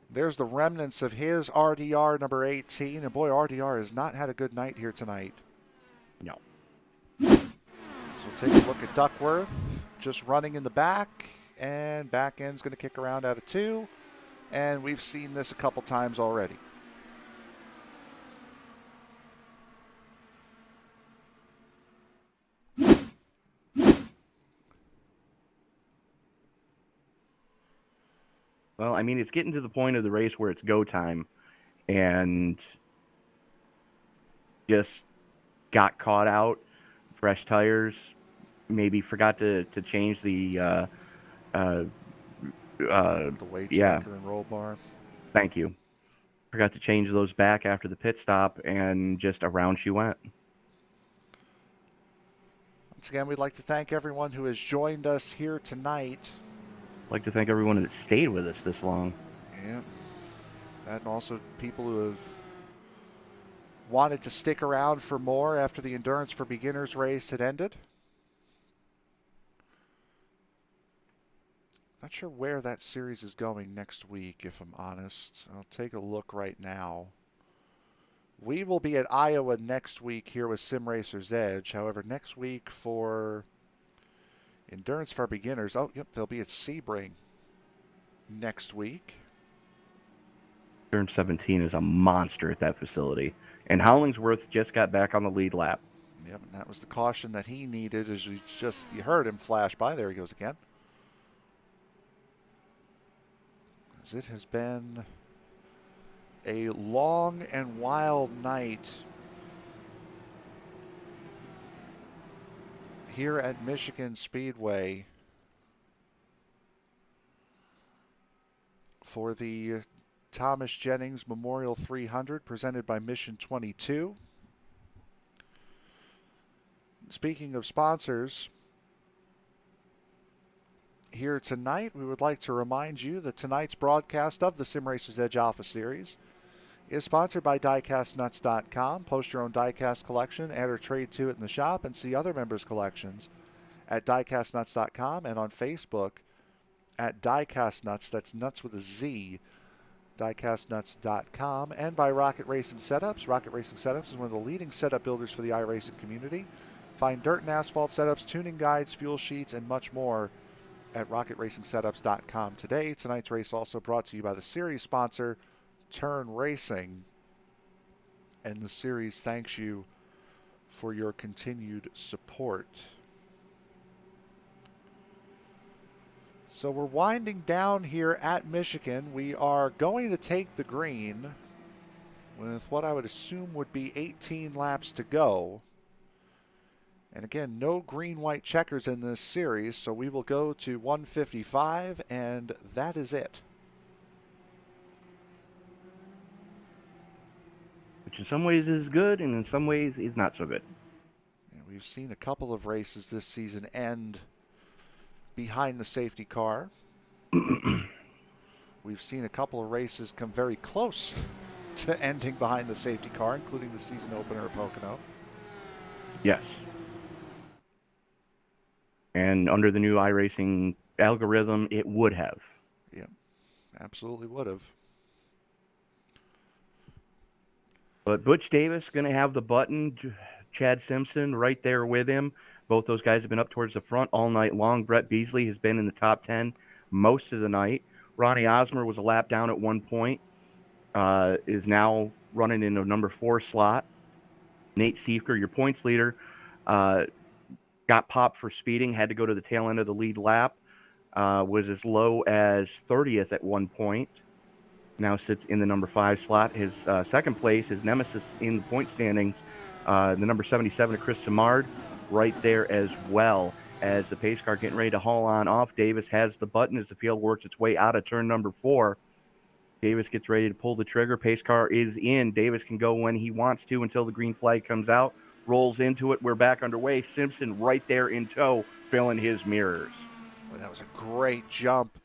There's the remnants of his RDR number 18, and boy, RDR has not had a good night here tonight. No. So we'll take a look at Duckworth just running in the back, and back end's going to kick around out of 2, and we've seen this a couple times already. Well, I mean, it's getting to the point of the race where it's go time, and just got caught out, fresh tires, maybe forgot to change the weight checker and roll bar. Thank you. Forgot to change those back after the pit stop, and just around she went. Once again, we'd like to thank everyone who has joined us here tonight. I'd like to thank everyone that stayed with us this long. Yeah. And also people who have wanted to stick around for more after the Endurance for Beginners race had ended. Not sure where that series is going next week, if I'm honest. I'll take a look right now. We will be at Iowa next week here with Sim Racer's Edge. However, next week for Endurance for Beginners, they'll be at Sebring next week. Turn 17 is a monster at that facility. And Hollingsworth just got back on the lead lap. Yep, and that was the caution that he needed as you heard him flash by. There he goes again. As it has been a long and wild night here at Michigan Speedway for the Thomas Jennings Memorial 300 presented by Mission 22. Speaking of sponsors, here tonight, we would like to remind you that tonight's broadcast of the Sim Racers Edge Alpha Series is sponsored by DiecastNuts.com. Post your own diecast collection, add or trade to it in the shop, and see other members' collections at DiecastNuts.com and on Facebook at DiecastNuts. That's nuts with a Z. DiecastNuts.com, and by Rocket Racing Setups. Rocket Racing Setups is one of the leading setup builders for the iRacing community. Find dirt and asphalt setups, tuning guides, fuel sheets, and much more at RocketRacingSetups.com today. Tonight's race also brought to you by the series sponsor, Turn Racing. And the series thanks you for your continued support. So we're winding down here at Michigan. We are going to take the green with what I would assume would be 18 laps to go. And again, no green-white checkers in this series, so we will go to 155, and that is it. Which in some ways is good, and in some ways is not so good. And we've seen a couple of races this season end behind the safety car. We've seen a couple of races come very close to ending behind the safety car, including the season opener at Pocono. Yes. And under the new iRacing algorithm, it would have. Yeah, absolutely would have. But Butch Davis going to have the button. Chad Simpson right there with him. Both those guys have been up towards the front all night long. Brett Beasley has been in the top 10 most of the night. Ronnie Osmer was a lap down at one point. Is now running in a number 4 slot. Nate Siefker, your points leader, got popped for speeding, had to go to the tail end of the lead lap, was as low as 30th at one point. Now sits in the number 5 slot. His second place, his nemesis in the point standings, the number 77 of Chris Simard, right there as well. As the pace car getting ready to haul on off, Davis has the button as the field works its way out of turn number 4. Davis gets ready to pull the trigger. Pace car is in. Davis can go when he wants to until the green flag comes out. Rolls into it. We're back underway. Simpson right there in tow, filling his mirrors. Well, that was a great jump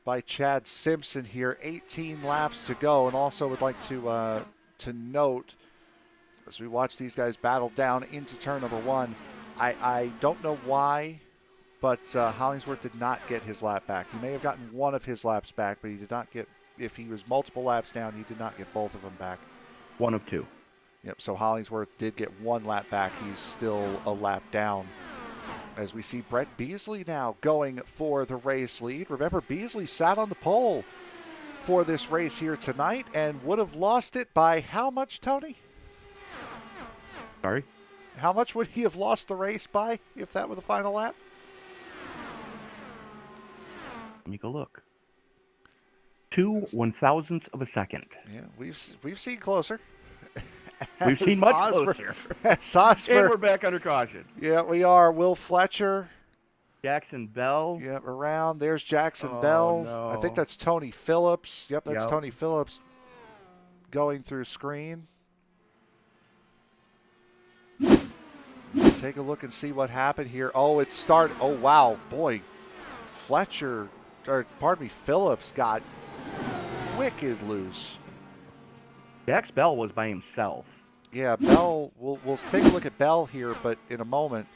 by Chad Simpson here. 18 laps to go, and also would like to note as we watch these guys battle down into turn number one. I don't know why, but Hollingsworth did not get his lap back. He may have gotten one of his laps back, but he did not get. If he was multiple laps down, he did not get both of them back. One of two. Yep, so Hollingsworth did get one lap back. He's still a lap down. As we see Brett Beasley now going for the race lead. Remember, Beasley sat on the pole for this race here tonight and would have lost it by how much, Tony? Sorry? How much would he have lost the race by if that were the final lap? Let me go look. 2/1000th of a second. Yeah, we've seen closer. We've seen much closer. And we're back under caution. Yeah, we are. Will Fletcher. Jackson Bell. Yep, around. There's Jackson Bell. No. I think that's Tony Phillips. Yep, that's Yep. Tony Phillips going through screen. Take a look and see what happened here. Oh, it started. Oh, wow. Boy, Phillips got wicked loose. Jax Bell was by himself. Yeah, Bell, we'll take a look at Bell here, but in a moment.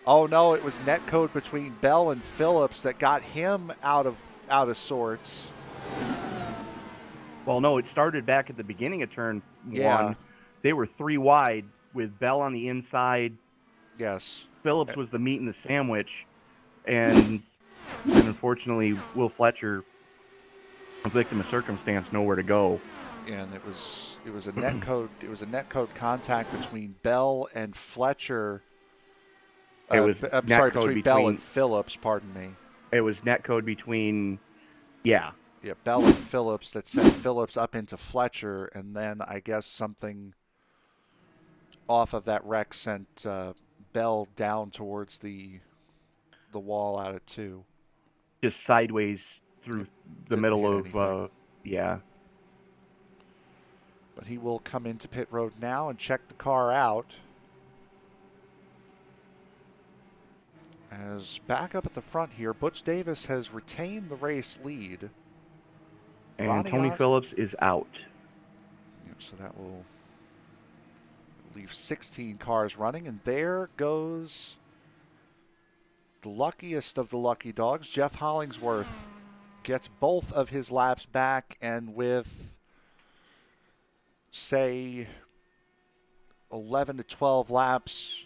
Oh, no, it was net code between Bell and Phillips that got him out of sorts. Well, no, it started back at the beginning of turn Yeah. one. They were 3 wide with Bell on the inside. Yes. Phillips was the meat in the sandwich. And unfortunately, Will Fletcher, a victim of circumstance, nowhere to go. And it was a net code. It was a net code contact between Bell and Fletcher. It was between Bell and Phillips. Pardon me. It was net code between, yeah, Bell and Phillips that sent Phillips up into Fletcher, and then I guess something off of that wreck sent Bell down towards the wall out at 2. just sideways through the middle of, anything. But he will come into pit road now and check the car out. As back up at the front here, Butch Davis has retained the race lead. And Tony Phillips is out. Yep, so that will leave 16 cars running. And there goes the luckiest of the lucky dogs. Jeff Hollingsworth gets both of his laps back, and with, say, 11 to 12 laps,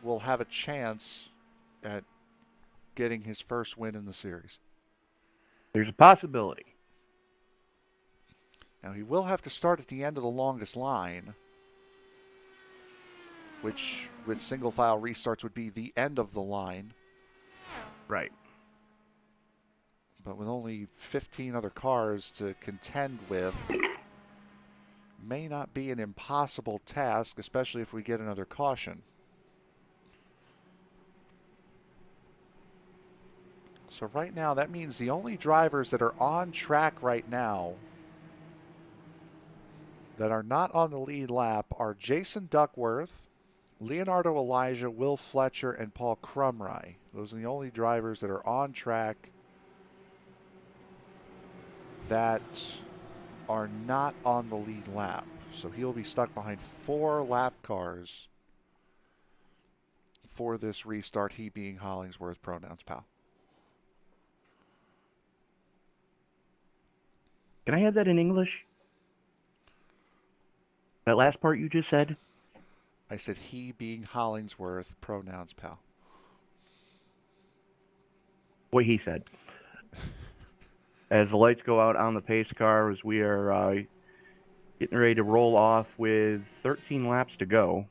will have a chance at getting his first win in the series. There's a possibility. Now, he will have to start at the end of the longest line, which with single file restarts would be the end of the line. Right. But with only 15 other cars to contend with, may not be an impossible task, especially if we get another caution. So right now, that means the only drivers that are on track right now that are not on the lead lap are Jason Duckworth, Leonardo Elijah, Will Fletcher, and Paul Crumry. Those are the only drivers that are on track that are not on the lead lap. So he'll be stuck behind 4 lap cars for this restart, he being Hollingsworth, pronouns pal. Can I have that in English? That last part you just said? I said he being Hollingsworth, pronouns pal. What he said. As the lights go out on the pace car, as we are getting ready to roll off with 13 laps to go.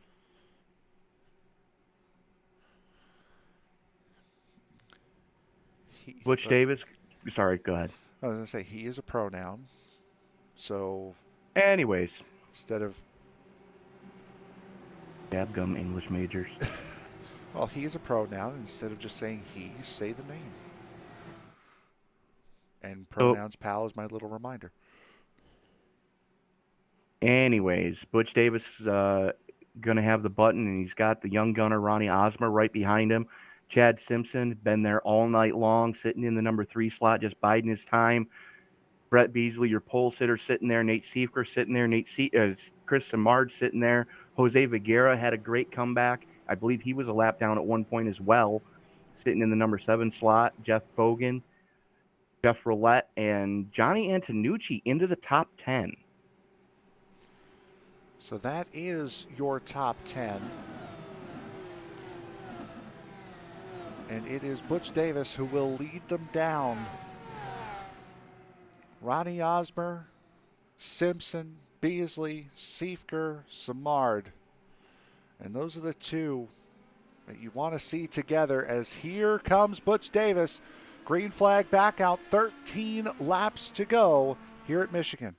Butch Davis. Sorry, go ahead. I was going to say he is a pronoun. So. Anyways. Instead of. Dabgum English majors. Well, he is a pronoun. Instead of just saying he, say the name. And So, pronouns pal is my little reminder. anyways, Butch Davis gonna have the button, and he's got the young gunner Ronnie Osmer right behind him. Chad Simpson been there all night long, sitting in the number 3 slot, just biding his time. Brett Beasley, your pole sitter, sitting there. Nate Seifker sitting there. Chris Samard sitting there. Jose Viguera had a great comeback. I believe he was a lap down at one point as well, sitting in the number 7 slot. Jeff Bogan, Jeff Roulette, and Johnny Antonucci into the top 10. So that is your top 10. And it is Butch Davis who will lead them down. Ronnie Osmer, Simpson, Beasley, Seifker, Samard. And those are the two that you want to see together as here comes Butch Davis. Green flag back out, 13 laps to go here at Michigan.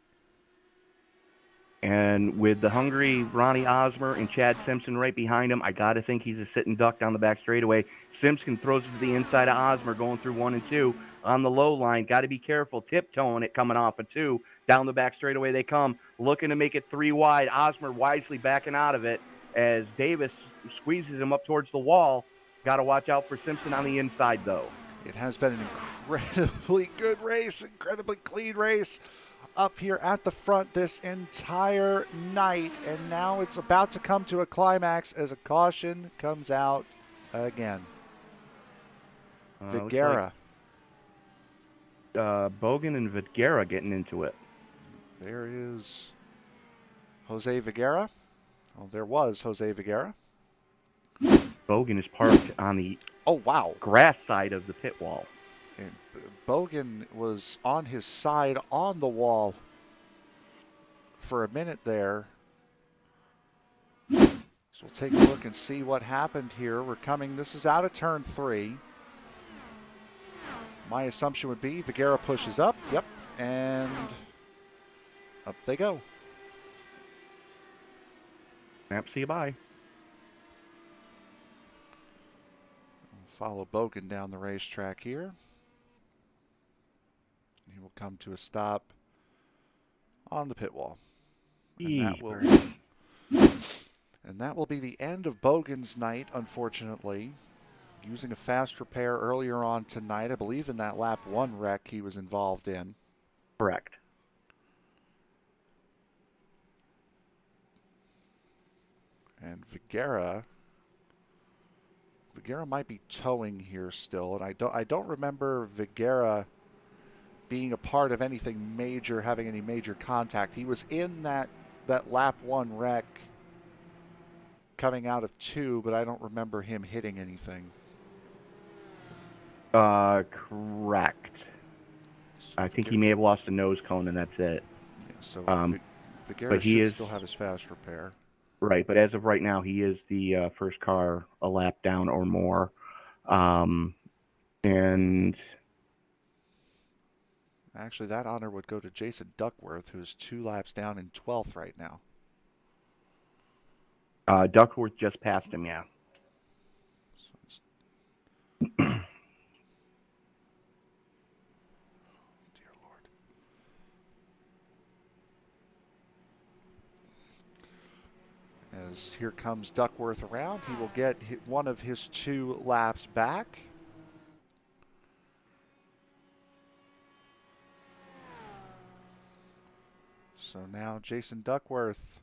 And with the hungry Ronnie Osmer and Chad Simpson right behind him, I got to think he's a sitting duck down the back straightaway. Simpson throws it to the inside of Osmer going through 1 and 2 on the low line. Got to be careful. Tiptoeing it coming off of 2. Down the back straightaway they come. Looking to make it 3 wide. Osmer wisely backing out of it as Davis squeezes him up towards the wall. Got to watch out for Simpson on the inside, though. It has been an incredibly good race, incredibly clean race up here at the front this entire night, and now it's about to come to a climax as a caution comes out again. Viguera. Bogan and Viguera getting into it. There is Jose Viguera. Well, there was Jose Viguera. Bogan is parked on the grass side of the pit wall. And Bogan was on his side on the wall for a minute there. So we'll take a look and see what happened here. This is out of turn 3. My assumption would be Viguera pushes up. Yep. And up they go. Yep, see you bye. Follow Bogan down the racetrack here. He will come to a stop on the pit wall. And that will be the end of Bogan's night, unfortunately. Using a fast repair earlier on tonight, I believe in that lap 1 wreck he was involved in. Correct. And Viguera might be towing here still, and I don't remember Viguera being a part of anything major, having any major contact. He was in that lap 1 wreck coming out of 2, but I don't remember him hitting anything. Correct. So I think he may have lost a nose cone, and that's it. Yeah, so Viguera should still have his fast repair. Right, but as of right now, he is the first car a lap down or more. And actually, that honor would go to Jason Duckworth, who's 2 laps down in 12th right now. Duckworth just passed him, yeah. So dear Lord. As here comes Duckworth around, he will get one of his 2 laps back. So now Jason Duckworth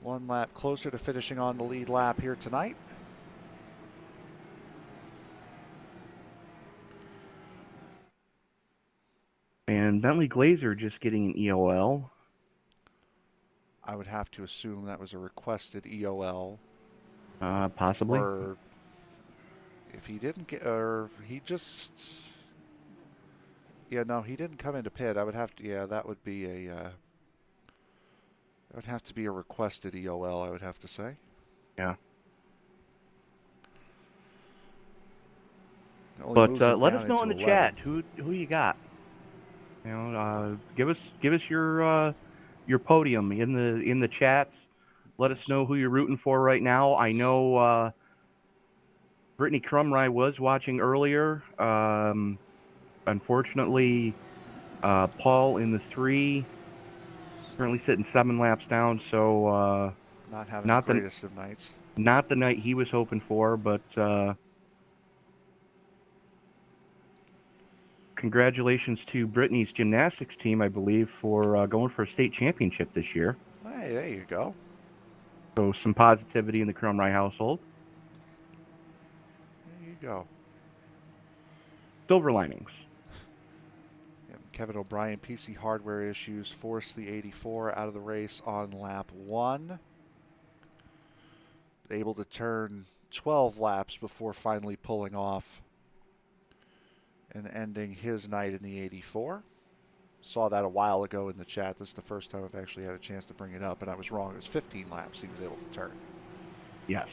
1 lap closer to finishing on the lead lap here tonight. And Bentley Glazer just getting an EOL. I would have to assume that was a requested EOL. Possibly. Or if he didn't get, or he just, yeah, no, he didn't come into pit. I would have to, yeah, that would be that would have to be a requested EOL, I would have to say. Yeah. But let us know in the chat who you got. You know, give us your podium in the chats. Let us know who you're rooting for right now. I know Brittany Crumry was watching earlier. Unfortunately, Paul in the 3, currently sitting 7 laps down, so Not having the not the greatest of nights. not the night he was hoping for, but congratulations to Brittany's gymnastics team, I believe, for going for a state championship this year. Hey, there you go. So some positivity in the Crumry household. There you go. Silver linings. Kevin O'Brien, PC hardware issues forced the 84 out of the race on lap 1. Able to turn 12 laps before finally pulling off and ending his night in the 84. Saw that a while ago in the chat. This is the first time I've actually had a chance to bring it up, and I was wrong. It was 15 laps he was able to turn. Yes.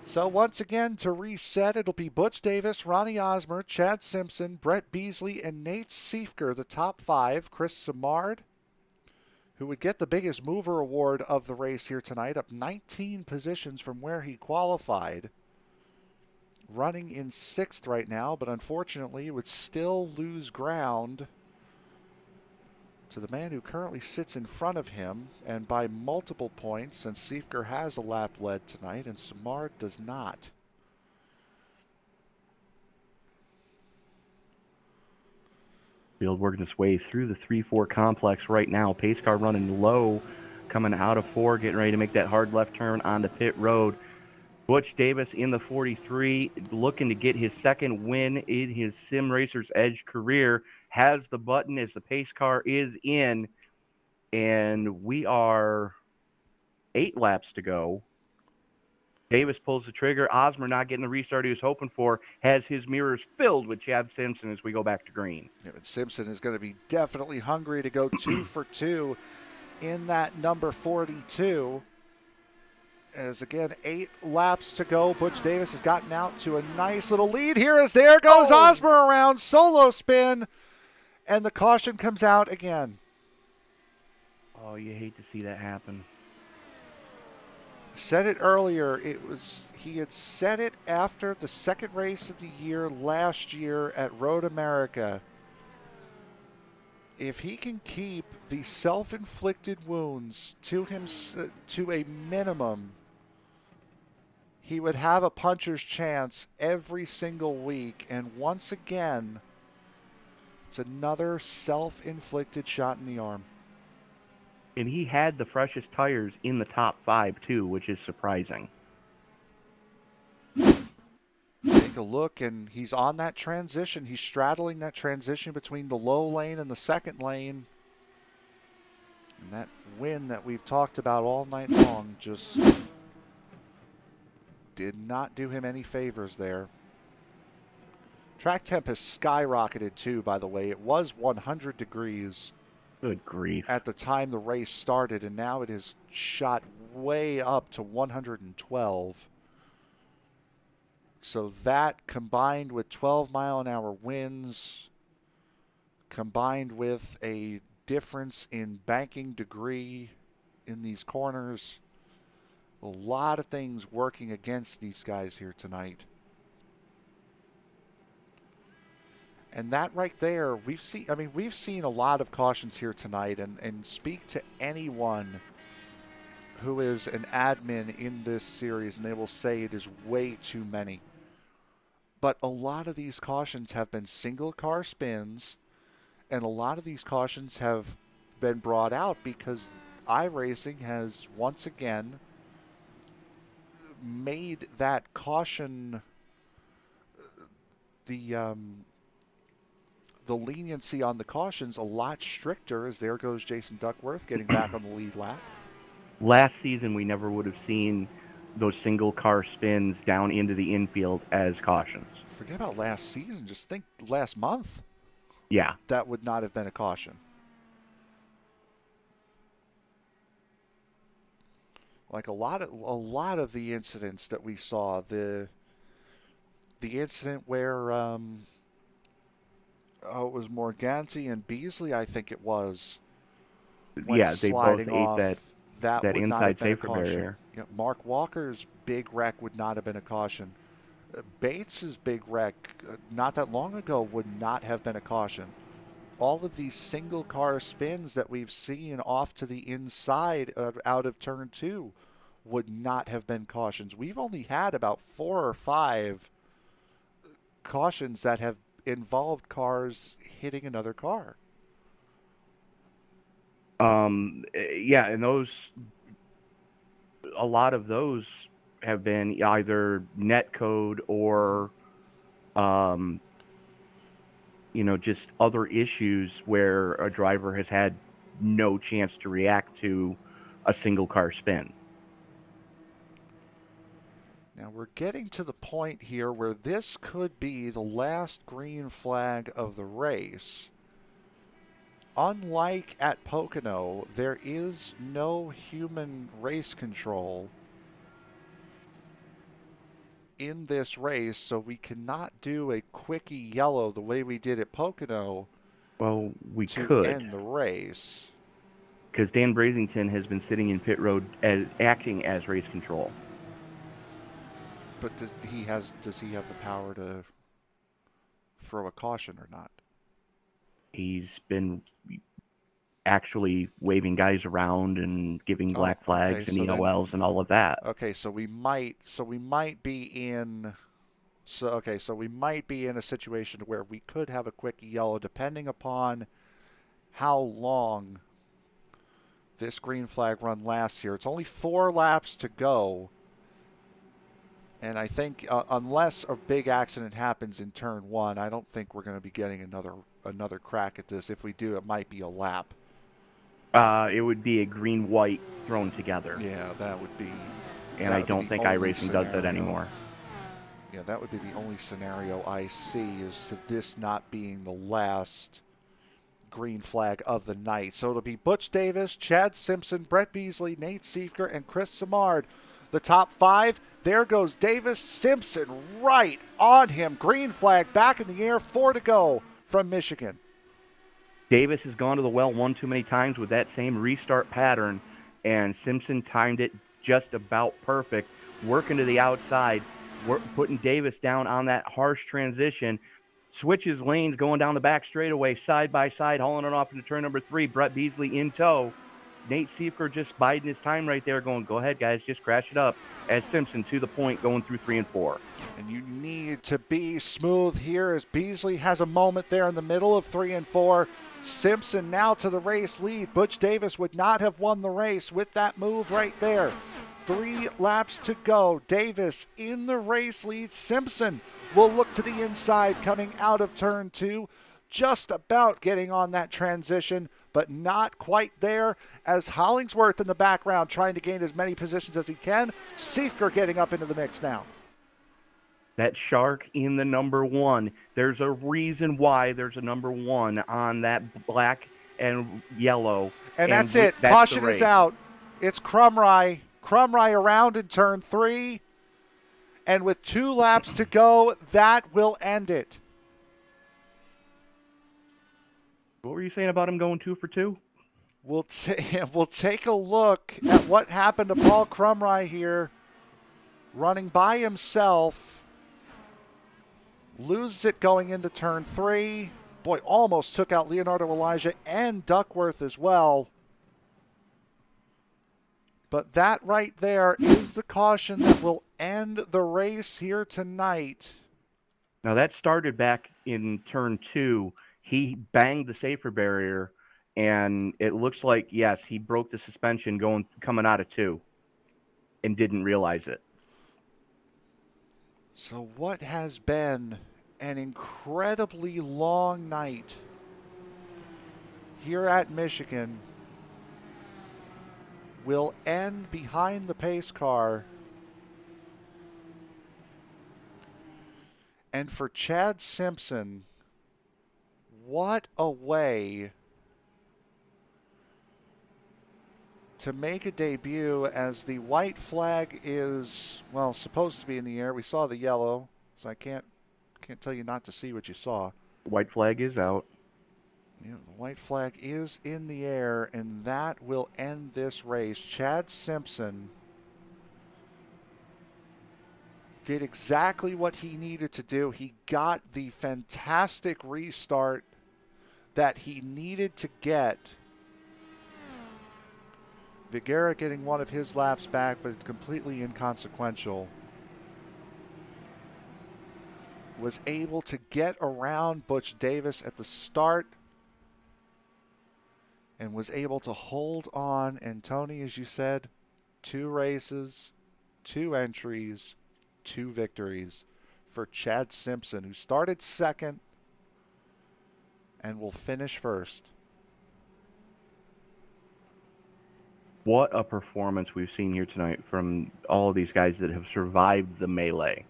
So once again, to reset, it'll be Butch Davis, Ronnie Osmer, Chad Simpson, Brett Beasley, and Nate Siefker, the top 5. Chris Simard, who would get the biggest mover award of the race here tonight, up 19 positions from where he qualified. Running in 6th right now, but unfortunately would still lose ground to the man who currently sits in front of him, and by multiple points, since Siefker has a lap led tonight and Simard does not. Field working its way through the 3-4 complex right now. Pace car running low, coming out of 4, getting ready to make that hard left turn onto pit road. Butch Davis in the 43, looking to get his second win in his Sim Racers Edge career, has the button as the pace car is in, and we are 8 laps to go. Davis pulls the trigger. Osmer not getting the restart he was hoping for, has his mirrors filled with Chad Simpson as we go back to green. Yeah, but Simpson is going to be definitely hungry to go 2 for 2 in that number 42. As again, 8 laps to go. Butch Davis has gotten out to a nice little lead here as there goes Osmer around, solo spin, and the caution comes out again. Oh, you hate to see that happen. Said it earlier, he had said it after the second race of the year last year at Road America. If he can keep the self-inflicted wounds to a minimum, he would have a puncher's chance every single week. And once again, it's another self-inflicted shot in the arm. And he had the freshest tires in the top 5, too, which is surprising. Take a look, and he's on that transition. He's straddling that transition between the low lane and the second lane. And that win that we've talked about all night long just did not do him any favors there. Track temp has skyrocketed too, by the way. It was 100 degrees. Good grief. At the time the race started, and now it has shot way up to 112. So that, combined with 12-mile-an-hour winds, combined with a difference in banking degree in these corners, a lot of things working against these guys here tonight. And that right there, we've seen a lot of cautions here tonight, and speak to anyone who is an admin in this series, and they will say it is way too many. But a lot of these cautions have been single car spins, and a lot of these cautions have been brought out because iRacing has once again made that caution, the leniency on the cautions a lot stricter, as there goes Jason Duckworth getting back on the lead lap. Last season, we never would have seen those single car spins down into the infield as cautions. Forget about last season. Just think last month. Yeah. That would not have been a caution. Like a lot of the incidents that we saw, the incident where it was Morganti and Beasley, I think it was. Yeah, they both ate off, that would not inside have been a safer caution. barrier. Mark Walker's big wreck would not have been a caution. Bates's big wreck not that long ago would not have been a caution. All of these single car spins that we've seen off to the inside out of turn two would not have been cautions. We've only had about 4 or 5 cautions that have involved cars hitting another car. Yeah, and a lot of those have been either net code or, um, just other issues where a driver has had no chance to react to a single car spin. Now we're getting to the point here where this could be the last green flag of the race. Unlike at Pocono, there is no human race control in this race, so we cannot do a quickie yellow the way we did at Pocono Well, we to could, end the race. because Dan Brazington has been sitting in pit road as acting as race control. But does he have the power to throw a caution or not? He's been actually waving guys around and giving black flags okay, and so EOLs and all of that. Okay, so we might be in so we might be in a situation where we could have a quick yellow depending upon how long this green flag run lasts here. It's only 4 laps to go. And I think unless a big accident happens in turn 1, I don't think we're going to be getting another crack at this. If we do, it might be a lap. It would be a green-white thrown together. Yeah, that would be. And I don't think iRacing does that anymore. Yeah, that would be the only scenario I see is to this not being the last green flag of the night. So it'll be Butch Davis, Chad Simpson, Brett Beasley, Nate Siefker, and Chris Simard. The top 5. There goes Davis. Simpson right on him. Green flag back in the air. 4 to go from Michigan. Davis has gone to the well one too many times with that same restart pattern, and Simpson timed it just about perfect, working to the outside, putting Davis down on that harsh transition, switches lanes going down the back straightaway, side by side, hauling it off into turn number 3. Brett Beasley in tow. Nate Siefker just biding his time right there, going, go ahead, guys, just crash it up, as Simpson to the point going through 3 and 4. And you need to be smooth here as Beasley has a moment there in the middle of 3 and 4. Simpson now to the race lead. Butch Davis would not have won the race with that move right there. 3 laps to go. Davis in the race lead. Simpson will look to the inside coming out of turn 2. Just about getting on that transition, but not quite there as Hollingsworth in the background trying to gain as many positions as he can. Siefker getting up into the mix now. That shark in the number 1. There's a reason why there's a number 1 on that black and yellow. And that's it. Caution is out. It's Crumry. Crumry around in turn 3. And with 2 laps to go, that will end it. What were you saying about him going 2 for 2? We'll take a look at what happened to Paul Crumry here. Running by himself. Loses it going into turn 3. Boy, almost took out Leonardo Elijah and Duckworth as well. But that right there is the caution that will end the race here tonight. Now that started back in turn 2. He banged the safer barrier, and it looks like, yes, he broke the suspension coming out of 2 and didn't realize it. So what has been an incredibly long night here at Michigan will end behind the pace car. And for Chad Simpson, what a way to make a debut as the white flag is, well, supposed to be in the air. We saw the yellow, so I can't tell you not to see what you saw. White flag is out. Yeah, the white flag is in the air, and that will end this race. Chad Simpson did exactly what he needed to do. He got the fantastic restart that he needed to get. Vigera getting one of his laps back, but it's completely inconsequential. Was able to get around Butch Davis at the start and was able to hold on. And Tony, as you said, 2 races, 2 entries, 2 victories for Chad Simpson, who started second and will finish first. What a performance we've seen here tonight from all of these guys that have survived the melee.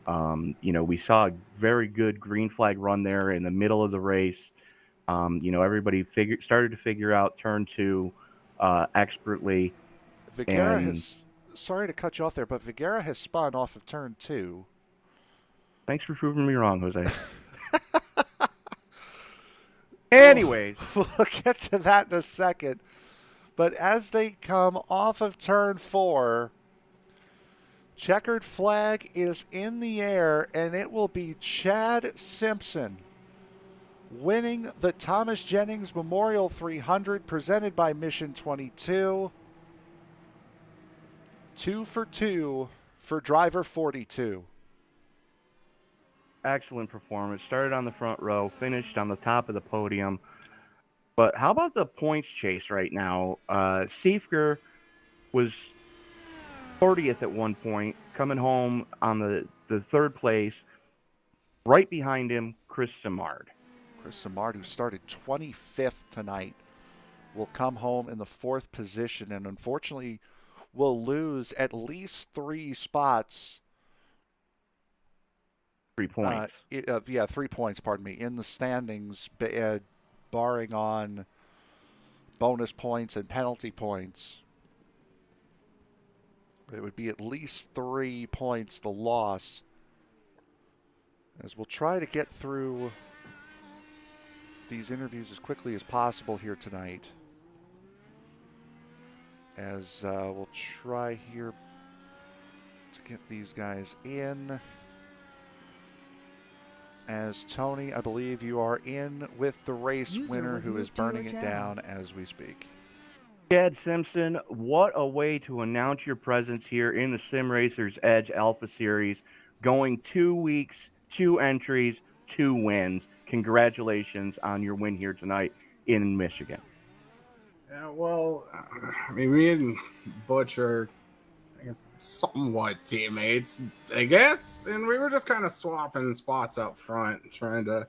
We saw a very good green flag run there in the middle of the race. Everybody started to figure out turn 2 expertly. Vigera And has, sorry to cut you off there, but Vigera has spun off of turn 2. thanks for proving me wrong, Jose. We'll, Anyways, we'll get to that in a second. But as they come off of turn 4, checkered flag is in the air, and it will be Chad Simpson winning the Thomas Jennings Memorial 300 presented by Mission 22. 2 for 2 for driver 42. excellent performance. Started on the front row, finished on the top of the podium. But how about the points chase right now? Seifger was 30th at one point, coming home on the third place. Right behind him, Chris Simard. Chris Simard, who started 25th tonight, will come home in the 4th position and unfortunately will lose at least 3 spots. 3 points. 3 points, pardon me, in the standings, barring on bonus points and penalty points. It would be at least 3 points the loss. As we'll try to get through these interviews as quickly as possible here tonight. As we'll try here to get these guys in. As Tony, I believe you are in with the race winner who is burning it down as we speak. Chad Simpson, what a way to announce your presence here in the Sim Racers Edge Alpha Series. Going 2 weeks, 2 entries, 2 wins. Congratulations on your win here tonight in Michigan. Yeah, well, me and Butch are, I guess, somewhat teammates, I guess. And we were just kind of swapping spots up front, trying to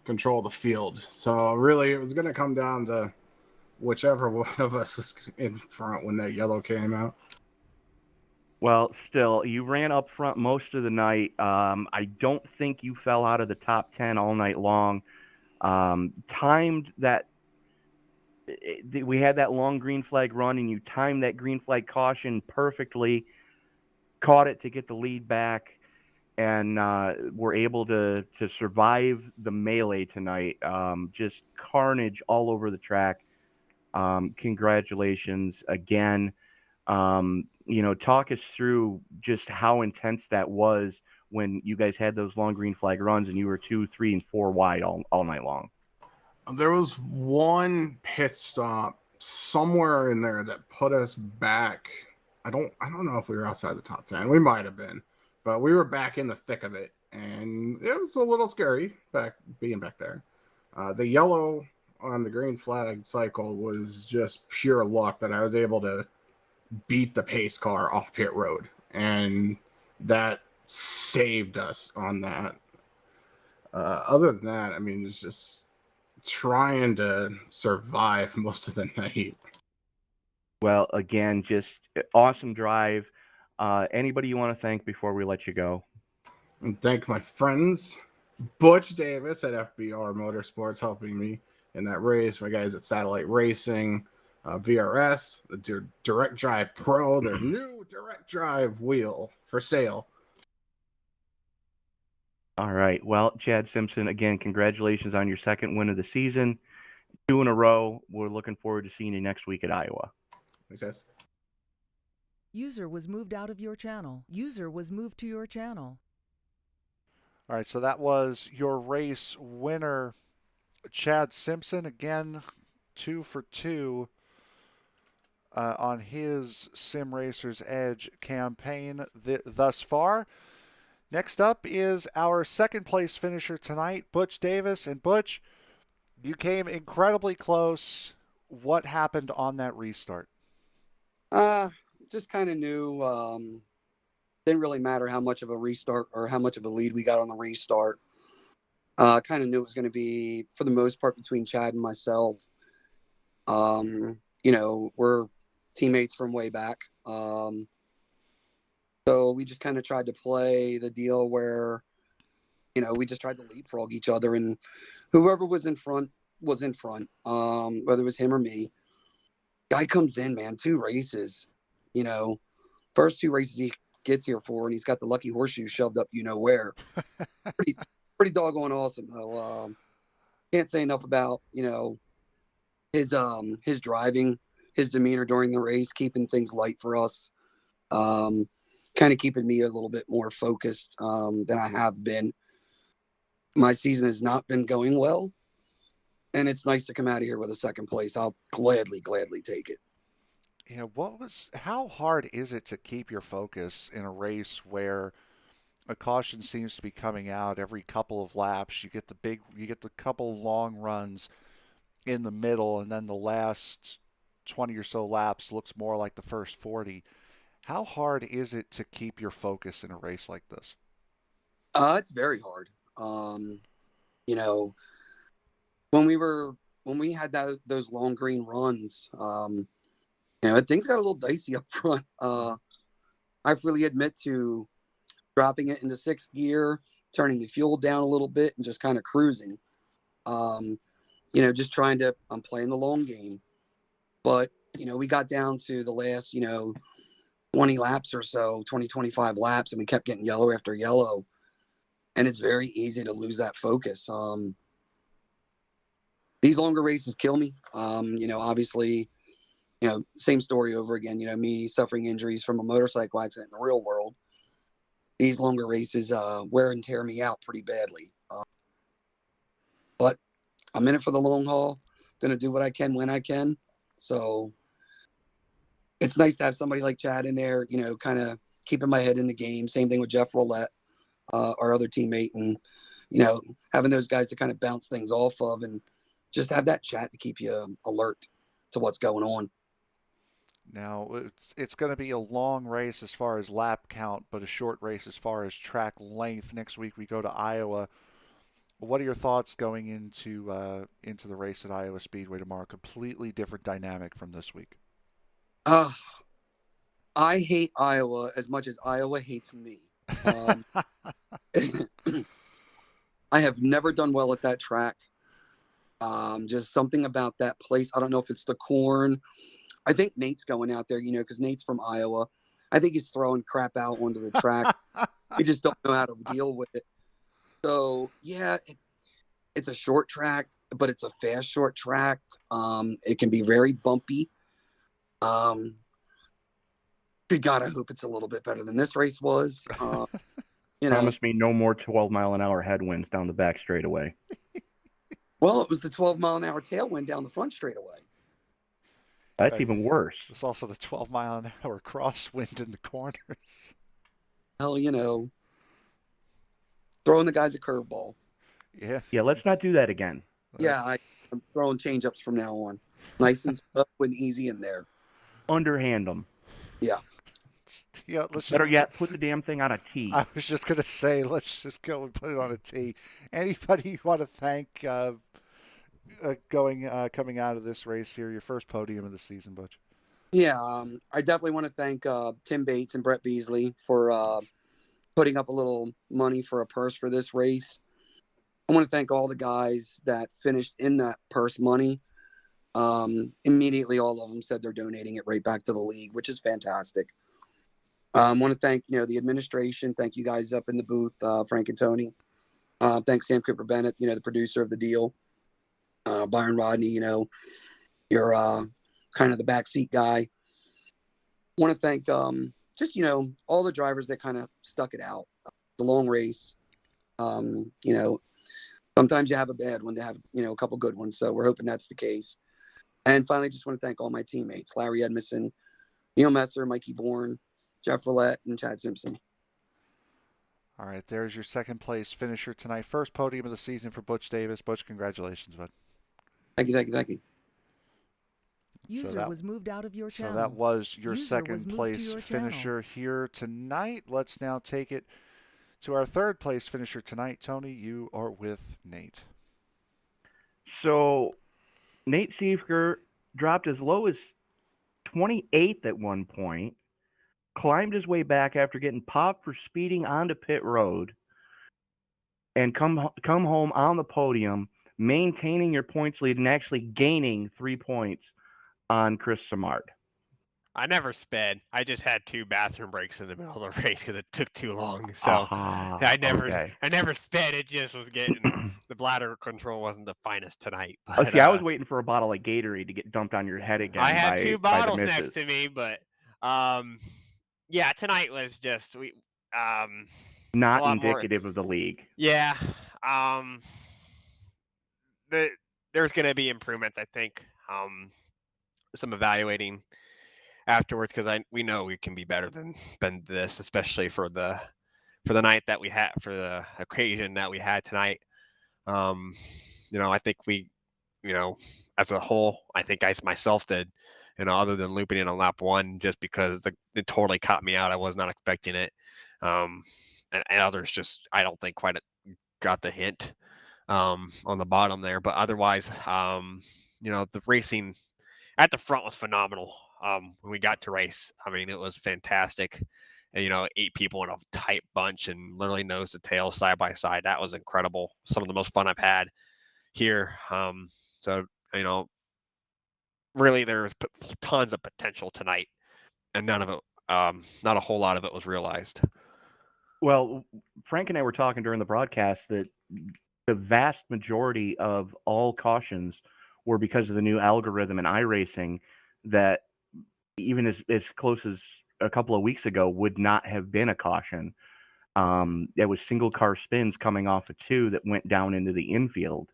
control the field. So really, it was going to come down to whichever one of us was in front when that yellow came out. Well, still, you ran up front most of the night. I don't think you fell out of the top 10 all night long. Timed that. We had that long green flag run, and you timed that green flag caution perfectly, caught it to get the lead back, and were able to survive the melee tonight. Just carnage all over the track. Congratulations again. Talk us through just how intense that was when you guys had those long green flag runs and you were 2, 3, and 4 wide all night long. There was one pit stop somewhere in there that put us back. I don't know if we were outside the top 10. We might have been, but we were back in the thick of it, and it was a little scary being back there. The yellow on the green flag cycle was just pure luck that I was able to beat the pace car off pit road, and that saved us on that. Other than that, I mean, it's just trying to survive most of the night. Well, again, just awesome drive. Anybody you want to thank before we let you go? And thank my friends, Butch Davis at FBR Motorsports, helping me in that race. My guys at Satellite Racing, VRS, the Direct Drive Pro, their new Direct Drive wheel for sale. All right. Well, Chad Simpson, again, congratulations on your second win of the season. 2 in a row. We're looking forward to seeing you next week at Iowa. Thanks, guys. User was moved out of your channel. User was moved to your channel. All right, so that was your race winner, Chad Simpson. Again, 2 for 2 on his Sim Racers Edge campaign thus far. Next up is our second place finisher tonight, Butch Davis. And Butch, you came incredibly close. What happened on that restart? Just kind of knew. Didn't really matter how much of a restart or how much of a lead we got on the restart. Kind of knew it was going to be, for the most part, between Chad and myself. We're teammates from way back. So we just kind of tried to play the deal where, we just tried to leapfrog each other, and whoever was in front was in front, whether it was him or me. Guy comes in, man, 2 races, first 2 races he gets here for, and he's got the lucky horseshoe shoved up where. Pretty doggone awesome. So, can't say enough about his driving, his demeanor during the race, keeping things light for us, kind of keeping me a little bit more focused than I have been. My season has not been going well, and it's nice to come out of here with a second place. I'll gladly take it. How hard is it to keep your focus in a race where a caution seems to be coming out every couple of laps? You get the couple long runs in the middle, and then the last 20 or so laps looks more like the first 40. How hard is it to keep your focus in a race like this? It's very hard. When we had those long green runs, things got a little dicey up front. I freely admit to dropping it into 6th gear, turning the fuel down a little bit, and just kind of cruising. Just I'm playing the long game. But, we got down to the last, 20 laps or so, 25 laps, and we kept getting yellow after yellow. And it's very easy to lose that focus. These longer races kill me. Obviously, same story over again. Me suffering injuries from a motorcycle accident in the real world. These longer races wear and tear me out pretty badly. But I'm in it for the long haul. Going to do what I can when I can. So it's nice to have somebody like Chad in there, kind of keeping my head in the game. Same thing with Jeff Roulette, our other teammate, and, having those guys to kind of bounce things off of and just have that chat to keep you alert to what's going on. Now, it's going to be a long race as far as lap count, but a short race as far as track length. Next week we go to Iowa. What are your thoughts going into the race at Iowa Speedway tomorrow? Completely different dynamic from this week. I hate Iowa as much as Iowa hates me. I have never done well at that track. Just something about that place. I don't know if it's the corn. I think Nate's going out there, because Nate's from Iowa. I think he's throwing crap out onto the track. We just don't know how to deal with it. So, yeah, it's a short track, but it's a fast short track. It can be very bumpy. Good God, I hope it's a little bit better than this race was. Promise me no more 12-mile-an-hour headwinds down the back straightaway. Well, it was the 12-mile-an-hour tailwind down the front straightaway. That's even worse. There's also the 12-mile-an-hour crosswind in the corners. Hell, throwing the guys a curveball. Yeah, let's not do that again. Yeah, I'm throwing change-ups from now on. Nice and slow and easy in there. Underhand them. Yeah. Better yet, put the damn thing on a tee. I was just going to say, let's just go and put it on a tee. Anybody you want to thank coming out of this race here, your first podium of the season, Butch? Yeah, I definitely want to thank Tim Bates and Brett Beasley for putting up a little money for a purse for this race. I want to thank all the guys that finished in that purse money. Immediately, all of them said they're donating it right back to the league, which is fantastic. I want to thank, the administration. Thank you guys up in the booth, Frank and Tony. Thanks Sam Cooper Bennett, the producer of the deal. Byron Rodney, you're kind of the backseat guy. want to thank just all the drivers that kind of stuck it out. The long race. Sometimes you have a bad one to have a couple good ones. So we're hoping that's the case. And finally, just want to thank all my teammates: Larry Edmondson, Neil Messer, Mikey Bourne, Jeff Roulette, and Chad Simpson. All right, there's your second place finisher tonight. First podium of the season for Butch Davis. Butch, congratulations, bud. Thank you. User was moved out of your channel. So that was your User second was moved to place your channel. finisher here tonight. Let's now take it to our third place finisher tonight. Tony, you are with Nate. So Nate Siefker dropped as low as 28th at one point, climbed his way back after getting popped for speeding onto pit road, and come home on the podium, maintaining your points lead and actually gaining 3 points on Chris Samard. I never sped. I just had 2 bathroom breaks in the middle of the race because it took too long. So I never sped. It just was getting the bladder control wasn't the finest tonight. But, I was waiting for a bottle of Gatorade to get dumped on your head again. I had 2 bottles next to me, but yeah, tonight was just not indicative of the league. Yeah, there's going to be improvements, I think. Some evaluating afterwards, because we know we can be better than this, especially for the night that we had, for the occasion that we had tonight. I think we, as a whole, I think I myself did, other than looping in on lap 1, just because it totally caught me out. I was not expecting it. And others just, I don't think quite got the hint on the bottom there. But otherwise, the racing at the front was phenomenal. When we got to race, I mean, it was fantastic. And, 8 people in a tight bunch and literally nose to tail, side by side. That was incredible. Some of the most fun I've had here. So, really there was tons of potential tonight, and none of it, not a whole lot of it was realized. Well, Frank and I were talking during the broadcast that the vast majority of all cautions were because of the new algorithm in iRacing that even as close as a couple of weeks ago would not have been a caution. There was single car spins coming off of 2 that went down into the infield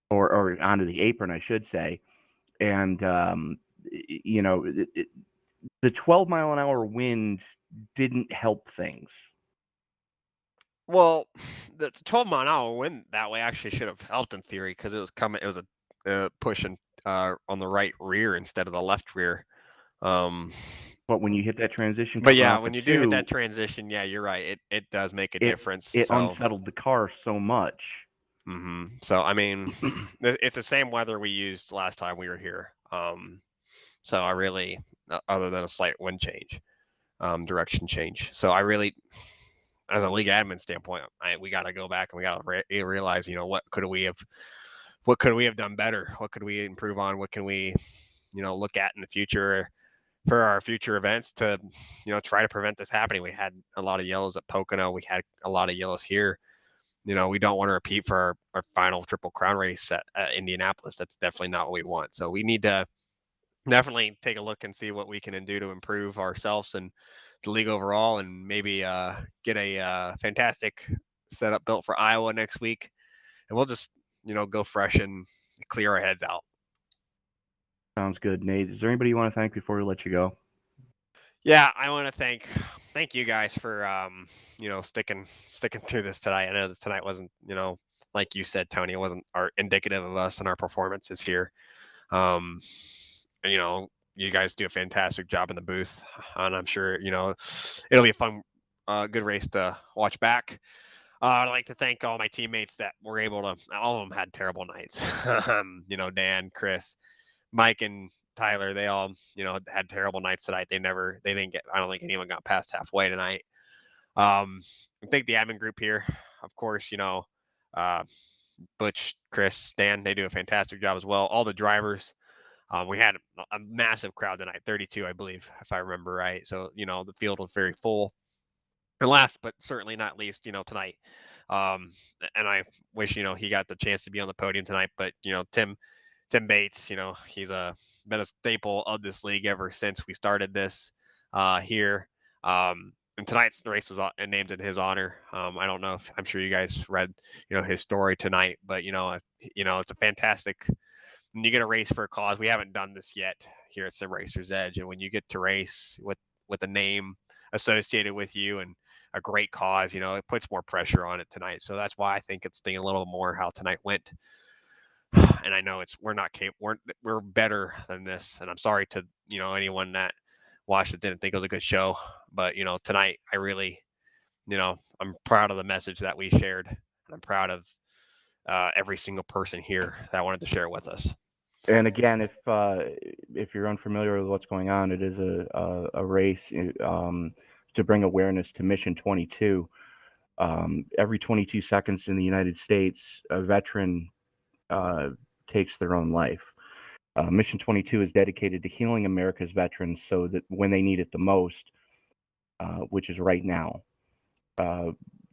or onto the apron, I should say. And, the 12-mile-an-hour wind didn't help things. Well, the 12-mile-an-hour wind that way actually should have helped in theory, because it was a pushing on the right rear instead of the left rear. But when you hit that transition, but yeah, when you do hit that transition, yeah, you're right. It does make a difference. It unsettled the car so much. Mm-hmm. So I mean, it's the same weather we used last time we were here. So I really, other than a slight wind change, direction change. So I really, as a league admin standpoint, we got to go back and we got to realize, what could we have done better? What could we improve on? What can we, look at in the future for our future events to, try to prevent this happening? We had a lot of yellows at Pocono. We had a lot of yellows here. We don't want to repeat for our final Triple Crown race at Indianapolis. That's definitely not what we want. So we need to definitely take a look and see what we can do to improve ourselves and the league overall, and maybe get a fantastic setup built for Iowa next week. And we'll just, go fresh and clear our heads out. Sounds good, Nate. Is there anybody you want to thank before we let you go? Yeah, I want to thank you guys for sticking through this tonight. I know this tonight wasn't, like you said, Tony, it wasn't indicative of us and our performances here. You guys do a fantastic job in the booth, and I'm sure it'll be a fun, good race to watch back. I'd like to thank all my teammates that were able to. All of them had terrible nights. Dan, Chris, Mike, and Tyler, they all, had terrible nights tonight. They didn't get, I don't think anyone got past halfway tonight. I think the admin group here, of course, Butch, Chris, Dan, they do a fantastic job as well. All the drivers, we had a massive crowd tonight, 32, I believe, if I remember right. So, the field was very full. And last, but certainly not least, tonight. And I wish, he got the chance to be on the podium tonight, but, Tim Bates, he's been a staple of this league ever since we started this. here. And tonight's race was named in his honor. I don't know if I'm sure you guys read, his story tonight, but it's a fantastic. When you get a race for a cause, we haven't done this yet here at Sim Racers Edge, and when you get to race with a name associated with you and a great cause, it puts more pressure on it tonight. So that's why I think it's thinking a little more how tonight went. And I know we're not capable, we're better than this. And I'm sorry to anyone that watched it didn't think it was a good show, but tonight I really, I'm proud of the message that we shared, and I'm proud of every single person here that wanted to share with us. And again, if you're unfamiliar with what's going on, it is a race to bring awareness to Mission 22. Every 22 seconds in the United States, a veteran takes their own life. Mission 22 is dedicated to healing America's veterans so that when they need it the most, which is right now,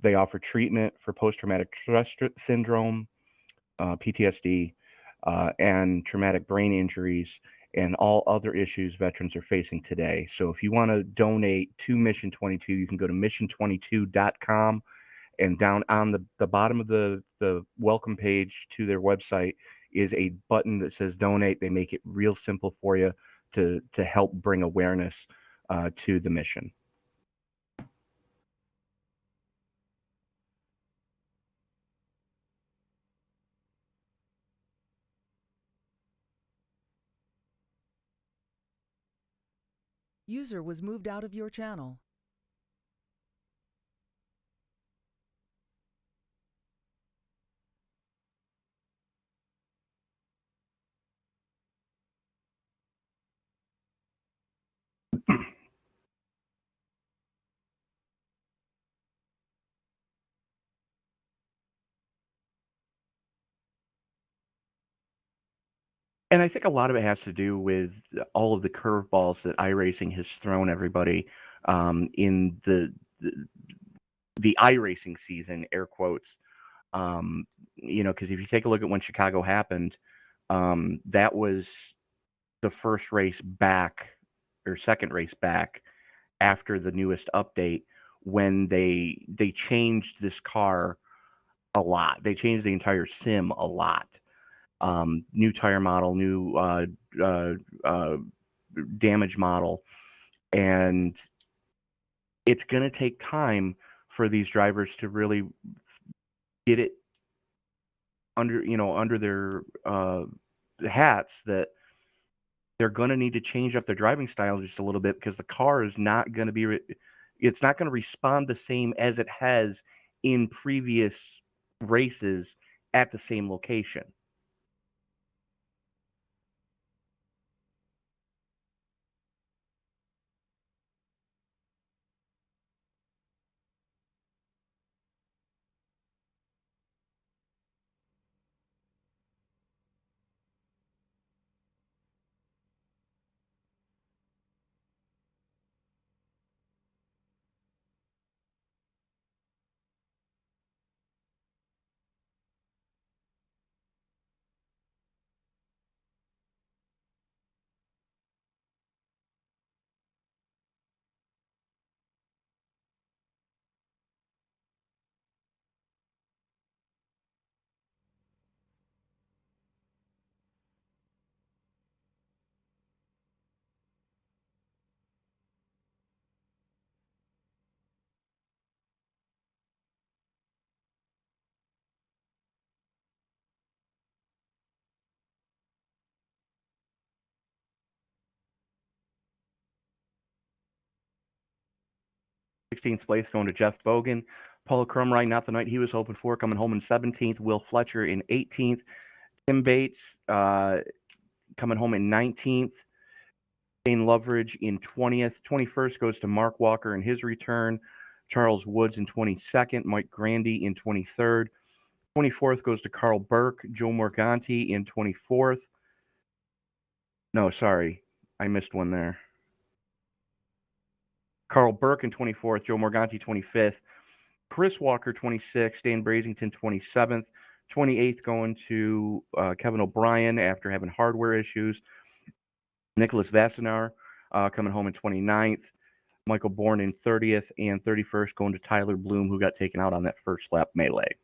they offer treatment for post-traumatic stress syndrome, PTSD, and traumatic brain injuries, and all other issues veterans are facing today. So if you want to donate to Mission 22, you can go to mission22.com, and down on the bottom of the welcome page to their website is a button that says donate. They make it real simple for you to help bring awareness to the mission. User was moved out of your channel. And I think a lot of it has to do with all of the curveballs that iRacing has thrown everybody in the iRacing season, air quotes. Because if you take a look at when Chicago happened, that was the first race back or second race back after the newest update, when they changed this car a lot. They changed the entire sim a lot. New tire model, new damage model, and it's going to take time for these drivers to really get it under their hats, that they're going to need to change up their driving style just a little bit, because the car is not going to be it's not going to respond the same as it has in previous races at the same location. Sixteenth place going to Jeff Bogan. Paul Crumrine, not the night he was hoping for, coming home in 17th. Will Fletcher in 18th. Tim Bates coming home in 19th. Shane Loveridge in 20th. 21st goes to Mark Walker in his return. Charles Woods in 22nd. Mike Grandy in 23rd. 24th goes to Carl Burke. Joe Morganti in 24th. No, sorry. I missed one there. Carl Burke in 24th. Joe Morganti 25th. Chris Walker 26th. Dan Brazington 27th. 28th going to Kevin O'Brien after having hardware issues. Nicholas Vassenar coming home in 29th. Michael Bourne in 30th, and 31st going to Tyler Bloom, who got taken out on that first lap melee.